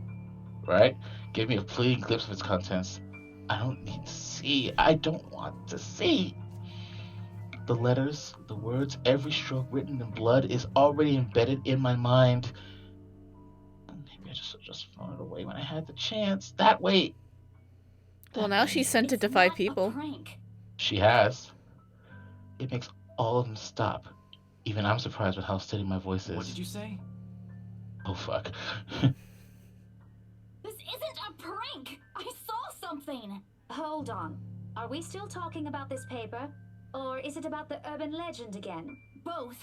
Right? Give me a fleeting glimpse of its contents. I don't need to see. I don't want to see. The letters, the words, every stroke written in blood is already embedded in my mind. Maybe I just thrown it away when I had the chance. That way. Well, now she sent it to 5 people. Prank. She has. It makes all of them stop. Even I'm surprised with how steady my voice is. What did you say? Oh, fuck. This isn't a prank! I saw something! Hold on. Are we still talking about this paper? Or is it about the urban legend again? Both.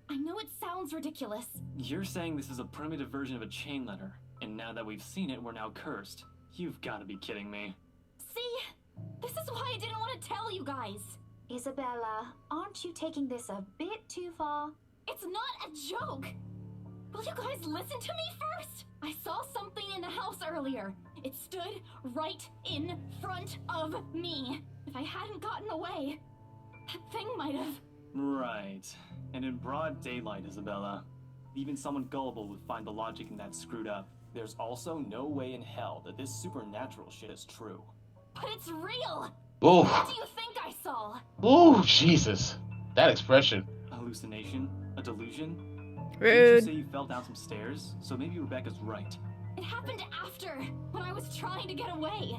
I know it sounds ridiculous. You're saying this is a primitive version of a chain letter, and now that we've seen it, we're now cursed. You've got to be kidding me. See? This is why I didn't want to tell you guys. Isabella, aren't you taking this a bit too far? It's not a joke! Will you guys listen to me first? I saw something in the house earlier. It stood right in front of me. If I hadn't gotten away, that thing might have... Right. And in broad daylight, Isabella. Even someone gullible would find the logic in that screwed up. There's also no way in hell that this supernatural shit is true. But it's real! Oh. What do you think I saw? Oh, Jesus. That expression. A hallucination? A delusion? Didn't you Rude. say you fell down some stairs? So maybe Rebecca's right. It happened after, when I was trying to get away.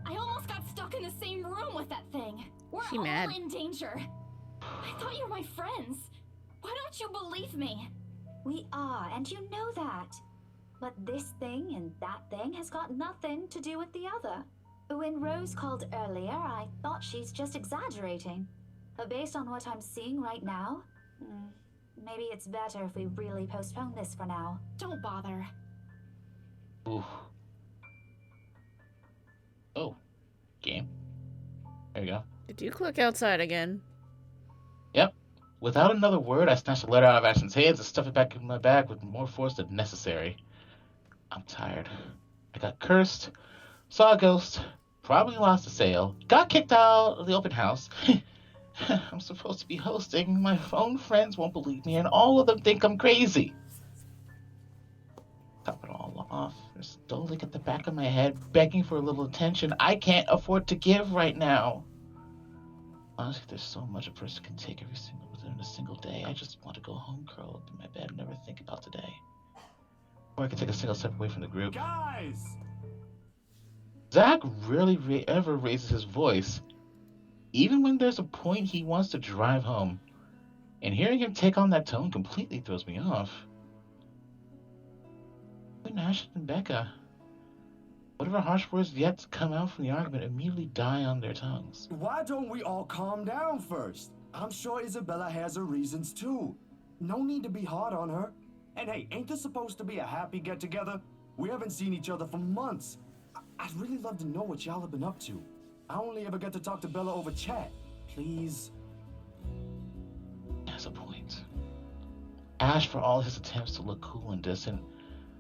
I almost got stuck in the same room with that thing. We're She all mad. in danger. I thought you were my friends. Why don't you believe me? We are, and you know that. But this thing and that thing has got nothing to do with the other. When Rose called earlier, I thought she's just exaggerating. But based on what I'm seeing right now, maybe it's better if we really postpone this for now. Don't bother. Ooh. Oh. Game. There you go. Did you click outside again? Yep. Without another word, I snatched the letter out of Ashton's hands and stuffed it back in my bag with more force than necessary. I'm tired. I got cursed, saw a ghost, probably lost a sale, got kicked out of the open house. I'm supposed to be hosting. My own friends won't believe me, and all of them think I'm crazy. Top it all off. There's Stolik at the back of my head, begging for a little attention I can't afford to give right now. Honestly, there's so much a person can take within a single day. I just want to go home, curl up in my bed, and never think about today. Or I can take a single step away from the group. Guys! Zach rarely ever raises his voice, even when there's a point he wants to drive home. And hearing him take on that tone completely throws me off. When Ash and Becca, whatever harsh words yet to come out from the argument immediately die on their tongues. Why don't we all calm down first? I'm sure Isabella has her reasons too. No need to be hard on her. And hey, ain't this supposed to be a happy get-together? We haven't seen each other for months. I'd really love to know what y'all have been up to. I only ever get to talk to Bella over chat. Please. Has a point. Ash, for all his attempts to look cool and distant,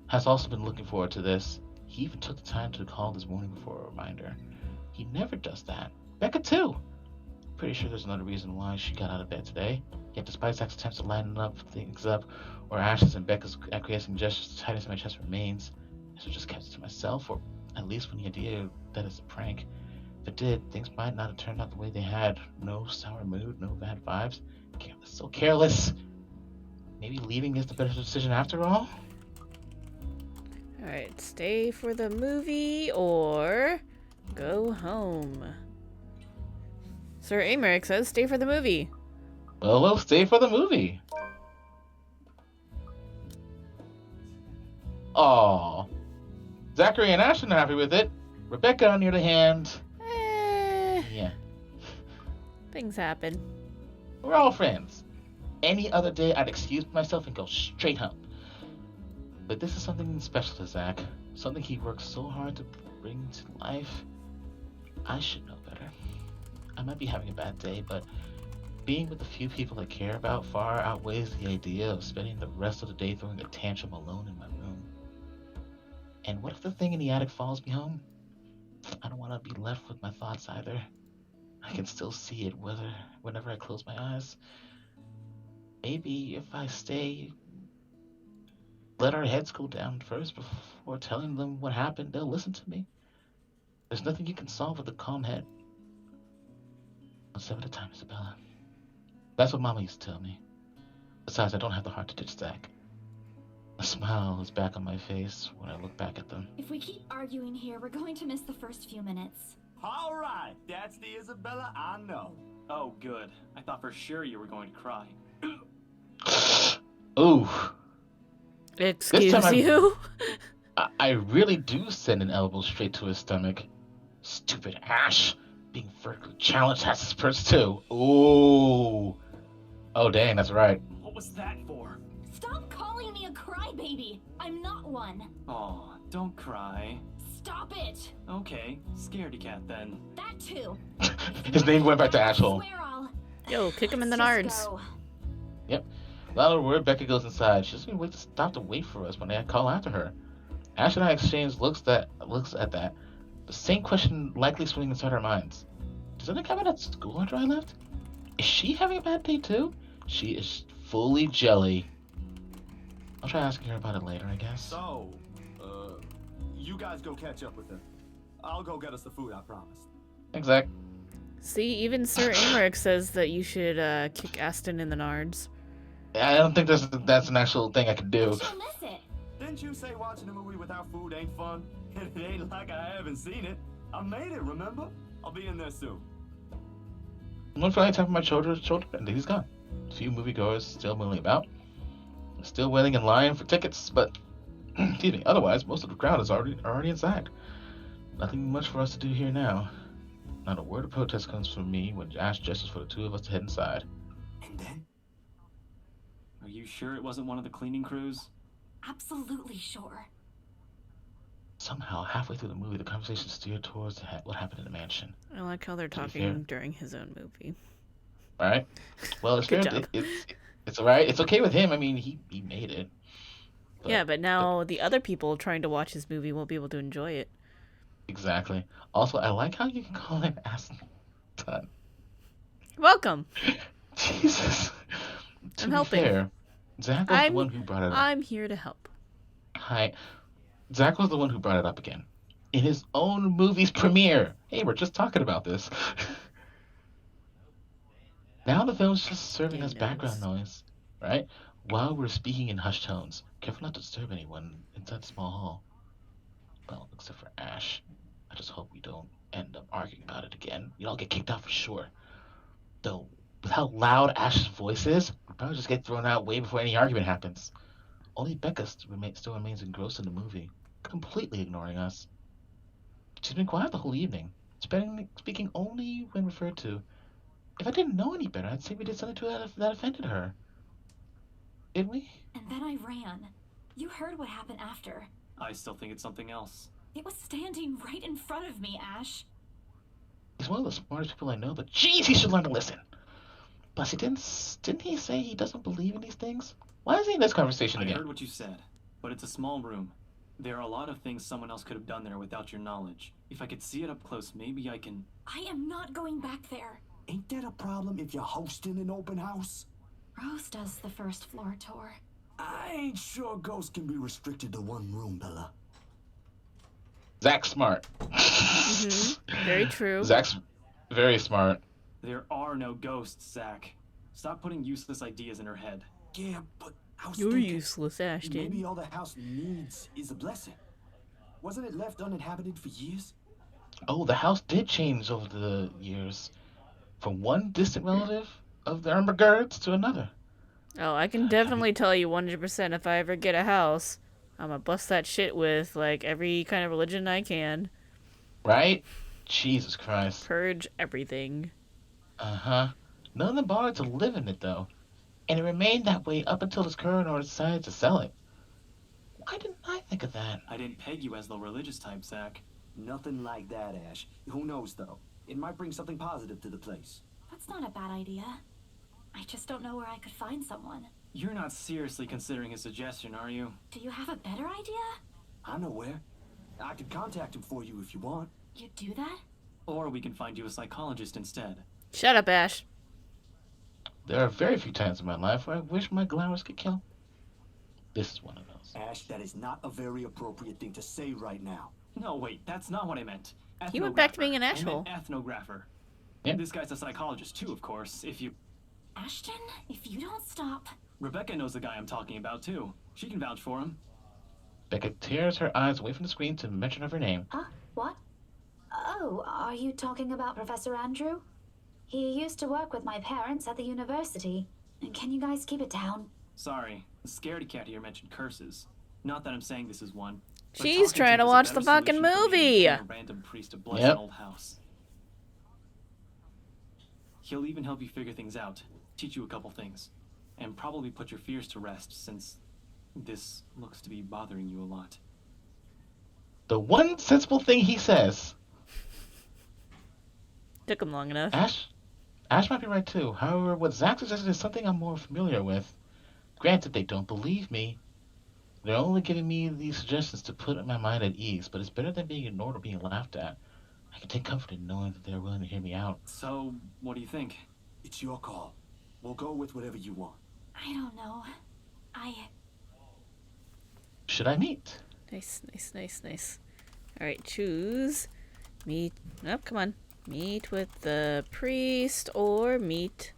has also been looking forward to this. He even took the time to call this morning for a reminder. He never does that. Becca too. Pretty sure there's another reason why she got out of bed today. Yet despite Zach's attempts to line things up, or Ash's and Becca's acquiescing gestures, the tightness in my chest remains. I should have just kept it to myself, or at least when the idea that it's a prank. If it did, things might not have turned out the way they had. No sour mood, no bad vibes. Careless, so careless. Maybe leaving is the better decision after all? Alright, stay for the movie or go home. Sir Americ says stay for the movie. Well, we'll stay for the movie. Aww. Zachary and Ashton are happy with it. Rebecca, on the other hand... Yeah. Things happen. We're all friends. Any other day, I'd excuse myself and go straight home. But this is something special to Zach. Something he worked so hard to bring to life. I should know better. I might be having a bad day, but being with the few people I care about far outweighs the idea of spending the rest of the day throwing a tantrum alone in my room. And what if the thing in the attic follows me home? I don't want to be left with my thoughts either. I can still see it whenever I close my eyes. Maybe if I stay, let our heads cool down first before telling them what happened, they'll listen to me. There's nothing you can solve with a calm head. One step at a time, Isabella. That's what Mama used to tell me. Besides, I don't have the heart to ditch Zach. A smile is back on my face when I look back at them. If we keep arguing here, we're going to miss the first few minutes. All right, that's the Isabella I know. Oh, good. I thought for sure you were going to cry. Ooh. Excuse you? I really do send an elbow straight to his stomach. Stupid Ash. Being vertically challenged has its perks too. Ooh. Oh, dang, that's right. What was that for? Stop calling me a crybaby. I'm not one. Aw, don't cry. Stop it. Okay, scaredy cat then. That too. His name went back to Asshole. Yo, kick him in the nards. Yep. Without a word, Becca goes inside. She doesn't even stop to wait for us when I call after her. Ash and I exchange looks at that. The same question likely swimming inside our minds. Does anything happen at school after I left? Is she having a bad day too? She is fully jelly. I'll try asking her about it later, I guess. So, you guys go catch up with her. I'll go get us the food, I promise. Exact. See, even Sir Americ says that you should kick Aston in the nards. I don't think that's an actual thing I can do. She'll miss it. Didn't you say watching a movie without food ain't fun? It ain't like I haven't seen it. I made it, remember? I'll be in there soon. One Friday, tapping my shoulder, and he's gone. A few moviegoers still milling about, still waiting in line for tickets, but excuse me. Otherwise, most of the crowd is already inside. Nothing much for us to do here now. Not a word of protest comes from me when Ash gestures for the two of us to head inside. And then? Are you sure it wasn't one of the cleaning crews? Absolutely sure. Somehow, halfway through the movie, the conversation steered towards what happened in the mansion. I like how they're talking during his own movie. All right. Well, it's Good fair. job. It's all right. It's okay with him. I mean, he made it. But now the other people trying to watch his movie won't be able to enjoy it. Exactly. Also, I like how you can call him Aston. Welcome. Jesus. I'm helping. Fair, Zach was the one who brought it up. I'm here to help. Hi. Zach was the one who brought it up again. In his own movie's premiere. Hey, we're just talking about this. Now the film's just serving as background noise, right? While we're speaking in hushed tones. Careful not to disturb anyone inside the small hall. Well, except for Ash. I just hope we don't end up arguing about it again. You'll all get kicked out for sure. Though, with how loud Ash's voice is, we'll probably just get thrown out way before any argument happens. Only Becca still remains engrossed in the movie, completely ignoring us. She's been quiet the whole evening, speaking only when referred to. If I didn't know any better, I'd say we did something to her that offended her. Didn't we? And then I ran. You heard what happened after. I still think it's something else. It was standing right in front of me, Ash. He's one of the smartest people I know, but jeez, he should learn to listen. Plus, didn't he say he doesn't believe in these things? Why is he in this conversation again? I heard what you said, but it's a small room. There are a lot of things someone else could have done there without your knowledge. If I could see it up close, maybe I can... I am not going back there. Ain't that a problem if you're hosting an open house? Rose does the first floor tour. I ain't sure ghosts can be restricted to one room, Bella. Zach's smart. Very true. Zach's very smart. There are no ghosts, Zach. Stop putting useless ideas in her head. Yeah, but I was You're thinking, useless, Ashton. maybe all the house needs is a blessing. Wasn't it left uninhabited for years? Oh, the house did change over the years. From one distant relative of the Ermengardes to another. Oh, I can definitely tell you 100% if I ever get a house, I'm gonna bust that shit with, like, every kind of religion I can. Right? Jesus Christ. Purge everything. Uh-huh. None of them bothered to live in it, though. And it remained that way up until this current owner decided to sell it. Why didn't I think of that? I didn't peg you as the religious type, Zach. Nothing like that, Ash. Who knows, though? It might bring something positive to the place. That's not a bad idea. I just don't know where I could find someone. You're not seriously considering a suggestion, are you? Do you have a better idea? I know where. I could contact him for you if you want. You do that? Or we can find you a psychologist instead. Shut up, Ash. There are very few times in my life where I wish my glowers could kill. This is one of those. Ash, that is not a very appropriate thing to say right now. No, wait, that's not what I meant. He went back to being an I asshole. meant ethnographer. Yep. This guy's a psychologist too, of course, if you... Ashton, if you don't stop... Rebecca knows the guy I'm talking about too. She can vouch for him. Becca tears her eyes away from the screen to mention of her name. Huh? What? Oh, are you talking about Professor Andrew? He used to work with my parents at the university. Can you guys keep it down? Sorry, the scaredy cat here mentioned curses. Not that I'm saying this is one. but She's talking trying to him is a watch better the fucking solution for me than movie. being a random priest to bless an old house. He'll even help you figure things out, teach you a couple things, and probably put your fears to rest since this looks to be bothering you a lot. The one sensible thing he says. Took him long enough. Ash might be right too. However, what Zach suggested is something I'm more familiar with. Granted, they don't believe me. They're only giving me these suggestions to put my mind at ease, but it's better than being ignored or being laughed at. I can take comfort in knowing that they're willing to hear me out. So, what do you think? It's your call. We'll go with whatever you want. I don't know. Should I meet? Nice, nice, nice, nice. Alright, choose. Meet. Oh, come on. Meet with the priest or meet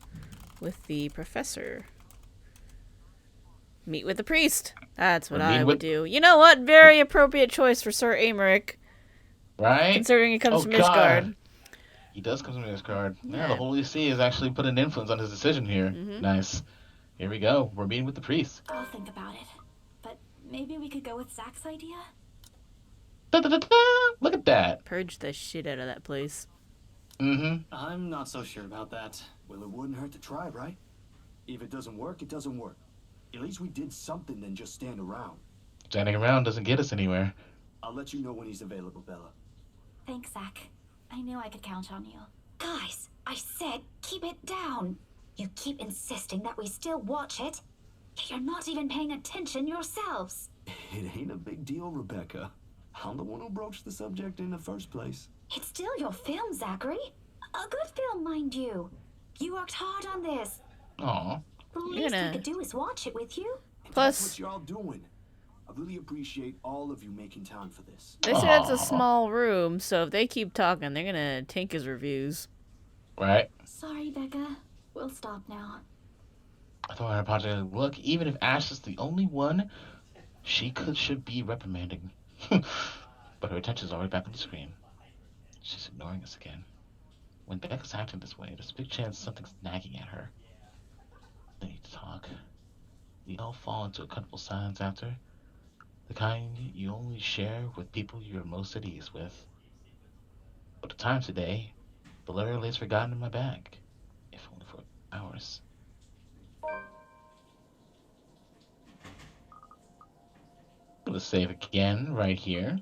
with the professor. Meet with the priest. That's what We're I meeting would with- do. You know what? Very appropriate choice for Sir Amaric. Right? Considering he comes from God. Ishgard. He does come from Ishgard. Yeah, Yeah. the Holy See has actually put an influence on his decision here. Mhm. Nice. Here we go. We're meeting with the priest. I'll think about it. But maybe we could go with Zach's idea? Da-da-da-da! Look at that. Purge the shit out of that place. Mm-hmm. I'm not so sure about that. Well, it wouldn't hurt to try, right? If it doesn't work, it doesn't work. At least we did something than just stand around. Standing around doesn't get us anywhere. I'll let you know when he's available, Bella. Thanks, Zach. I knew I could count on you. Guys, I said keep it down. You keep insisting that we still watch it. Yet you're not even paying attention yourselves. It ain't a big deal, Rebecca. I'm the one who broached the subject in the first place. It's still your film, Zachary. A good film, mind you. You worked hard on this. Aw. The least we could do is watch it with you. Plus, That's what y'all doing. I really appreciate all of you making time for this. they said it's a small room, so if they keep talking, they're gonna tank his reviews. Right? Sorry, Becca. We'll stop now. I thought her project, look, even if Ash is the only one, should be reprimanding. But her attention's already back on the screen. She's ignoring us again. When Becca's acting this way, there's a big chance something's nagging at her. They need to talk. We all fall into a comfortable silence after. The kind you only share with people you're most at ease with. But at times today, the letter lays forgotten in my bag. If only for hours. I'm gonna save again right here.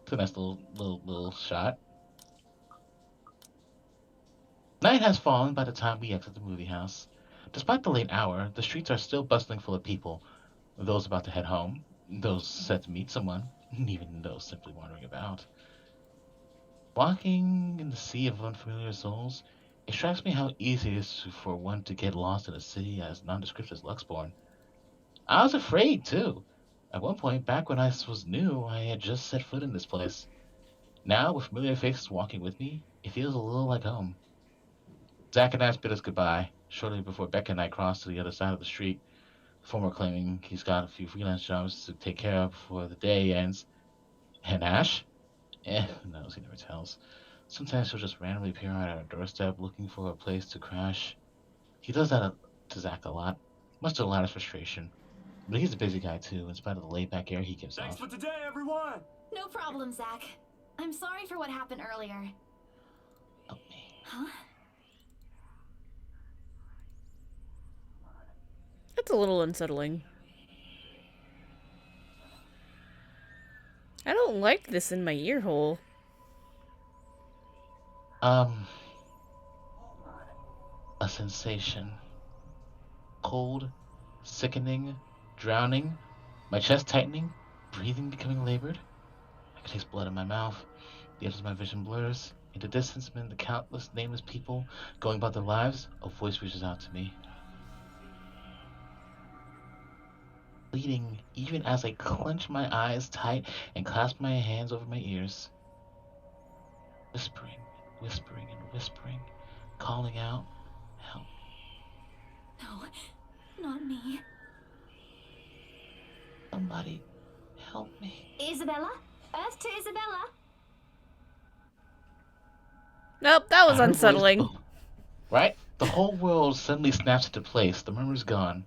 It's a nice little shot. Night has fallen by the time we exit the movie house. Despite the late hour, the streets are still bustling full of people. Those about to head home, those set to meet someone, even those simply wandering about. Walking in the sea of unfamiliar souls, it strikes me how easy it is for one to get lost in a city as nondescript as Luxborn. I was afraid, too. At one point, back when I was new, I had just set foot in this place. Now, with familiar faces walking with me, it feels a little like home. Zach and Ash bid us goodbye, shortly before Becca and I crossed to the other side of the street, the former claiming he's got a few freelance jobs to take care of before the day ends. And Ash? Who knows, he never tells. Sometimes he'll just randomly appear at our doorstep looking for a place to crash. He does that to Zach a lot, much to the latter's frustration. But he's a busy guy too, in spite of the laid-back air he gives Thanks off. for today, everyone! No problem, Zach. I'm sorry for what happened earlier. Help me. Huh? That's a little unsettling. I don't like this in my ear hole. A sensation. Cold, sickening, drowning, my chest tightening, breathing becoming labored. I can taste blood in my mouth. The edges of my vision blurs. In the distance, amid the countless nameless people going about their lives, a voice reaches out to me. Bleeding even as I clench my eyes tight and clasp my hands over my ears. Whispering, whispering, and whispering, calling out, help. No, not me. Somebody, help me. Isabella? Earth to Isabella? Nope, that was I heard unsettling. voice- Right? The whole world suddenly snaps into place. The murmur's gone.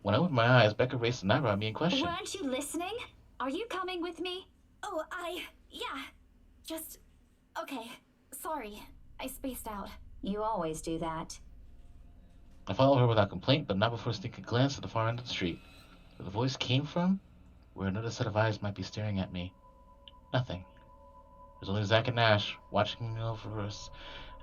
When I opened my eyes, Becca raised an eyebrow at me in question. Weren't you listening? Are you coming with me? Oh, yeah. Just, okay. Sorry, I spaced out. You always do that. I followed her without complaint, but not before sneaking a glance at the far end of the street. Where the voice came from, where another set of eyes might be staring at me. Nothing. There's only Zach and Ash watching over us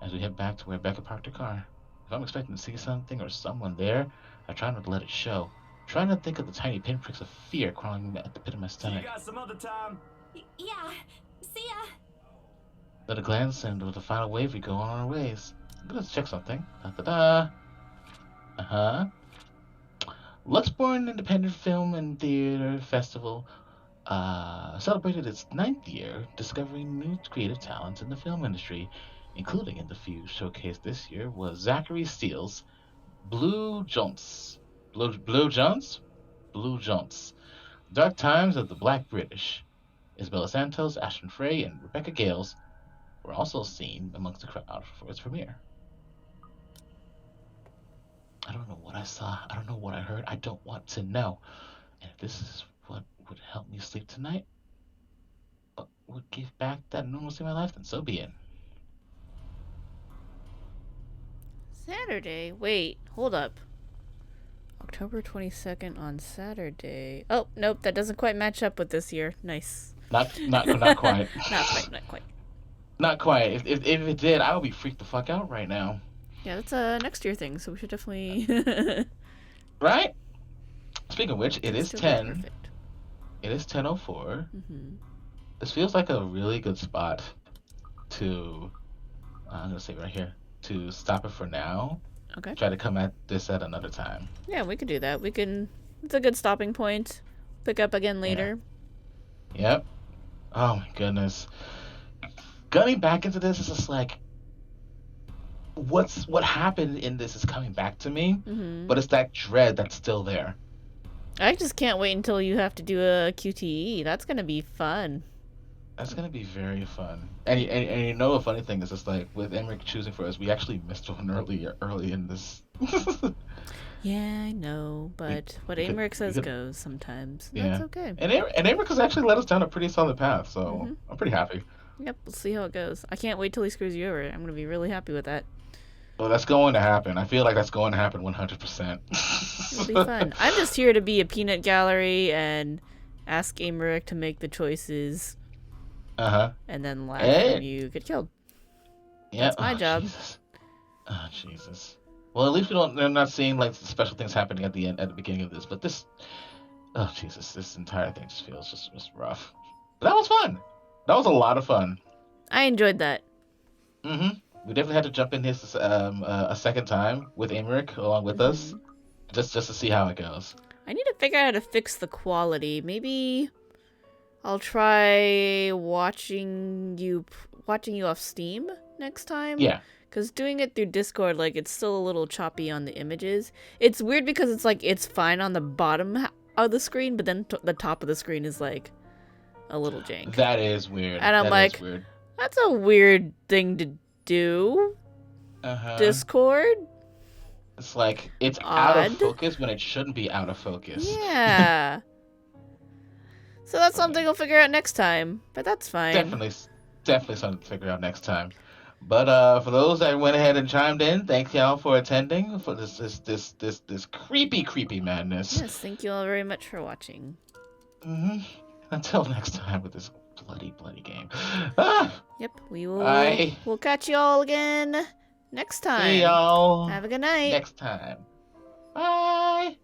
as we head back to where Becca parked her car. If I'm expecting to see something or someone there, I try not to let it show. Trying to think of the tiny pinpricks of fear crawling at the pit of my See you stomach. guys some other time. Yeah, see ya. Let a glance, and with a final wave, we go on our ways. Let's check something. Da-da-da. Uh-huh. Luxborn Independent Film and Theater Festival celebrated its 9th year, discovering new creative talents in the film industry, including in the few showcased this year was Zachary Steele's Blue Jones. Blue Jones? Blue Jones. Dark Times of the Black British. Isabella Santos, Ashton Frey, and Rebecca Gales were also seen amongst the crowd for its premiere. I don't know what I saw. I don't know what I heard. I don't want to know. And if this is what would help me sleep tonight, but would give back that normalcy in my life, then so be it. Saturday? Wait, hold up. October 22nd on Saturday. Oh, nope, that doesn't quite match up with this year. Nice. Not quite. Not quite. Not quite. If it did, I would be freaked the fuck out right now. Yeah, that's a next year thing, so we should definitely... Right? Speaking of which, it is 10. Perfect. It is 10:04. Mm-hmm. This feels like a really good spot to, I'm going to say right here, to stop it for now. Okay. Try to come at this at another time. Yeah, we could do that. We can... It's a good stopping point. Pick up again later. Yeah. Yep. Oh my goodness. Gunning back into this is just like, what happened in this is coming back to me, but it's that dread that's still there. I just can't wait until you have to do a QTE. That's gonna be fun. That's gonna be very fun. And you know the funny thing is, it's like with Emmerich choosing for us, we actually missed one early in this. Yeah, I know, but what Emmerich says goes sometimes. Yeah. That's okay. And Emmerich has actually led us down a pretty solid path, so I'm pretty happy. Yep, we'll see how it goes. I can't wait till he screws you over. I'm gonna be really happy with that. Well, that's going to happen. I feel like that's going to happen 100%. It'll be fun. I'm just here to be a peanut gallery and ask Emmerich to make the choices. And then laugh when you get killed. Yeah. That's my job. Jesus. Oh, Jesus. Well, at least they're not seeing like special things happening at the beginning of this, but this, oh Jesus, this entire thing just feels just rough. But that was fun. That was a lot of fun. I enjoyed that. We definitely had to jump in his a second time with Emmerich along with us, just to see how it goes. I need to figure out how to fix the quality. Maybe I'll try watching you off Steam next time. Yeah. Because doing it through Discord, like, it's still a little choppy on the images. It's weird because it's like it's fine on the bottom of the screen, but then the top of the screen is like a little jank. That is weird. And I'm like, that's a weird thing to do. Discord? It's like it's odd. Out of focus when it shouldn't be out of focus. Yeah. So that's something we'll figure out next time. But that's fine. Definitely something to figure out next time. But for those that went ahead and chimed in, thank y'all for attending for this creepy madness. Yes, thank you all very much for watching. Until next time with this bloody game. Yep, we'll catch you all again next time. See y'all Have a good night. Next time. Bye.